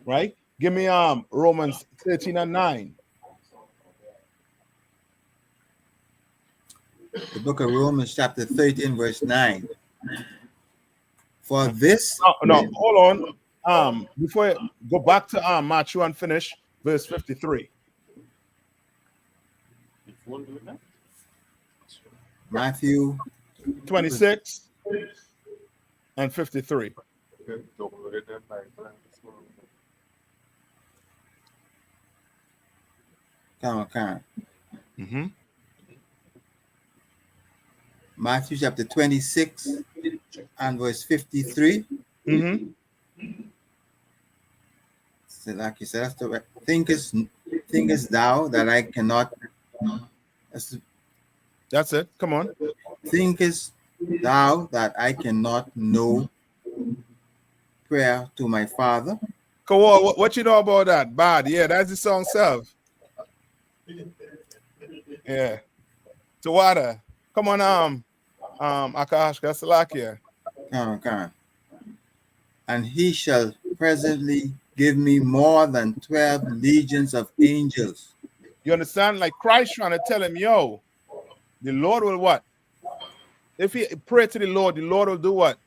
Right? Give me Romans 13:9. The book of Romans, chapter 13, verse 9. For this. No, hold on. Before you go back to Matthew and finish verse 53. Matthew 26 and 53. Come on. Matthew chapter 26 and verse 53. So like you said, that's the thinkest thou that I cannot. That's it. Come on. Thinkest thou that I cannot know prayer to my Father? Come on. What you know about that? Bad. Yeah, that's the song self. Yeah. To water. Come on, Akash Kasalakia. Come on. And he shall presently give me more than 12 legions of angels. You understand? Like Christ trying to tell him, yo, the Lord will what? If he pray to the Lord will do what?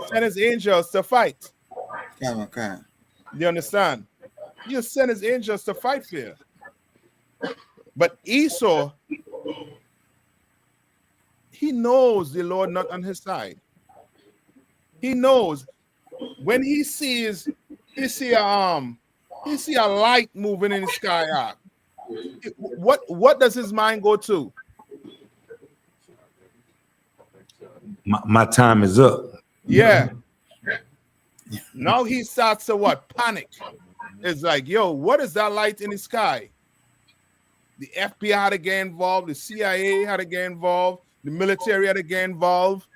Send his angels to fight. Come on. You understand? He'll send his angels to fight for you. But Esau, he knows the Lord not on his side. He knows when he see a light moving in the sky. What does his mind go to? My time is up. Yeah. Now he starts to what? Panic. It's like, yo, what is that light in the sky? The FBI had to get involved. The CIA had to get involved. The military had to get involved.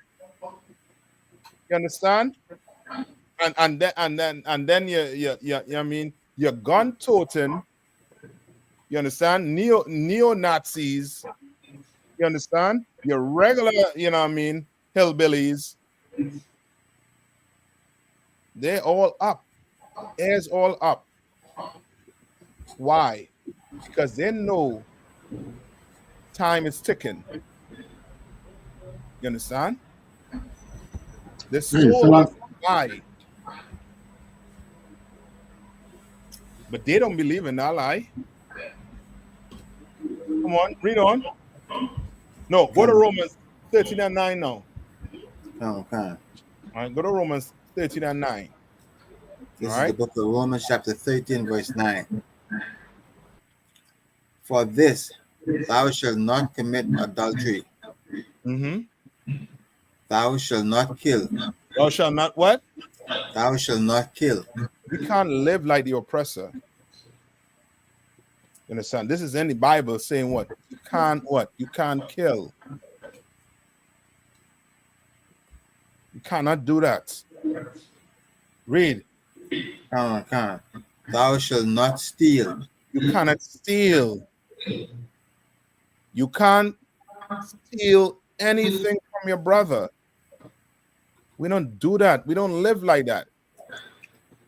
You understand? And then you're gun toting. You understand? Neo-Nazis. You understand? Your regular, hillbillies. They're all up. Air's all up. Why? Because they know time is ticking. You understand? The soul is lie. But they don't believe in that lie. Come on, read on. No, go to Romans 13:9 now. Okay. All right, go to Romans 13:9. This is the book of Romans, chapter 13, verse 9. For this, thou shalt not commit adultery. Thou shalt not kill. Thou shalt not what? Thou shalt not kill. We can't live like the oppressor. You understand? This is in the Bible saying what? You can't what? You can't kill. You cannot do that. Read. Thou shalt not steal. You cannot steal. You can't steal anything from your brother. We don't do that. We don't live like that.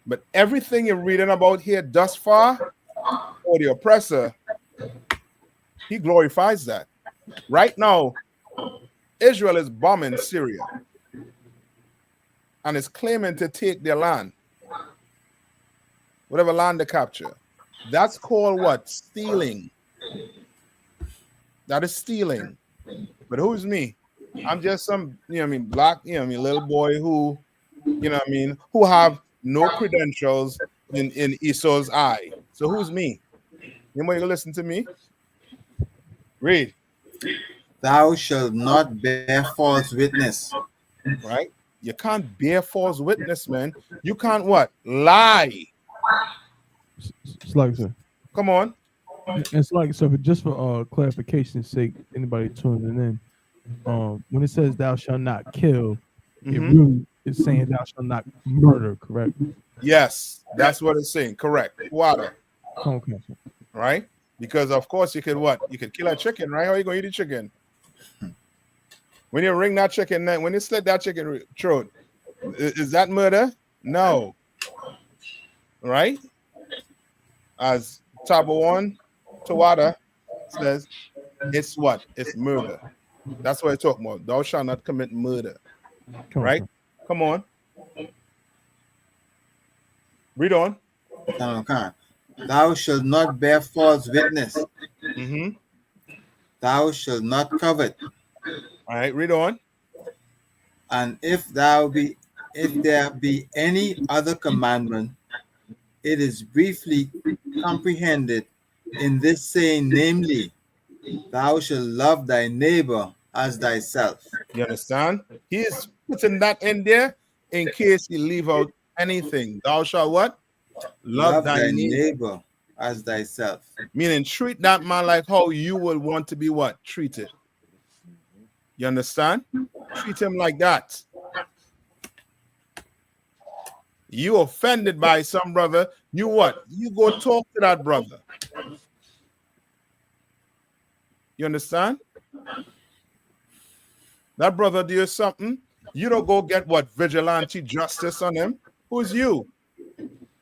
But everything you're reading about here thus far, or the oppressor, he glorifies that. Right now, Israel is bombing Syria and is claiming to take their land. Whatever land they capture. That's called what? Stealing. That is stealing. But who's me? I'm just some, black, little boy who, who have no credentials, in Esau's eye. So who's me? Anybody gonna listen to me? Read. Thou shalt not bear false witness. Right? You can't bear false witness, man. You can't what? Lie. It's like, sir. Come on. It's like, so just for clarification's sake, anybody tuning in, when it says thou shalt not kill, it really is saying thou shalt not murder, correct? Yes, that's what it's saying. Correct. Water. Okay. Right? Because of course you could what? You could kill a chicken, right? How are you gonna eat a chicken? When you ring that chicken, when you slit that chicken throat, is that murder? No. Right? As Tabo 1 Tawada says, it's what? It's murder. That's what it's talking about. Thou shalt not commit murder. Right? Come on. Read on. Thou shalt not bear false witness. Thou shalt not covet. All right, read on. And if there be any other commandment, it is briefly comprehended in this saying, namely, thou shalt love thy neighbor as thyself. You understand? He is putting that in there in case he leave out anything. Thou shalt what? Love thy neighbor as thyself. Meaning treat that man like how you would want to be what? Treated. You understand? Treat him like that. You offended by some brother, you what? You go talk to that brother. You understand? That brother did something. You don't go get what? Vigilante justice on him. Who's you?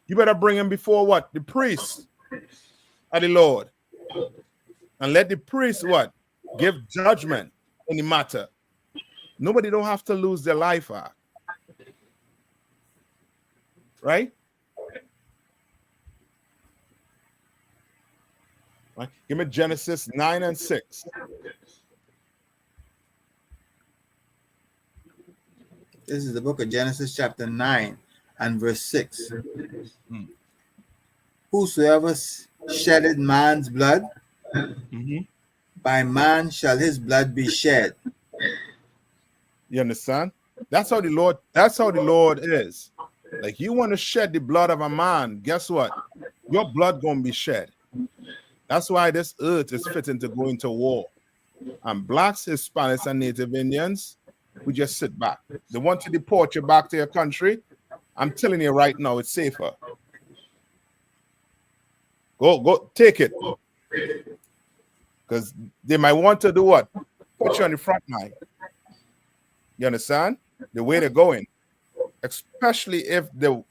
You better bring him before what? The priest of the Lord. And let the priest what? Give judgment in the matter. Nobody don't have to lose their life. Right? Right? Give me Genesis 9 and 6. This is the book of Genesis chapter 9 and verse 6. Whosoever shedded man's blood, by man shall his blood be shed. You understand? That's how the Lord is. Like you want to shed the blood of a man, guess what? Your blood gonna be shed. That's why this earth is fitting to go into war. And blacks, Hispanics, and Native Indians, we just sit back. They want to deport you back to your country. I'm telling you right now, it's safer. Go, take it. Because they might want to do what? Put you on the front line. You understand? The way they're going. Especially if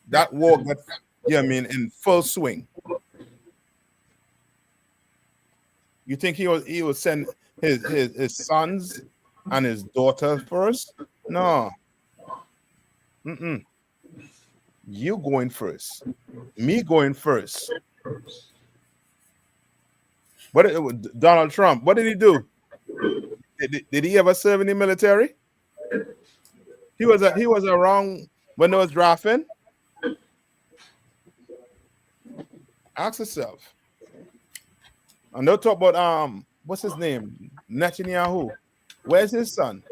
that war gets, in full swing. You think he will send his sons and his daughter first? No. You going first. Me going first. But Donald Trump, what did he do? Did he ever serve in the military? He was around when they was drafting. Ask yourself. And they'll talk about what's his name? Netanyahu. Where's his son?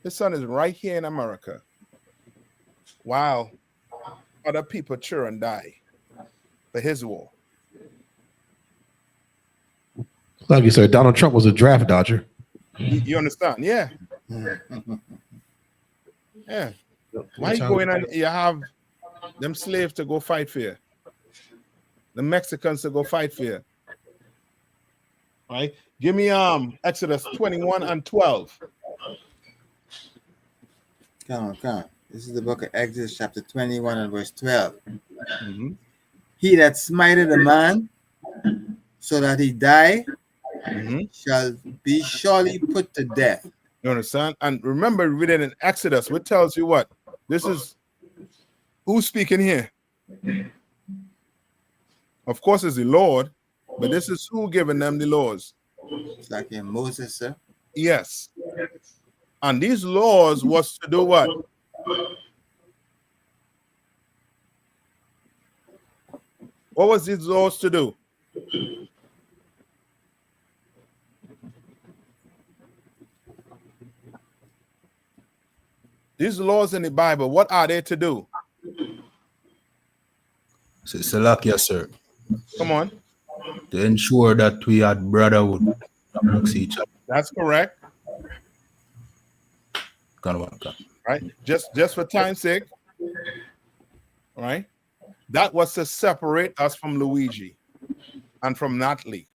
His son is right here in America. Wow. Other people cheer and die for his war. Like you said, Donald Trump was a draft dodger. You understand? Yeah. Yeah. Why you going and you have them slaves to go fight for you? The Mexicans to go fight for you. Right? Give me Exodus 21 and 12. Come on. This is the book of Exodus chapter 21 and verse 12. He that smiteth a man so that he die shall be surely put to death. You understand? And remember reading in Exodus, which tells you what? This is who's speaking here. Of course, it's the Lord, but this is who giving them the laws. It's like in Moses, sir. Yes. And these laws was to do what? What was these laws to do? These laws in the Bible, what are they to do? Salakia, sir. Come on. To ensure that we had brotherhood amongst each other. That's correct. Right? Just for time's sake. Right? That was to separate us from Luigi and from Natalie.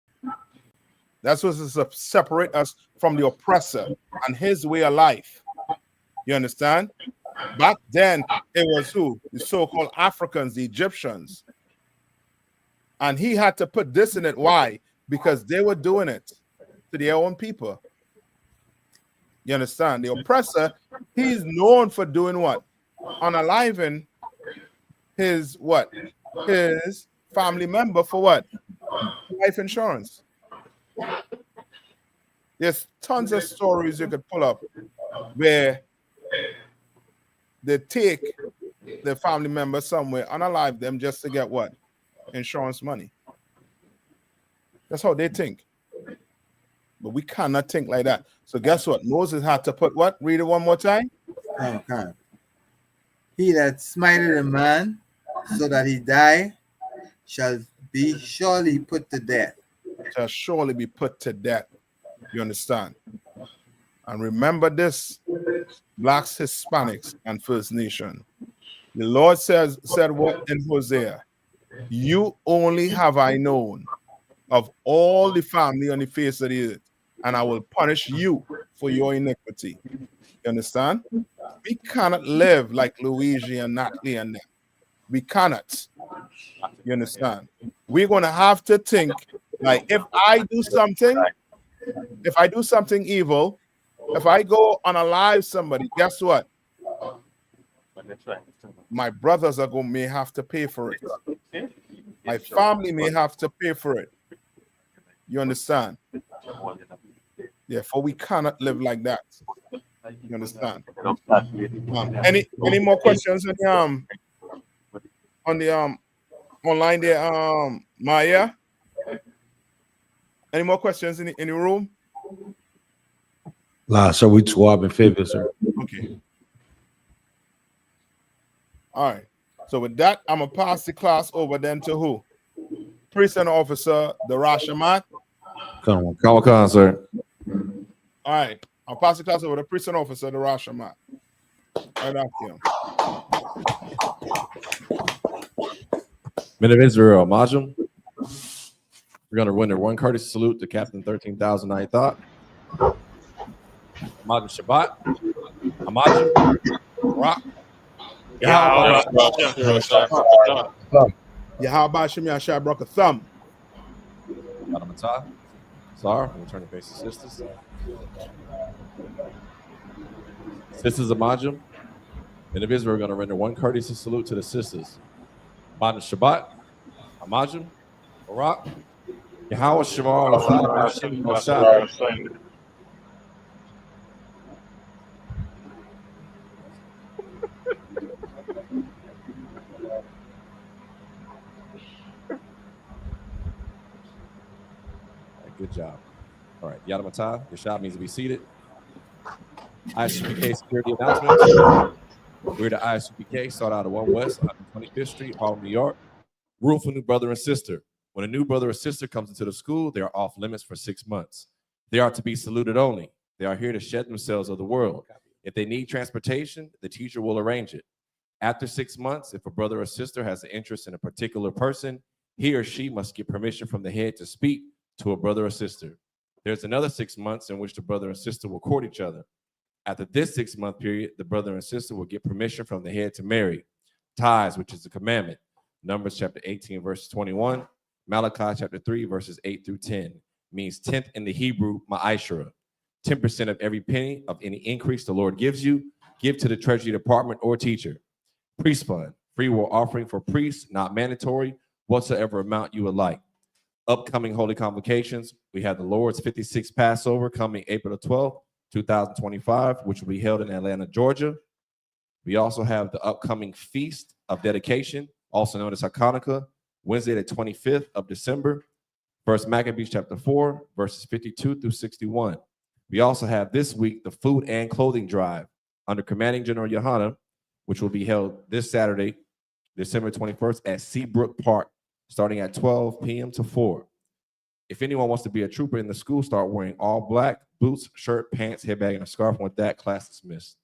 That's what to separate us from the oppressor and his way of life. You understand? Back then, it was who? The so-called Africans, the Egyptians. And he had to put this in it. Why? Because they were doing it to their own people. You understand? The oppressor, he's known for doing what? Unaliving his what? His family member for what? Life insurance. There's tons of stories you could pull up where they take their family member somewhere, unalive them just to get what? Insurance money. That's how they think. But we cannot think like that. So guess what? Moses had to put what? Read it one more time. Okay. He that smited a man so that he die shall be surely put to death. Shall surely be put to death. You understand? And remember this, blacks, Hispanics, and First Nation. The Lord said what in Hosea? You only have I known of all the family on the face of the earth, and I will punish you for your iniquity. You understand? We cannot live like Luigi and Natalie and them. We cannot. You understand? We're going to have to think like if I do something evil, if I go unalive somebody, guess what? My brothers may have to pay for it. My family may have to pay for it. You understand? Therefore, we cannot live like that. You understand? Any more questions on the online there, Maya? Any more questions in the room? Nah, so we swab in favor, sir. Okay. All right. So with that, I'm gonna pass the class over then to who? Priest and officer, the Rashamat. Come on, sir. All right. I'll pass the class over to priest and officer, the Rashamat. Right after him. Men of Israel, Majum. We're going to render one courteous salute to Captain 13,000 Nayathaq. Majum Shabbat. Amajum. Rock. Yahweh Shem Yashai broke a thumb. Yadamatah. Sorry, we'll turn to face the sisters. Sisters of Majum. Men of Israel are going to render one courteous salute to the sisters. Majum Shabbat. Amajum. Barak. Yahweh Shemar Moshe. Good job. All right, Yadamatah, your shop needs to be seated. I.S.U.P.K security announcement. We're the I.S.U.P.K, start out of 1 West, 125th Street, Harlem, New York. Rule for new brother and sister. When a new brother or sister comes into the school, they are off limits for 6 months. They are to be saluted only. They are here to shed themselves of the world. If they need transportation, the teacher will arrange it. After 6 months, if a brother or sister has an interest in a particular person, he or she must get permission from the head to speak to a brother or sister. There's another 6 months in which the brother and sister will court each other. After this 6-month period, the brother and sister will get permission from the head to marry. Tithes, which is a commandment. Numbers chapter 18, verse 21. Malachi chapter 3, verses 8 through 10. Means 10th in the Hebrew, ma'ashra. 10% of every penny of any increase the Lord gives you, give to the treasury department or teacher. Priest fund, free will offering for priests, not mandatory, whatsoever amount you would like. Upcoming holy convocations, we have the Lord's 56th Passover coming April the 12th, 2025, which will be held in Atlanta, Georgia. We also have the upcoming Feast of Dedication, also known as Hanukkah, Wednesday, the 25th of December, 1 Maccabees chapter 4, verses 52 through 61. We also have this week the food and clothing drive under Commanding General YAHANNA, which will be held this Saturday, December 21st at Seabrook Park, starting at 12 p.m. to 4. If anyone wants to be a trooper in the school, start wearing all black, boots, shirt, pants, headbag, and a scarf. And with that, class dismissed.